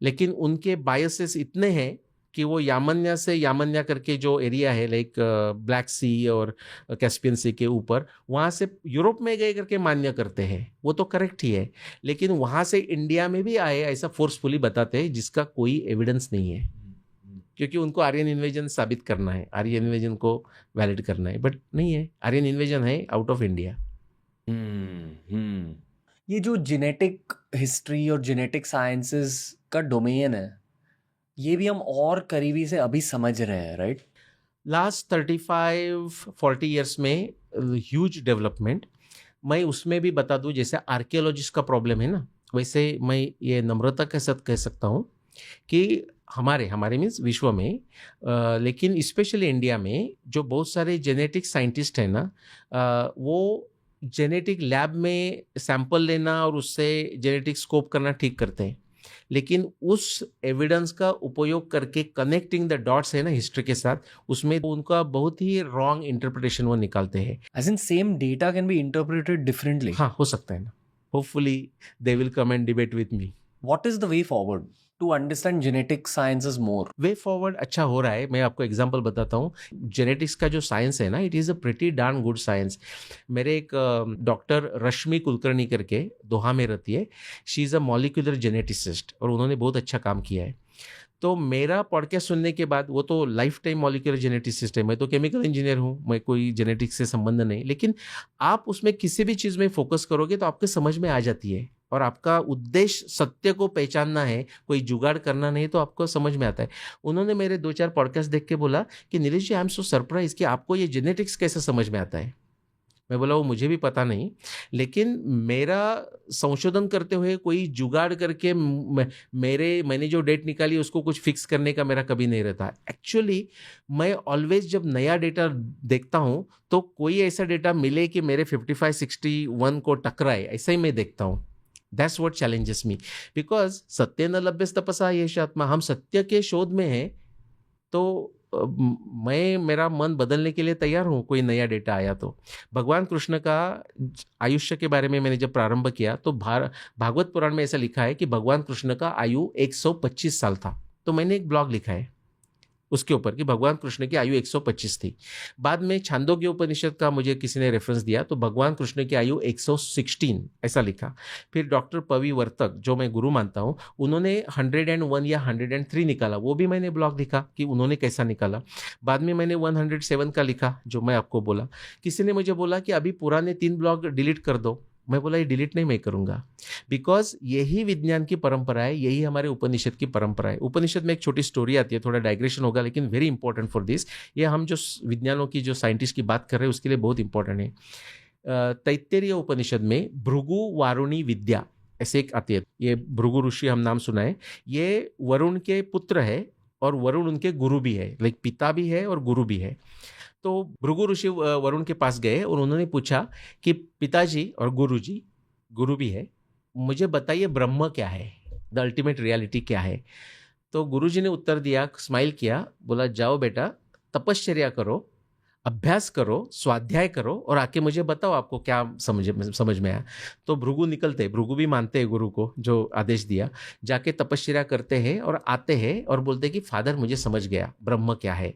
लेकिन उनके बायसेस इतने हैं कि वो यामन्या से यामन्या करके जो एरिया है लाइक ब्लैक सी और कैस्पियन सी के ऊपर, वहाँ से यूरोप में गए करके मान्य करते हैं, वो तो करेक्ट ही है। लेकिन वहाँ से इंडिया में भी आए ऐसा फोर्सफुली बताते हैं, जिसका कोई एविडेंस नहीं है, क्योंकि उनको आर्यन इन्वेजन साबित करना है, आर्यन इन्वेजन को वैलिड करना है, बट नहीं है, आर्यन इन्वेजन है आउट ऑफ इंडिया। ये जो जेनेटिक हिस्ट्री और जेनेटिक साइंसेस का डोमेन है, ये भी हम और करीबी से अभी समझ रहे हैं, राइट? लास्ट 35-40 ईयर्स में ह्यूज डेवलपमेंट। मैं उसमें भी बता दूं, जैसे आर्कियोलॉजिस्ट का प्रॉब्लम है ना, वैसे मैं ये नम्रता के साथ कह सकता हूँ कि हमारे मीन्स विश्व में, लेकिन स्पेशली इंडिया में जो बहुत सारे जेनेटिक साइंटिस्ट हैं ना, वो जेनेटिक लैब में सैंपल लेना और उससे जेनेटिक स्कोप करना ठीक करते हैं, लेकिन उस एविडेंस का उपयोग करके कनेक्टिंग द डॉट्स है ना हिस्ट्री के साथ, उसमें उनका बहुत ही रॉन्ग इंटरप्रिटेशन वो निकालते हैं. As in same data can be interpreted differently. हाँ, हो सकता है ना. Hopefully they will come and debate with me. What is the way forward to understand genetic sciences more? Way forward अच्छा हो रहा है. मैं आपको एग्जांपल बताता हूँ. जेनेटिक्स का जो साइंस है ना, it is a pretty darn good science. मेरे एक डॉक्टर रश्मि कुलकर्णी करके दोहा में रहती है. She is a molecular geneticist और उन्होंने बहुत अच्छा काम किया है. तो मेरा पॉडकास्ट सुनने के बाद, वो तो लाइफ टाइम मॉलिक्यूलर जेनेटिसिस्ट है, मैं तो केमिकल इंजीनियर हूँ, मैं कोई जेनेटिक्स से संबंध नहीं, लेकिन आप उसमें किसी भी चीज़ में फोकस करोगे तो आपके समझ में आ जाती है. और आपका उद्देश्य सत्य को पहचानना है, कोई जुगाड़ करना नहीं, तो आपको समझ में आता है. उन्होंने मेरे 2-4 पॉडकास्ट देख के बोला कि नीलेश जी, आई एम सो सरप्राइज कि आपको ये जेनेटिक्स कैसे समझ में आता है. मैं बोला वो मुझे भी पता नहीं, लेकिन मेरा संशोधन करते हुए कोई जुगाड़ करके मैंने जो डेट निकाली उसको कुछ फिक्स करने का मेरा कभी नहीं रहता. एक्चुअली मैं ऑलवेज जब नया डेटा देखता हूँ तो कोई ऐसा डेटा मिले कि मेरे 55-61 को टकराए, ऐसा ही मैं देखता हूँ. That's what challenges me, because सत्य न लभ्यस्तपसा येष आत्मा. हम सत्य के शोध में हैं, तो मैं मेरा मन बदलने के लिए तैयार हूँ कोई नया डेटा आया तो. भगवान कृष्ण का आयुष्य के बारे में मैंने जब प्रारंभ किया तो भागवत पुराण में ऐसा लिखा है कि भगवान कृष्ण का आयु 125 साल था. तो मैंने एक ब्लॉग लिखा है उसके ऊपर कि भगवान कृष्ण की आयु 125 थी. बाद में छांदोग्य उपनिषद का मुझे किसी ने रेफरेंस दिया तो भगवान कृष्ण की आयु 116 ऐसा लिखा. फिर डॉक्टर पवी वर्तक, जो मैं गुरु मानता हूँ, उन्होंने 101 या 103 निकाला. वो भी मैंने ब्लॉग लिखा कि उन्होंने कैसा निकाला. बाद में मैंने 107 का लिखा, जो मैं आपको बोला. किसी ने मुझे बोला कि अभी पुराने 3 ब्लॉग डिलीट कर दो. मैं बोला ये डिलीट नहीं मैं करूँगा, बिकॉज यही विज्ञान की परंपरा है, यही हमारे उपनिषद की परंपरा है. उपनिषद में एक छोटी स्टोरी आती है, थोड़ा डाइग्रेशन होगा लेकिन वेरी इंपॉर्टेंट फॉर दिस. ये हम जो विज्ञानों की जो साइंटिस्ट की बात कर रहे हैं उसके लिए बहुत इंपॉर्टेंट है. तैत्तिरीय उपनिषद में भृगु वारुणी विद्या ऐसे एक आती है. ये भृगु ऋषि हम नाम सुना है. ये वरुण के पुत्र है और वरुण उनके गुरु भी है, लाइक पिता भी है और गुरु भी है. तो भृगु ऋषि वरुण के पास गए और उन्होंने पूछा कि पिताजी और गुरुजी, गुरु भी है, मुझे बताइए ब्रह्म क्या है, द अल्टीमेट रियलिटी क्या है. तो गुरुजी ने उत्तर दिया, स्माइल किया, बोला जाओ बेटा तपश्चर्या करो, अभ्यास करो, स्वाध्याय करो और आके मुझे बताओ आपको क्या समझ में आया. तो भृगु निकलते, भृगु भी मानते हैं गुरु को जो आदेश दिया, जाके तपश्चर्या करते हैं और आते हैं और बोलते कि फादर मुझे समझ गया ब्रह्म क्या है.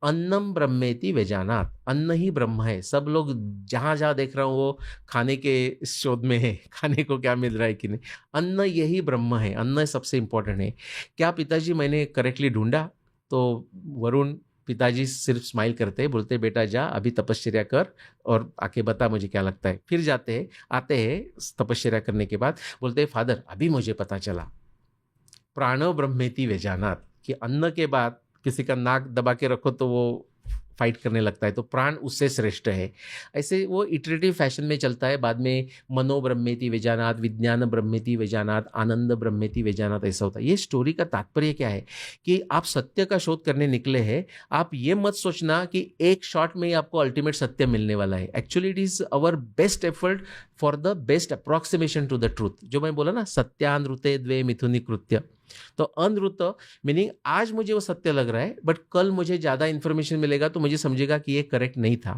अन्नम ब्रह्मेति वेजानात, अन्न ही ब्रह्म है. सब लोग जहाँ जहाँ देख रहा हूँ वो खाने के शोध में है, खाने को क्या मिल रहा है कि नहीं. अन्न यही ब्रह्म है, अन्न सबसे इंपॉर्टेंट है. क्या पिताजी मैंने करेक्टली ढूंढा? तो वरुण पिताजी सिर्फ स्माइल करते हैं, बोलते बेटा जा अभी तपश्चर्या कर और आके बता मुझे क्या लगता है. फिर जाते हैं, आते हैं तपश्चर्या करने के बाद, बोलते हैं फादर अभी मुझे पता चला प्राणो ब्रह्मेति वेजानात, कि अन्न के बाद किसी का नाक दबा के रखो तो वो फाइट करने लगता है, तो प्राण उससे श्रेष्ठ है. ऐसे वो इटरेटिव फैशन में चलता है. बाद में मनो ब्रह्मेति वेजानात, विज्ञान ब्रह्मेति वेजानात, आनंद ब्रह्मेति वेजानात, ऐसा होता है. ये स्टोरी का तात्पर्य क्या है कि आप सत्य का शोध करने निकले हैं, आप ये मत सोचना कि एक शॉट में ही आपको अल्टीमेट सत्य मिलने वाला है. Actually it is our best effort for the best approximation to the truth. जो मैं बोला ना, सत्यानृते द्वे मिथुनी कृत्य. तो अनृत मीनिंग आज मुझे वो सत्य लग रहा है, बट कल मुझे ज़्यादा इन्फॉर्मेशन मिलेगा तो मुझे समझेगा कि ये करेक्ट नहीं था.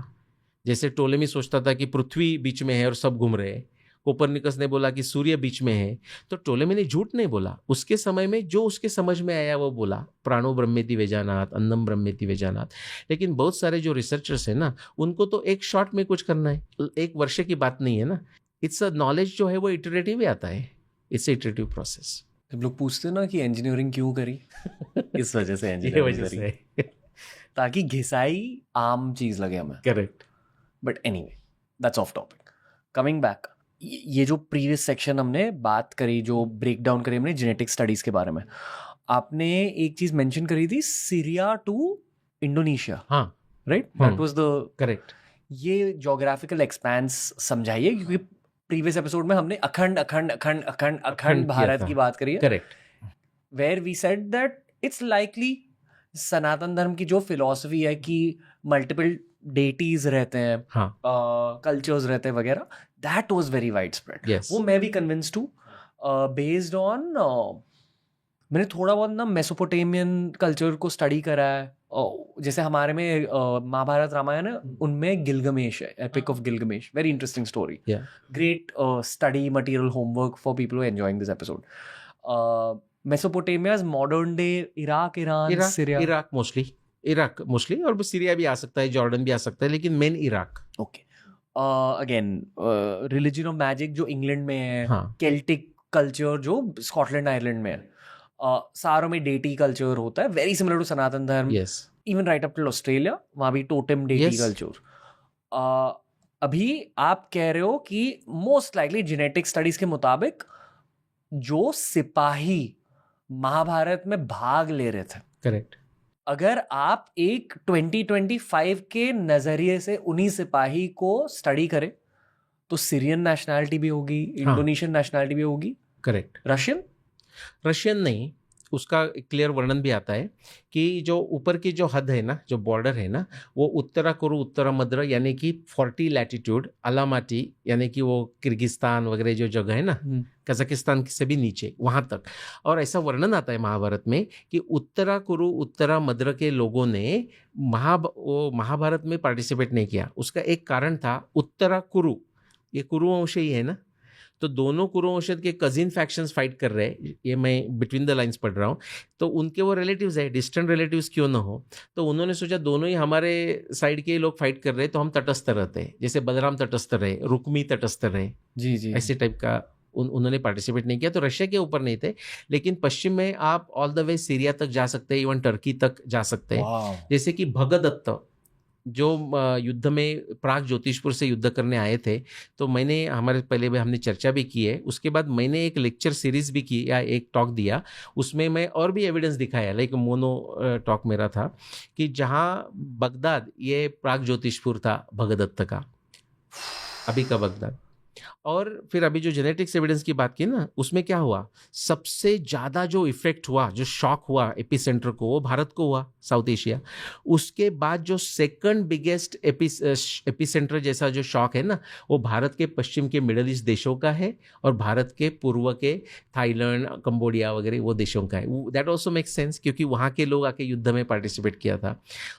जैसे टोलेमी सोचता था कि पृथ्वी बीच में है और सब घूम रहे हैं. कोपरनिकस ने बोला कि सूर्य बीच में है, तो टोलेमी ने झूठ नहीं बोला. उसके समय में जो उसके समझ में आया वो बोला, प्राणो ब्रह्मेति वेजानात, अन्नम ब्रह्मेति वेजानात. लेकिन बहुत सारे जो रिसर्चर्स हैं ना, उनको तो एक शॉट में कुछ करना है, एक वर्ष की बात नहीं है ना. इट्स अ नॉलेज जो है वो इटरेटिव ही आता है. It's iterative process. जब लोग पूछते हैं ना कि इंजीनियरिंग क्यों करी, इस वजह से इंजीनियरिंग करी, ताकि घिसाई आम चीज लगे हमें. Correct. But anyway that's of topic. Coming back, ये जो प्रीवियस सेक्शन हमने बात करी, जो ब्रेक डाउन करी हमने जेनेटिक स्टडीज के बारे में, आपने एक चीज मेंशन करी थी, सीरिया टू इंडोनेशिया. हाँ, right, that was the correct. ये ज्योग्राफिकल एक्सपेंस समझाइए, क्योंकि प्रीवियस एपिसोड में हमने अखंड भारत की बात करी है. Correct. Where we said that it's likely Sanatana Dharma की जो फिलॉसफी है कि मल्टीपल डेटीज रहते हैं, कल्चर्स रहते हैं वगैरह, that was very wide spread. वो मैं भी कन्विंस्ड हूँ बेस्ड ऑन मैंने थोड़ा बहुत ना मेसोपोटामियन कल्चर को स्टडी करा है। जैसे हमारे में महाभारत रामायण है, उनमें गिलगमेश है, epic of Gilgamesh, very interesting story, great study material, homework for people who enjoying this episode. Mesopotamia modern day Iraq, Iran, Syria, Iraq mostly, और सीरिया भी आ सकता है, जॉर्डन भी आ सकता है, लेकिन main Iraq. Okay, again religion of magic जो इंग्लैंड में है, केल्टिक कल्चर जो स्कॉटलैंड आयरलैंड में है, सारों में डेटी कल्चर होता है, very similar to Sanatan Dharma. Even right up to Australia, वहां भी टोटेम डेटी कल्चर। अभी आप कह रहे हो कि मोस्ट लाइकली जेनेटिक स्टडीज के मुताबिक जो सिपाही महाभारत में भाग ले रहे थे, करेक्ट, अगर आप एक 2025 के नजरिए से उन्हीं सिपाही को स्टडी करें तो सीरियन नेशनैलिटी भी होगी, इंडोनेशियन नेशनैलिटी भी होगी, करेक्ट। रशियन नहीं, उसका क्लियर वर्णन भी आता है कि जो ऊपर की जो हद है ना, जो बॉर्डर है ना, वो उत्तरा कुरु उत्तरा मद्र यानी कि 40 लैटिट्यूड, अलामाटी यानी कि वो किर्गिस्तान वगैरह जो जगह है ना, कजाकिस्तान से भी नीचे वहाँ तक। और ऐसा वर्णन आता है महाभारत में कि उत्तरा कुरु उत्तरा मद्र के लोगों ने महाभारत में पार्टिसिपेट नहीं किया। उसका एक कारण था, उत्तरा कुरु, ये कुरुवंश ही है ना, तो दोनों कुरुवंश के कजिन फैक्शंस फाइट कर रहे हैं, ये मैं बिटवीन द लाइंस पढ़ रहा हूँ, तो उनके वो रिलेटिव्स है, डिस्टेंट रिलेटिव्स क्यों ना हो, तो उन्होंने सोचा दोनों ही हमारे साइड के लोग फाइट कर रहे हैं तो हम तटस्थ रहते हैं, जैसे बलराम तटस्थ रहे, रुक्मी तटस्थ रहे, जी ऐसे टाइप का उन्होंने पार्टिसिपेट नहीं किया। तो रशिया के ऊपर नहीं थे, लेकिन पश्चिम में आप ऑल द वे सीरिया तक जा सकते हैं, इवन टर्की तक जा सकते हैं। जैसे कि भगदत्त जो युद्ध में प्राग ज्योतिषपुर से युद्ध करने आए थे, तो मैंने हमारे पहले भी हमने चर्चा भी की है, उसके बाद मैंने एक लेक्चर सीरीज भी की या एक टॉक दिया, उसमें मैं और भी एविडेंस दिखाया, लाइक मोनो टॉक मेरा था कि जहाँ बगदाद, ये प्राग ज्योतिषपुर था भगदत्त का, अभी का बगदाद। और फिर अभी जो जेनेटिक्स एविडेंस की बात की ना, उसमें क्या हुआ, सबसे ज़्यादा जो इफेक्ट हुआ, जो शॉक हुआ एपिसेंटर को, वो भारत को हुआ, साउथ एशिया। उसके बाद जो सेकंड बिगेस्ट एपिसेंटर जैसा जो शॉक है ना, वो भारत के पश्चिम के मिडल ईस्ट देशों का है, और भारत के पूर्व के थाईलैंड, कंबोडिया वगैरह वो देशों का है। दैट ऑल्सो मेक्स सेंस, क्योंकि वहाँ के लोग आके युद्ध में पार्टिसिपेट किया था।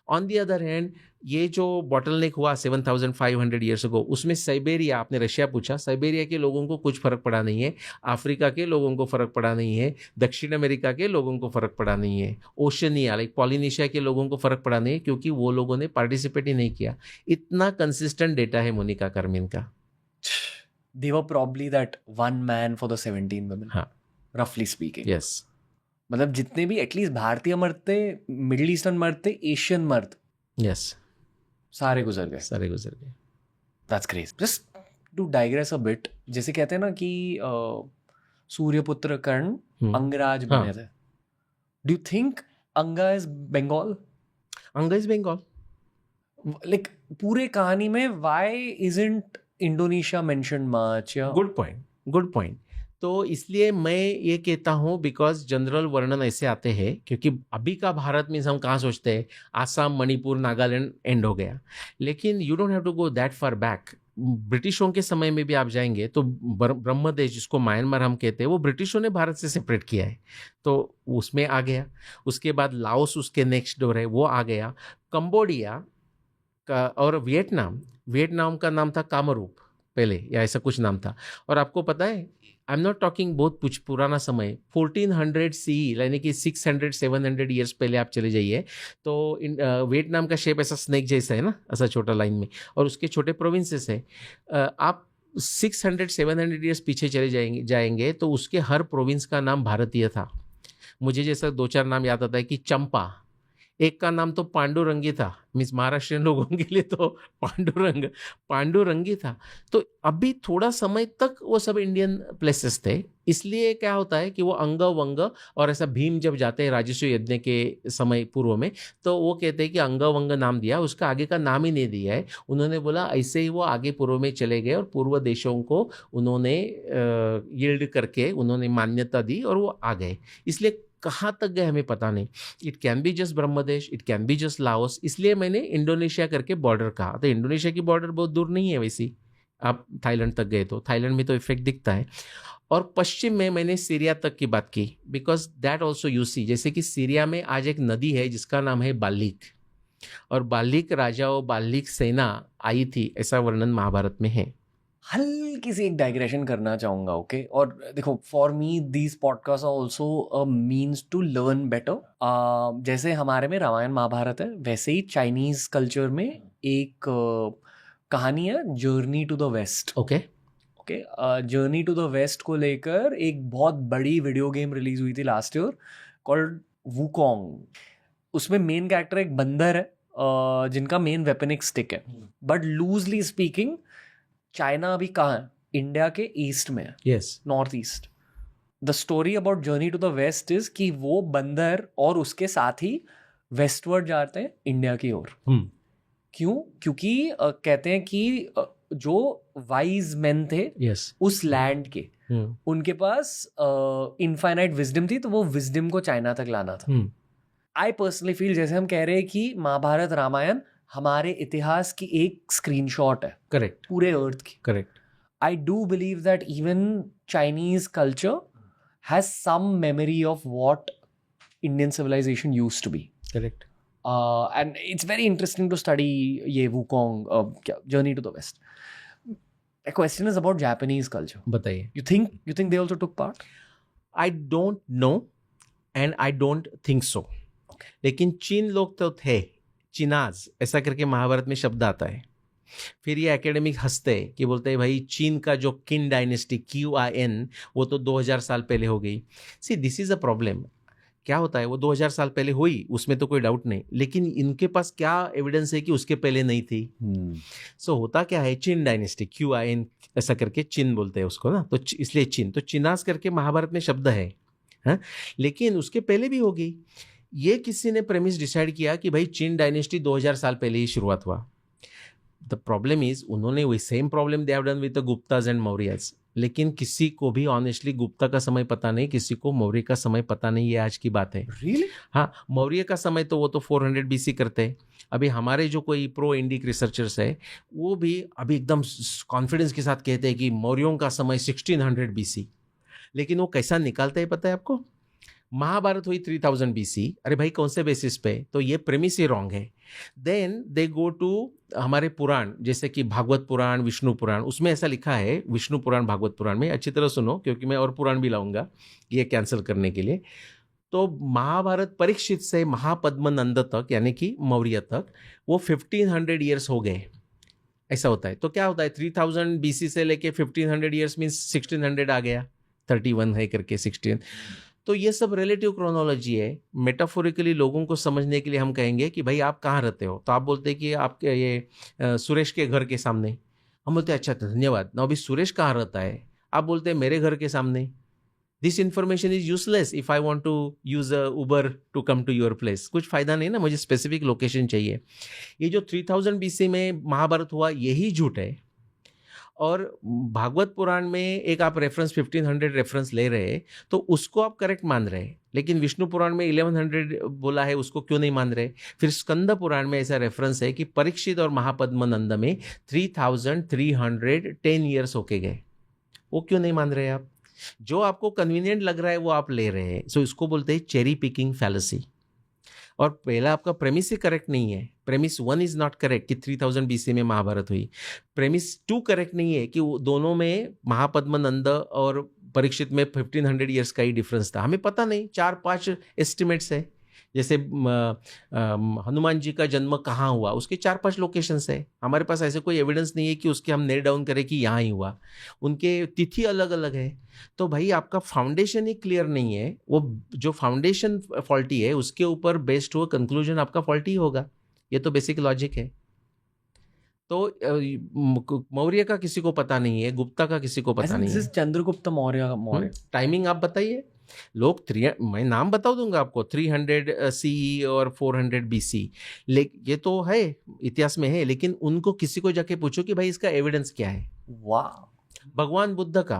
ऑन दी अदर हैंड, ये जो बॉटलनेक हुआ 7500 ईयर्स अगो, उसमें साइबेरिया, आपने रशिया पूछा, साइबेरिया के लोगों को कुछ फर्क पड़ा नहीं है, अफ्रीका के लोगों को फर्क पड़ा नहीं है, दक्षिण अमेरिका के लोगों को फर्क पड़ा नहीं है, ओशनिया लाइक पॉलिनेशिया के लोगों को फर्क पड़ा नहीं है, क्योंकि वो लोगों ने पार्टिसिपेट ही नहीं किया। इतना कंसिस्टेंट डेटा है मोनिका कार्मिन का। They were probably that one man for the 17 women, roughly speaking. Yes. मतलब जितने भी एटलीस्ट भारतीय मर्द थे, मिडिल ईस्टर्न मर्द थे, एशियन मर्द, yes, सारे गुजर गए। That's crazy. Just to digress a bit, जैसे कहते हैं ना कि सूर्यपुत्र कर्ण अंगराज बने थे। Do you think Anga is Bengal? Anga is Bengal. Like पूरे कहानी में why isn't Indonesia mentioned much? Good point. तो इसलिए मैं ये कहता हूँ, बिकॉज जनरल वर्णन ऐसे आते हैं, क्योंकि अभी का भारत में हम कहाँ सोचते हैं आसाम, मणिपुर, नागालैंड एंड हो गया, लेकिन you don't have to go that far back. ब्रिटिशों के समय में भी आप जाएंगे तो ब्रह्मदेश, जिसको म्यांमार हम कहते हैं, वो ब्रिटिशों ने भारत से सेपरेट किया है, तो उसमें आ गया। उसके बाद लाओस उसके नेक्स्ट डोर है, वो आ गया। कंबोडिया का और वियतनाम का नाम था कामरूप पहले, या ऐसा कुछ नाम था। और आपको पता है, आई एम नॉट टॉकिंग बहुत कुछ पुराना समय, 1400 CE यानी कि 600-700 ईयर्स पहले आप चले जाइए, तो वियतनाम का शेप ऐसा स्नेक जैसा है ना, ऐसा छोटा लाइन में, और उसके छोटे प्रोविंसेस है। आप 600-700 ईयर्स पीछे चले जाएंगे तो उसके हर प्रोविंस का नाम भारतीय था। मुझे जैसा 2-4 नाम याद आता है कि चंपा, एक का नाम तो पांडुरंगी था, मीन्स महाराष्ट्रियन लोगों के लिए तो पांडुरंगी था। तो अभी थोड़ा समय तक वो सब इंडियन प्लेसेस थे, इसलिए क्या होता है कि वो अंग वंग, और ऐसा भीम जब जाते हैं राजस्व यज्ञ के समय पूर्व में, तो वो कहते हैं कि अंग वंग नाम दिया, उसका आगे का नाम ही नहीं दिया है। उन्होंने बोला ऐसे ही वो आगे पूर्व में चले गए, और पूर्व देशों को उन्होंने यील्ड करके उन्होंने मान्यता दी और वो आ गए। इसलिए कहाँ तक गए हमें पता नहीं. It can be just Brahmadesh, it can be just Laos. इसलिए मैंने इंडोनेशिया करके बॉर्डर कहा. तो इंडोनेशिया की बॉर्डर बहुत दूर नहीं है वैसी. आप थाईलैंड तक गए तो थाईलैंड में तो इफेक्ट दिखता है. और पश्चिम में मैंने सीरिया तक की बात की, because that also you see. जैसे कि सीरिया में आज एक नदी है जिसका नाम है बाल्लीक, और बाल्लीक राजाओं, बाल्लीक सेना आई थी, ऐसा वर्णन महाभारत में है. हल्की सी एक डाइग्रेशन करना चाहूँगा, ओके. और देखो, for me these podcast are also a means to learn better. जैसे हमारे में रामायण महाभारत है, वैसे ही चाइनीज कल्चर में एक कहानी है, journey to the west. Okay. Journey to the west को लेकर एक बहुत बड़ी वीडियो गेम रिलीज हुई थी लास्ट ईयर, कॉल्ड वुकोंग. उसमें मेन कैरेक्टर एक बंदर है, जिनका मेन वेपन एक स्टिक है. बट लूजली स्पीकिंग, चाइना अभी कहाँ है? इंडिया के ईस्ट में है. Yes. North east. The story about journey to the west is कि वो बंदर और उसके साथी वेस्टवर्ड जाते हैं इंडिया की ओर. क्यों? क्योंकि कहते हैं कि जो वाइज मेन थे उस लैंड के, उनके पास इनफाइनाइट विजडम थी, तो वो विजडम को चाइना तक लाना था. आई पर्सनली फील, जैसे हम कह रहे हैं कि महाभारत रामायण हमारे इतिहास की एक स्क्रीनशॉट है. करेक्ट. पूरे अर्थ की. Correct. I do believe that even Chinese culture has some memory of what Indian civilization used to be. Correct. And it's very interesting to study ये Wukong, Journey to the West. A question is about Japanese culture. बताइए. You think they also took part? I don't know and I don't think so. लेकिन चीन लोग तो थे, चिनाज ऐसा करके महाभारत में शब्द आता है. फिर ये एकेडमिक हंसते हैं कि बोलते हैं भाई चीन का जो किन डायनेस्टी QIN वो तो 2000 साल पहले हो गई. See this is a problem. क्या होता है, वो 2000 साल पहले हुई, उसमें तो कोई डाउट नहीं, लेकिन इनके पास क्या एविडेंस है कि उसके पहले नहीं थी. सो होता क्या है, चिन डायनेस्टी QIN ऐसा करके चिन बोलते हैं उसको ना, तो इसलिए चिन, तो चिनास करके महाभारत में शब्द है. हाँ, लेकिन उसके पहले भी होगी. ये किसी ने प्रेमिस डिसाइड किया कि भाई चिन डायनेस्टी 2000 साल पहले ही शुरुआत हुआ. द प्रॉब्लम इज, उन्होंने वही same problem they have done with the Gupta's and Mauryas. लेकिन किसी को भी ऑनेस्टली गुप्ता का समय पता नहीं, किसी को मौर्य का समय पता नहीं. ये आज की बात है. Really? हाँ, मौर्य का समय तो वो तो 400 BC करते हैं. अभी हमारे जो कोई प्रो इंडिक रिसर्चर्स है वो भी अभी एकदम कॉन्फिडेंस के साथ कहते हैं कि मौर्यों का समय 1600 BC. लेकिन वो कैसा निकालते हैं पता है आपको? महाभारत हुई 3000 BC. अरे भाई कौन से बेसिस पे? तो ये प्रेमिस ही रॉन्ग है. देन दे गो टू हमारे पुराण, जैसे कि भागवत पुराण, विष्णु पुराण, उसमें ऐसा लिखा है, विष्णु पुराण भागवत पुराण में, अच्छी तरह सुनो क्योंकि मैं और पुराण भी लाऊंगा ये कैंसिल करने के लिए. तो महाभारत परीक्षित से महापद्मनंद तक यानी कि मौर्य तक वो 1500 ईयर्स हो गए, ऐसा होता है. तो क्या होता है, 3000 BC से लेके 1500 ईयर्स मीन्स 1600 आ गया, 31 है करके 16. तो ये सब रिलेटिव क्रोनोलॉजी है. मेटाफोरिकली लोगों को समझने के लिए हम कहेंगे कि भाई आप कहाँ रहते हो, तो आप बोलते हैं कि आपके ये सुरेश के घर के सामने. हम बोलते हैं अच्छा धन्यवाद. ना अभी सुरेश कहाँ रहता है, आप बोलते हैं मेरे घर के सामने. This information is useless if I want to use a Uber to come to your place. कुछ फायदा नहीं ना, मुझे स्पेसिफिक लोकेशन चाहिए. ये जो 3000 BC में महाभारत हुआ यही झूठ है. और भागवत पुराण में एक आप रेफरेंस 1500 रेफरेंस ले रहे हैं तो उसको आप करेक्ट मान रहे हैं, लेकिन विष्णु पुराण में 1100 बोला है, उसको क्यों नहीं मान रहे? फिर स्कंद पुराण में ऐसा रेफरेंस है कि परीक्षित और महापद्मनंद में 3310 ईयर्स होके गए, वो क्यों नहीं मान रहे आप? जो आपको कन्वीनियंट लग रहा है वो आप ले रहे हैं. सो इसको बोलते हैं चेरी पिकिंग फैलेसी. और पहला आपका प्रेमिस ही करेक्ट नहीं है. प्रेमिस 1 इज नॉट करेक्ट कि 3000 BC में महाभारत हुई. प्रेमिस 2 करेक्ट नहीं है कि वो दोनों में महापद्मनंद और परीक्षित में 1500 ईयर्स का ही डिफरेंस था. हमें पता नहीं, 4-5 एस्टिमेट्स है. जैसे हनुमान जी का जन्म कहाँ हुआ, उसके 4-5 लोकेशंस है. हमारे पास ऐसे कोई एविडेंस नहीं है कि उसके हम नेट डाउन करें कि यहाँ ही हुआ. उनके तिथि अलग अलग है. तो भाई आपका फाउंडेशन ही क्लियर नहीं है. वो जो फाउंडेशन फॉल्टी है उसके ऊपर बेस्ड हुआ कंक्लूजन आपका फॉल्टी होगा. ये तो बेसिक लॉजिक है. तो मौर्य का किसी को पता नहीं है, गुप्ता का किसी को पता नहीं है. चंद्रगुप्त मौर्य. टाइमिंग आप बताइए. लोग मैं नाम बता दूंगा आपको, 300 CE और 400 BC. ये तो है इतिहास में है, लेकिन उनको किसी को जाके पूछो कि भाई इसका एविडेंस क्या है. वाह. भगवान बुद्ध का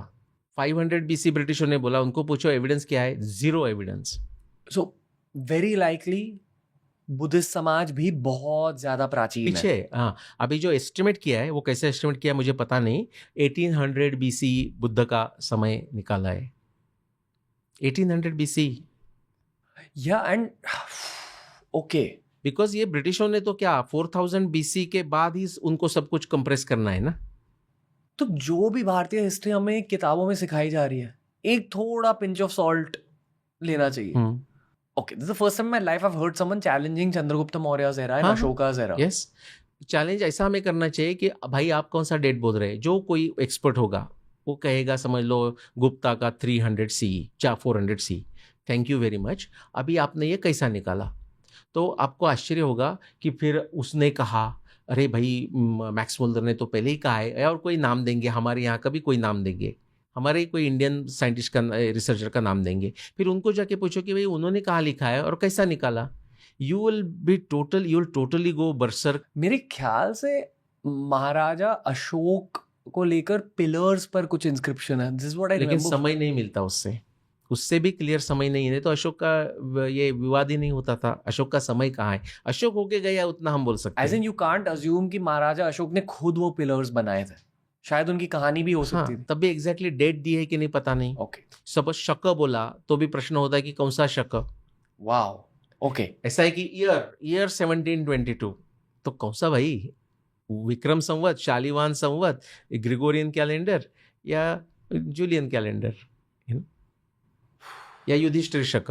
500 BC ब्रिटिशों ने बोला, उनको पूछो एविडेंस क्या है, 0 evidence. So very likely Buddhist समाज भी बहुत ज्यादा प्राचीन पीछे है। हाँ, अभी जो एस्टिमेट किया है वो कैसे एस्टिमेट किया मुझे पता नहीं। 1800 BC बुद्ध का समय निकाला है, 1800 BC। या एंड ओके, बिकॉज ये ब्रिटिशों ने तो क्या 4000 BC के बाद ही उनको सब कुछ कंप्रेस करना है ना। तो जो भी भारतीय हिस्ट्री हमें किताबों में सिखाई जा रही है, एक थोड़ा पिंच ऑफ सॉल्ट लेना चाहिए। Okay, this is the first time in my life I've heard someone challenging Chandragupta Maurya's era and Ashoka's era. Yes, challenge ऐसा हमें करना चाहिए कि भाई आप कौन सा डेट बोल रहे हैं। जो कोई एक्सपर्ट होगा वो कहेगा समझ लो गुप्ता का 300 CE या 400 CE, thank you very much. अभी आपने ये कैसा निकाला, तो आपको आश्चर्य होगा कि फिर उसने कहा अरे भाई मैक्स मुल्लर ने तो पहले ही कहा है, और कोई नाम देंगे, हमारे यहाँ का भी कोई नाम देंगे, हमारे कोई इंडियन साइंटिस्ट का रिसर्चर का नाम देंगे, फिर उनको जाके पूछो कि भाई उन्होंने कहाँ लिखा है और कैसा निकाला। यू विल टोटली गो बर्सर। मेरे ख्याल से महाराजा अशोक को लेकर पिलर्स पर कुछ इंस्क्रिप्शन है, दिस इज व्हाट आई लेकिन रिमेंबर। समय नहीं मिलता उससे भी क्लियर समय नहीं है, तो अशोक का ये विवाद ही नहीं होता था। अशोक का समय कहाँ है, अशोक होके गया उतना हम बोल सकते as in you can't assume कि महाराजा अशोक ने खुद वो पिलर्स बनाए थे, शायद उनकी कहानी भी हो सकती थी। तब भी एग्जैक्टली डेट दी है कि नहीं पता नहीं। ओके, सपोज शक बोला तो भी प्रश्न होता है कि कौन सा शक। वाओ, ओके, ऐसा है कि ईयर 1722, तो कौन सा भाई, विक्रम संवत, शालिवान संवत, ग्रिगोरियन कैलेंडर या जूलियन कैलेंडर या युधिष्ठिर शक।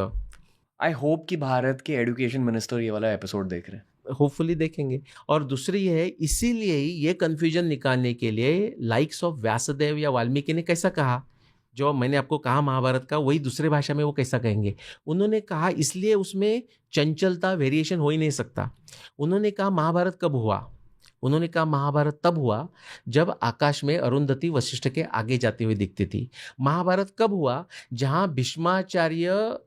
आई होप कि भारत के एजुकेशन मिनिस्टर ये वाला एपिसोड देख रहे हैं। होपफुली देखेंगे। और दूसरी ये है, इसीलिए ये कंफ्यूजन निकालने के लिए लाइक्स ऑफ व्यासदेव या वाल्मीकि ने कैसा कहा, जो मैंने आपको कहा महाभारत का, वही दूसरे भाषा में वो कैसा कहेंगे। उन्होंने कहा इसलिए उसमें चंचलता, वेरिएशन हो ही नहीं सकता। उन्होंने कहा महाभारत कब हुआ, उन्होंने कहा महाभारत तब हुआ जब आकाश में अरुंधति वशिष्ठ के आगे जाती हुई दिखती थी। महाभारत कब हुआ, जहां भीष्माचार्य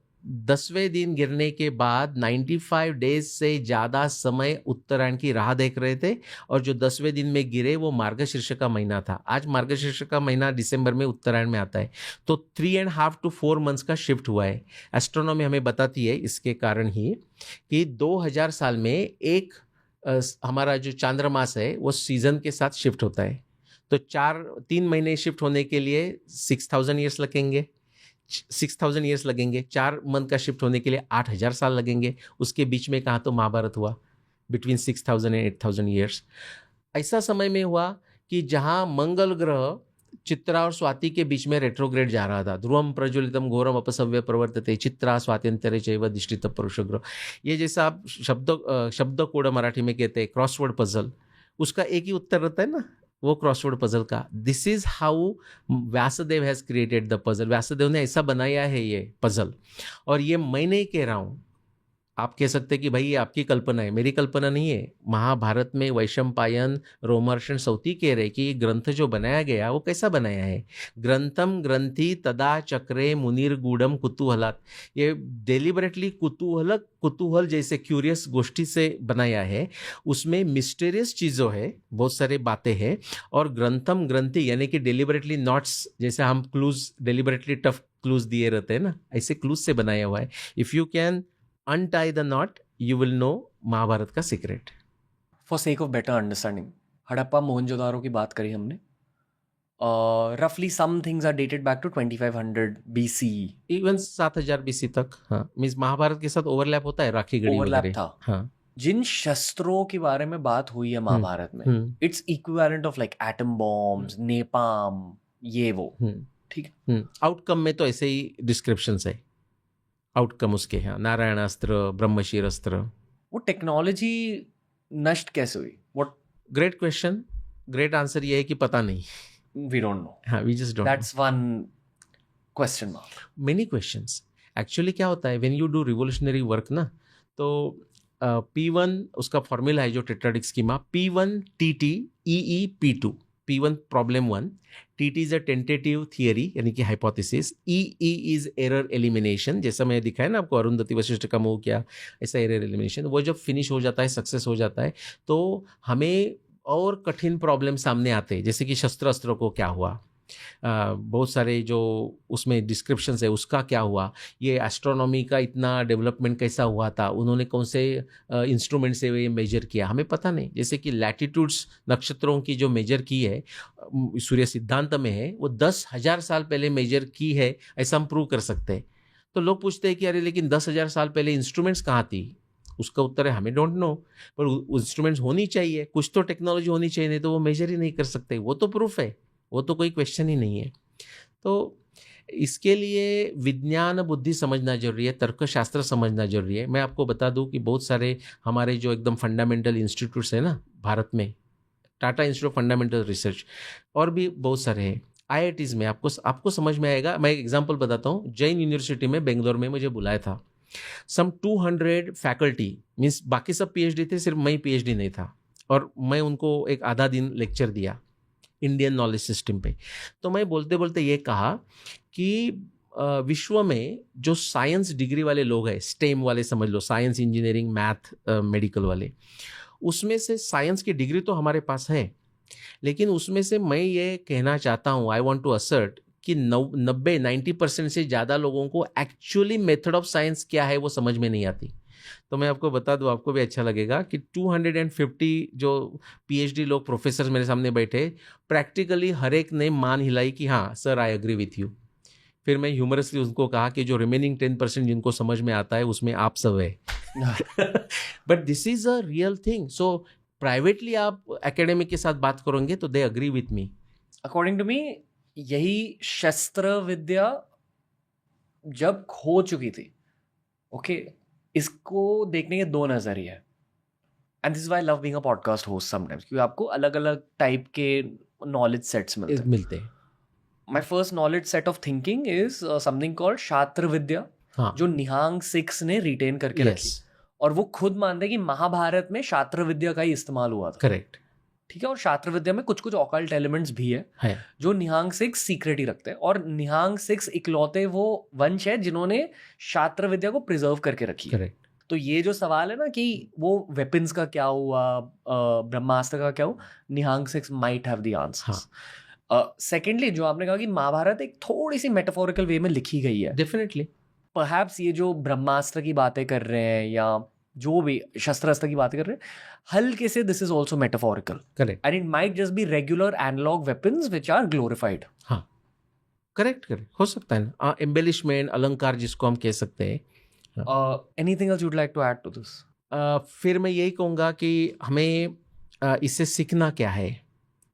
10वें दिन गिरने के बाद 95 डेज से ज़्यादा समय उत्तरायण की राह देख रहे थे, और जो 10वें दिन में गिरे वो मार्गशीर्ष का महीना था। आज मार्गशीर्ष का महीना दिसंबर में उत्तरायण में आता है, तो 3.5 to 4 मंथ्स का शिफ्ट हुआ है। एस्ट्रोनॉमी हमें बताती है इसके कारण ही कि 2000 साल में एक हमारा जो चांद्रमास है वो सीजन के साथ शिफ्ट होता है। तो 3 महीने शिफ्ट होने के लिए 6000 ईयर्स लगेंगे, 6000 ईयर्स लगेंगे। 4 मंथ का शिफ्ट होने के लिए 8000 साल लगेंगे। उसके बीच में कहाँ तो महाभारत हुआ, बिटवीन 6000 एंड 8000 ईयर्स। ऐसा समय में हुआ कि जहाँ मंगल ग्रह चित्रा और स्वाति के बीच में रेट्रोग्रेड जा रहा था। ध्रुवम प्रज्वलितम घोरम अपसव्य प्रवर्तते चित्रा स्वात्यंतरे चैव दिष्टित पुरुष ग्रह। ये जैसा आप शब्द कोड मराठी में कहते हैं क्रॉसवर्ड पजल, उसका एक ही उत्तर रहता है ना, वो क्रॉसवर्ड पजल का। This is how Vyasdev has created the puzzle. Vyasdev ने ऐसा बनाया है ये पजल। और ये मैं नहीं कह रहा हूँ, आप कह सकते कि भाई ये आपकी कल्पना है, मेरी कल्पना नहीं है। महाभारत में वैशंपायन, रोमहर्षण सौती कह रहे कि ग्रंथ जो बनाया गया वो कैसा बनाया है। ग्रंथम ग्रंथि तदा चक्रे मुनिर गूढ़म कुतूहलात। ये डेलिबरेटली कुतूहल जैसे क्यूरियस गोष्ठी से बनाया है। उसमें मिस्टीरियस चीज़ों है, बहुत सारे बातें हैं। और ग्रंथम ग्रंथि यानी कि डेलिबरेटली नॉट्स, जैसे हम क्लूज डेलिबरेटली टफ क्लूज दिए रहते हैं ना, ऐसे क्लूज से बनाया हुआ है। If you can untie the knot, you will know Mahabharata का secret. For sake of better understanding, Harappa Mohenjodaro की बात करी हमने। Roughly some things are dated back to 2500 BC. Even 7000 BC तक। हाँ, मीन्स महाभारत के साथ ओवरलैप होता है, राखी गढ़ी ओवरलैप वगैरह। था। हाँ, जिन शस्त्रों के बारे में बात हुई है महाभारत में, its equivalent of like atom bombs, napalm, ये वो, ठीक है। आउटकम में तो ऐसे ही डिस्क्रिप्शन है, आउटकम उसके। हाँ, नारायणास्त्र, ब्रह्मशीर अस्त्र। वो टेक्नोलॉजी नष्ट कैसे हुई? What? Great question. Great answer ये है कि पता नहीं, वी डोंट नो। हाँ, we just don't. That's one question mark. Many questions. Actually क्या होता है, when you do revolutionary work ना, तो P1 उसका फॉर्मूला है जो tetradic schema, P1 TT EE P2। P1 problem 1, TT is a tentative theory यानी कि hypothesis, EE is error elimination, जैसा मैं दिखाया ना आपको अरुंधति वशिष्ठ का मूव किया, ऐसा एरर एलिमिनेशन। वो जब फिनिश हो जाता है, सक्सेस हो जाता है, तो हमें और कठिन प्रॉब्लम सामने आते हैं, जैसे कि शस्त्र अस्त्रों को क्या हुआ, बहुत सारे जो उसमें डिस्क्रिप्शंस है उसका क्या हुआ, ये एस्ट्रोनॉमी का इतना डेवलपमेंट कैसा हुआ था, उन्होंने कौन से इंस्ट्रूमेंट से ये मेजर किया, हमें पता नहीं। जैसे कि लैटिट्यूड्स नक्षत्रों की जो मेजर की है सूर्य सिद्धांत में है, वो 10,000 साल पहले मेजर की है, ऐसा हम प्रूव कर सकते हैं। तो लोग पूछते हैं कि अरे लेकिन 10,000 साल पहले इंस्ट्रूमेंट्स कहाँ थी, उसका उत्तर है हमें डोंट नो, पर इंस्ट्रूमेंट्स होनी चाहिए, कुछ तो टेक्नोलॉजी होनी चाहिए, नहीं तो वो मेजर ही नहीं कर सकते, वो तो प्रूफ है, वो तो कोई क्वेश्चन ही नहीं है। तो इसके लिए विज्ञान बुद्धि समझना जरूरी है, तर्कशास्त्र समझना जरूरी है। मैं आपको बता दूं कि बहुत सारे हमारे जो एकदम फंडामेंटल इंस्टीट्यूट्स है ना भारत में, Tata institute of fundamental research और भी बहुत सारे हैं, IITs में आपको समझ में आएगा। मैं एक एग्जांपल बताता हूँ। जैन यूनिवर्सिटी में बेंगलोर में मुझे बुलाया था, सम 200 फैकल्टी, मीन्स बाकी सब PhD थे, सिर्फ मैं PhD नहीं था, और मैं उनको एक आधा दिन लेक्चर दिया इंडियन नॉलेज सिस्टम पे। तो मैं बोलते बोलते ये कहा कि विश्व में जो साइंस डिग्री वाले लोग हैं, स्टेम वाले समझ लो, साइंस, इंजीनियरिंग, मैथ, मेडिकल वाले, उसमें से साइंस की डिग्री तो हमारे पास है, लेकिन उसमें से मैं ये कहना चाहता हूँ, आई वॉन्ट टू असर्ट कि 90% से ज़्यादा लोगों को एक्चुअली मेथड ऑफ साइंस क्या है वो समझ में नहीं आती। तो मैं आपको बता दूं, आपको भी अच्छा लगेगा कि 250 जो PhD लोग, प्रोफेसर मेरे सामने बैठे, प्रैक्टिकली हर एक ने मान हिलाई कि हाँ sir I agree with you. फिर मैं ह्यूमरसली उनको कहा कि जो रिमेनिंग 10% जिनको समझ में आता है उसमें आप सब है। But this is a real thing. So privately आप एकेडमिक के साथ बात करोगे तो they agree with me. According to me यही शस्त्र विद्या जब खो चुकी थी, ओके, इसको देखने के दो नजरिए हैं। And this is why I love being a podcast host sometimes, क्योंकि आपको अलग अलग टाइप के नॉलेज सेट्स मिलते हैं। My first knowledge set of thinking is something called शास्त्र विद्या, जो निहांग सिक्स ने रिटेन करके रखी, और वो खुद मानते हैं कि महाभारत में शास्त्र विद्या का ही इस्तेमाल हुआ था। करेक्ट, ठीक है। और शास्त्र विद्या में कुछ कुछ ऑकल्ट एलिमेंट्स भी है जो निहांग सिक्स सीक्रेट ही रखते हैं, और निहांग सिक्स इकलौते वो वंश है जिन्होंने शास्त्र विद्या को प्रिजर्व करके रखी है। करेक्ट। तो ये जो सवाल है ना कि वो वेपन्स का क्या हुआ, ब्रह्मास्त्र का क्या हुआ, Nihang Sikhs might have the answers. Secondly जो आपने कहा कि महाभारत एक थोड़ी सी मेटाफोरिकल वे में लिखी गई है, डेफिनेटली परहैप्स ये जो ब्रह्मास्त्र की बातें कर रहे हैं या जो भी शस्त्र की बातें कर रहे हैं, हल्के से this is also metaphorical, correct, and it might just be regular analog weapons which are glorified. हाँ, करेक्ट हो सकता है ना, एम्बेलिशमेंट, अलंकार जिसको हम कह सकते हैं। Anything else you'd like to add to this? फिर मैं यही कहूँगा कि हमें इससे सीखना क्या है।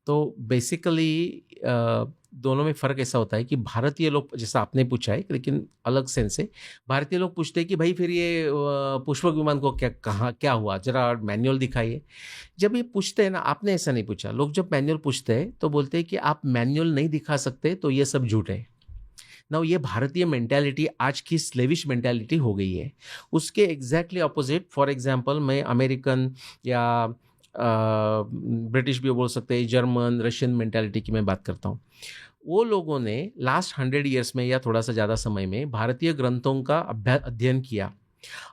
तो बेसिकली दोनों में फ़र्क ऐसा होता है कि भारतीय लोग, जैसा आपने पूछा है लेकिन अलग सेंस से, भारतीय लोग पूछते हैं कि भाई फिर ये पुष्पक विमान को क्या हुआ, जरा मैनुअल दिखाइए। जब ये पूछते हैं ना, आपने ऐसा नहीं पूछा, लोग जब मैनुअल पूछते हैं तो बोलते हैं कि आप मैनुअल नहीं दिखा सकते तो ये सब झूठ है ना। ये भारतीय मेंटालिटी आज की स्लेविश मेंटालिटी हो गई है, उसके एग्जैक्टली ऑपोजिट। फॉर एग्जांपल मैं अमेरिकन या ब्रिटिश भी बोल सकते हैं, जर्मन, रशियन मेंटालिटी की मैं बात करता हूँ। वो लोगों ने लास्ट 100 ईयर्स में या थोड़ा सा ज़्यादा समय में भारतीय ग्रंथों का अध्ययन किया,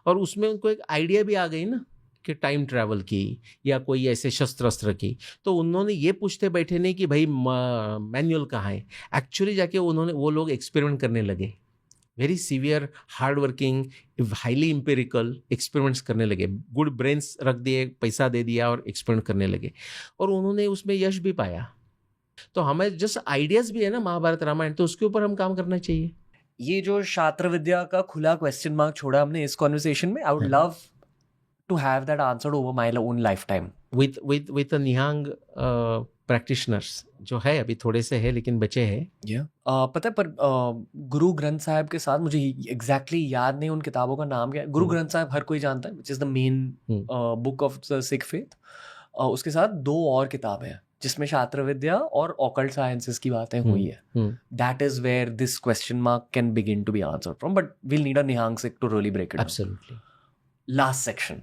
और उसमें उनको एक आइडिया भी आ गई ना कि टाइम ट्रैवल की या कोई ऐसे शस्त्र की। तो उन्होंने ये पूछते बैठे नहीं कि भाई मैनुअल कहाँ है, एक्चुअली जाके वो लोग एक्सपेरिमेंट करने लगे, very severe, hard working, highly empirical experiments करने लगे, गुड ब्रेन्स रख दिए, पैसा दे दिया और एक्सपेरिमेंट करने लगे, और उन्होंने उसमें यश भी पाया। तो हमें जस्ट आइडियाज भी है ना महाभारत रामायण, तो उसके ऊपर हम काम करना चाहिए। ये जो शास्त्र विद्या का खुला क्वेश्चन मार्क छोड़ा हमने इस कॉन्वर्सेशन में, I would love to have that answered over my own lifetime with a Nihang practitioners जो है, अभी थोड़े से है लेकिन बचे हैं। पता है, पर गुरु ग्रंथ साहिब के साथ मुझे एग्जैक्टली याद नहीं उन किताबों का नाम क्या है। गुरु ग्रंथ साहिब हर कोई जानता है, which is the main book of the Sikh faith. उसके साथ 2 और किताबें हैं जिसमें शास्त्र विद्या और ऑकल्ट साइंसेस की बातें हुई है। That is where this question mark can begin to be answered from, but we'll need a Nihang Sikh to really break it. Absolutely. Last section,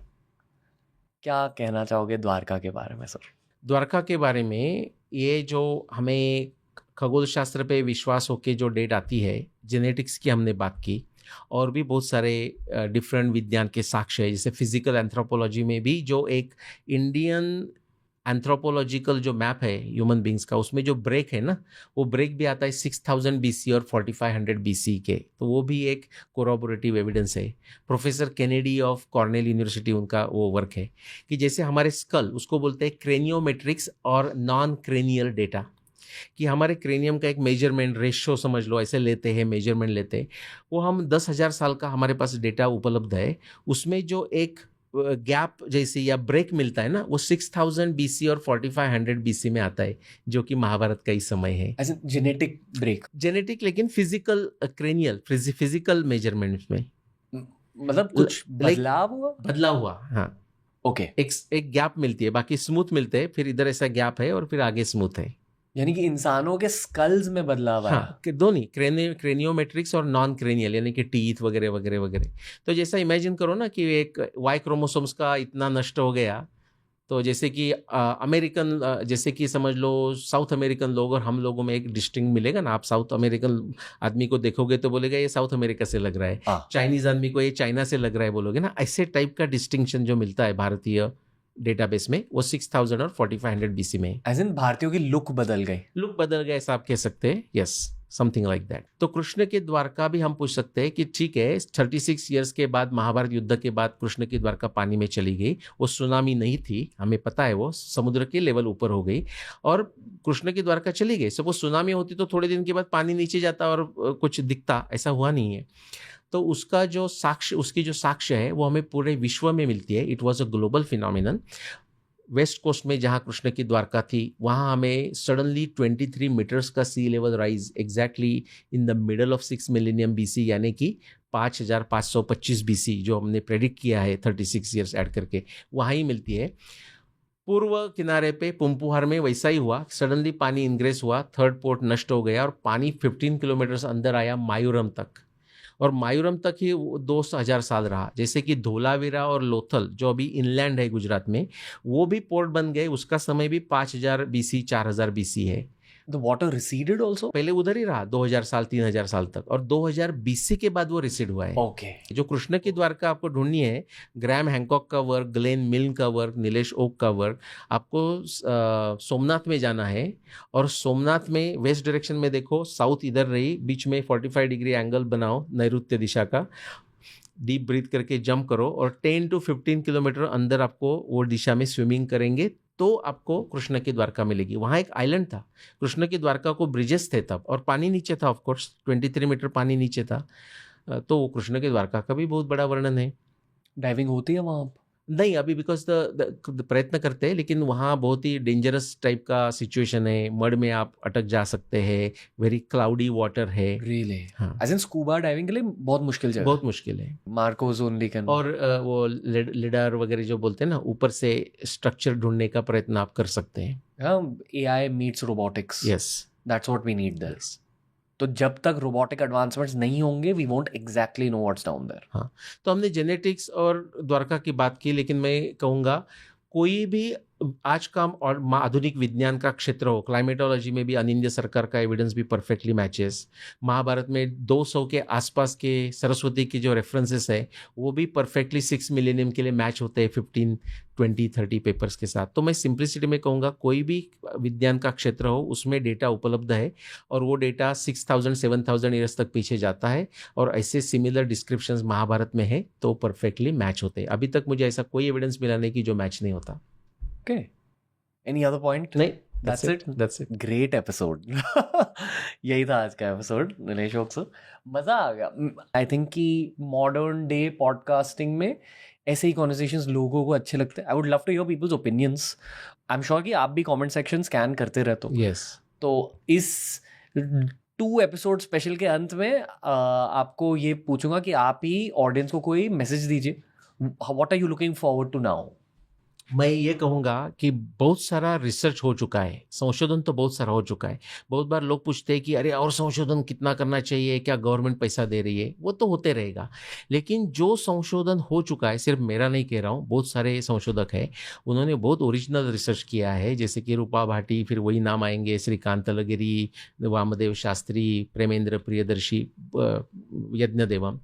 क्या कहना चाहोगे द्वारका के बारे में सर? द्वारका के बारे में, ये जो हमें खगोल शास्त्र पे विश्वास होके जो डेट आती है, जेनेटिक्स की हमने बात की, और भी बहुत सारे डिफरेंट विज्ञान के साक्ष्य है, जैसे फिजिकल एंथ्रोपोलॉजी में भी जो एक इंडियन एंथ्रोपोलॉजिकल जो मैप है ह्यूमन बींग्स का, उसमें जो ब्रेक है ना, वो ब्रेक भी आता है 6000 BC और 4500 BC के, तो वो भी एक कोरोबोरेटिव एविडेंस है। Professor Kennedy of Cornell university, उनका वो वर्क है कि जैसे हमारे स्कल, उसको बोलते हैं क्रेनियोमेट्रिक्स और नॉन क्रेनियल डेटा, कि हमारे क्रेनियम का एक मेजरमेंट रेशियो समझ लो, ऐसे लेते हैं, मेजरमेंट लेते हैं, वो हम 10,000 साल का हमारे पास डेटा उपलब्ध है, उसमें जो एक गैप जैसे या ब्रेक मिलता है ना, वो 6000 BC और 4500 BC में आता है, जो कि महाभारत का ही समय है। जेनेटिक ब्रेक, जेनेटिक लेकिन फिजिकल क्रेनियल फिजिकल मेजरमेंट में मतलब कुछ बदलाव हुआ। हाँ, ओके। एक गैप मिलती है, बाकी स्मूथ मिलते हैं, फिर इधर ऐसा गैप है और फिर आगे स्मूथ है। यानी कि इंसानों के स्कल्स में बदलाव आया। हाँ, दोनों क्रेनियोमेट्रिक्स और नॉन क्रेनियल, यानी कि टीथ वगैरह वगैरह वगैरह। तो जैसा इमेजिन करो ना कि एक वाई क्रोमोसोम्स का इतना नष्ट हो गया, तो जैसे कि अमेरिकन, जैसे कि समझ लो साउथ अमेरिकन लोग और हम लोगों में एक डिस्टिंक्ट मिलेगा ना, आप साउथ अमेरिकन आदमी को देखोगे तो बोलेगा ये साउथ अमेरिका से लग रहा है, चाइनीज आदमी को ये चाइना से लग रहा है बोलोगे ना, ऐसे टाइप का डिस्टिंक्शन जो मिलता है भारतीय डेटाबेस में, वो 6000 और 4500 BC में। एज इन भारतीयों की लुक बदल गई, ऐसा आप कह सकते हैं। Yes, something like that. तो कृष्ण की द्वारका भी हम पूछ सकते हैं कि ठीक है, 36 ईयर्स के बाद, महाभारत युद्ध के बाद कृष्ण की द्वारका पानी में चली गई, वो सुनामी नहीं थी, हमें पता है, वो समुद्र के लेवल ऊपर हो गई और कृष्ण की द्वारका चली गई। सपोज सुनामी होती तो थोड़े दिन के बाद पानी नीचे जाता और कुछ दिखता, ऐसा हुआ नहीं है। तो उसका जो साक्ष्य, उसकी जो साक्ष्य है वो हमें पूरे विश्व में मिलती है। It was a global phenomenon. West coast में जहाँ कृष्ण की द्वारका थी, वहाँ हमें सडनली 23 मीटर्स का sea level rise exactly in the middle of 6 millennium BC, यानी कि 5525 BC, जो हमने प्रेडिक्ट किया है 36 ईयर्स ऐड करके, वहाँ ही मिलती है। पूर्व किनारे पे पुम्पुहार में वैसा ही हुआ, सडनली पानी इंग्रेस हुआ, थर्ड पोर्ट नष्ट हो गया और पानी 15 किलोमीटर अंदर आया मायूरम तक, और मायूरम तक ही 2000 साल रहा। जैसे कि धोलावीरा और लोथल जो अभी इनलैंड है गुजरात में, वो भी पोर्ट बन गए, उसका समय भी 5000 BC 4000 BC है। The water receded also? पहले उधर ही रहा 2000 साल 3000 साल तक, और 2000 BC के बाद वो रिसीड हुआ है। ओके। जो कृष्ण की द्वारका आपको ढूंढनी है, ग्रैम हैंकॉक का वर्क, ग्लेन मिल्न का वर्क, नीलेश ओक का वर्क, आपको सोमनाथ में जाना है, और सोमनाथ में वेस्ट डायरेक्शन में देखो, साउथ इधर रही, बीच में 45 डिग्री एंगल बनाओ नैऋत्य दिशा का, डीप ब्रीथ करके जंप करो और 10 to 15 किलोमीटर अंदर आपको वो दिशा में स्विमिंग करेंगे तो आपको कृष्ण की द्वारका मिलेगी। वहाँ एक आइलैंड था, कृष्ण की द्वारका को ब्रिजेस थे तब, और पानी नीचे था, ऑफकोर्स 23 मीटर पानी नीचे था। तो कृष्ण की द्वारका का भी बहुत बड़ा वर्णन है। डाइविंग होती है वहाँ? नहीं, अभी बिकॉज द प्रयत्न करते हैं, लेकिन वहाँ बहुत ही डेंजरस टाइप का सिचुएशन है, मड में आप अटक जा सकते हैं, वेरी क्लाउडी वाटर है। रियली? हाँ, एज इन स्कूबा डाइविंग के लिए बहुत मुश्किल जगह? बहुत मुश्किल है। Marcos only can. और वो लिडार वगैरह जो बोलते हैं ना, ऊपर से स्ट्रक्चर ढूंढने का प्रयत्न आप कर सकते हैं। AI meets robotics. Yes, that's what we need there. तो जब तक रोबोटिक एडवांसमेंट्स नहीं होंगे, we won't exactly know what's down there. हाँ, तो हमने जेनेटिक्स और द्वारका की बात की, लेकिन मैं कहूँगा कोई भी आज का और आधुनिक विज्ञान का क्षेत्र हो, क्लाइमेटोलॉजी में भी अनिंद्य सरकार का एविडेंस भी परफेक्टली मैचेस। महाभारत में 200 के आसपास के सरस्वती की जो रेफरेंसेस है वो भी परफेक्टली 6 मिलेनियम के लिए मैच होते हैं 15, 20, 30 पेपर्स के साथ। तो मैं सिंप्लिसिटी में कहूँगा कोई भी विज्ञान का क्षेत्र हो उसमें डेटा उपलब्ध है, और वो डेटा 6000, 7000 ईयर्स तक पीछे जाता है, और ऐसे सिमिलर डिस्क्रिप्शंस महाभारत में है तो परफेक्टली मैच होते हैं। अभी तक मुझे ऐसा कोई एविडेंस मिला नहीं कि जो मैच नहीं होता। Okay. Any other point? नहीं, That's it. Great episode. यही था आज का एपिसोड नीलेश ओक सर, मजा आ गया। आई थिंक कि मॉडर्न डे पॉडकास्टिंग में ऐसे ही कॉन्वर्सेशंस लोगों को अच्छे लगते हैं। I would love to hear people's opinions. I am sure कि आप भी कमेंट सेक्शन स्कैन करते रहते हो। यस। तो इस 2 एपिसोड स्पेशल के अंत में आपको ये पूछूंगा कि आप ही ऑडियंस को कोई मैसेज दीजिए। What are you looking forward to now? मैं ये कहूँगा कि बहुत सारा रिसर्च हो चुका है, संशोधन तो बहुत सारा हो चुका है। बहुत बार लोग पूछते हैं कि अरे और संशोधन कितना करना चाहिए, क्या गवर्नमेंट पैसा दे रही है? वो तो होते रहेगा, लेकिन जो संशोधन हो चुका है, सिर्फ मेरा नहीं कह रहा हूँ, बहुत सारे संशोधक हैं, उन्होंने बहुत ओरिजिनल रिसर्च किया है, जैसे कि रूपा भाटी, फिर वही नाम आएंगे, श्रीकांत लगिरी, वामदेव शास्त्री, प्रेमेंद्र प्रियदर्शी, यज्ञदेवम।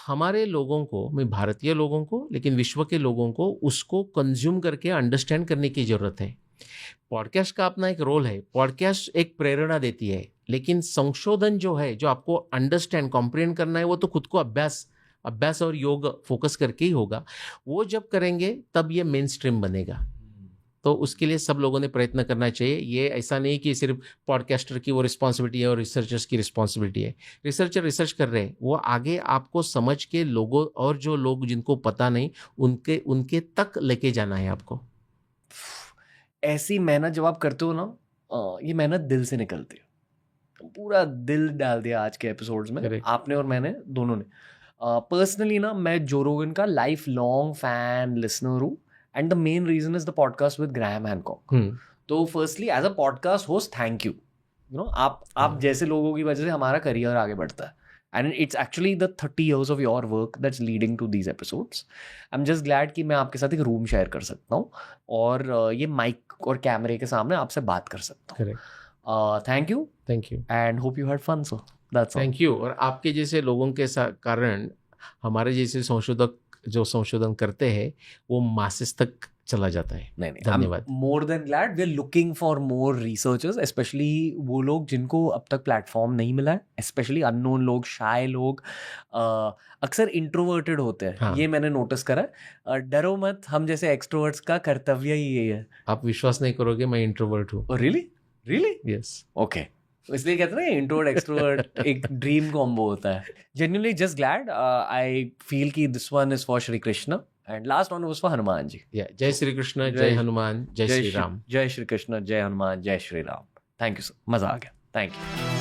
हमारे लोगों को, मैं भारतीय लोगों को, लेकिन विश्व के लोगों को उसको कंज्यूम करके अंडरस्टैंड करने की ज़रूरत है। पॉडकास्ट का अपना एक रोल है, पॉडकास्ट एक प्रेरणा देती है, लेकिन संशोधन जो है, जो आपको अंडरस्टैंड कॉम्प्रिहेंड करना है, वो तो खुद को अभ्यास और योग फोकस करके ही होगा। वो जब करेंगे तब ये मेन स्ट्रीम बनेगा। तो उसके लिए सब लोगों ने प्रयत्न करना चाहिए। ये ऐसा नहीं कि सिर्फ पॉडकास्टर की वो रिस्पॉन्सिबिलिटी है और रिसर्चर्स की रिस्पॉन्सिबिलिटी है। रिसर्चर रिसर्च कर रहे हैं, वो आगे आपको समझ के लोगों, और जो लोग जिनको पता नहीं उनके तक लेके जाना है आपको। ऐसी मेहनत जब आप करते हो ना, ये मेहनत दिल से निकलती है। पूरा दिल डाल दिया आज के एपिसोड्स में आपने और मैंने दोनों ने। पर्सनली ना, मैं जो रोगन का लाइफ लॉन्ग फैन लिसनर हूँ, and the main reason is the podcast with Graham Hancock. तो firstly as a podcast host, thank you. You know, आप जैसे लोगों की वजह से हमारा करियर आगे बढ़ता है, and it's actually the 30 years of your work that's leading to these episodes. I am just glad कि मैं आपके साथ एक रूम शेयर कर सकता हूँ और ये माइक और कैमरे के सामने आपसे बात कर सकता हूँ। Thank you and hope you had fun. So that's thank you. और आपके जैसे लोगों के कारण हमारे जैसे संशोधक जो संशोधन करते हैं वो मासेस तक चला जाता है। नहीं, धन्यवाद। More than glad we are looking for more researchers, specially वो लोग जिनको अब तक प्लेटफॉर्म नहीं मिला है, स्पेशली अननोन लोग, शाय लोग, अक्सर इंट्रोवर्टेड होते हैं। हाँ। ये मैंने नोटिस करा है। डरो मत, हम जैसे एक्सट्रोवर्ट्स का कर्तव्य ही ये है। आप विश्वास नहीं करोगे, मैं इंट्रोवर्ट हूँ। रियली? यस। ओके, इसलिए कहते हैं ना इंट्रोवर्ट एक्सट्रोवर्ट एक ड्रीम कॉम्बो होता है। Genuinely just glad, I feel कि this one is for Shri Krishna and last one was for Hanuman ji. जय श्री कृष्ण, जय हनुमान, जय श्री राम। जय श्री कृष्ण, जय हनुमान, जय Shri Ram. Thank you sir, मजा आ गया। Thank you.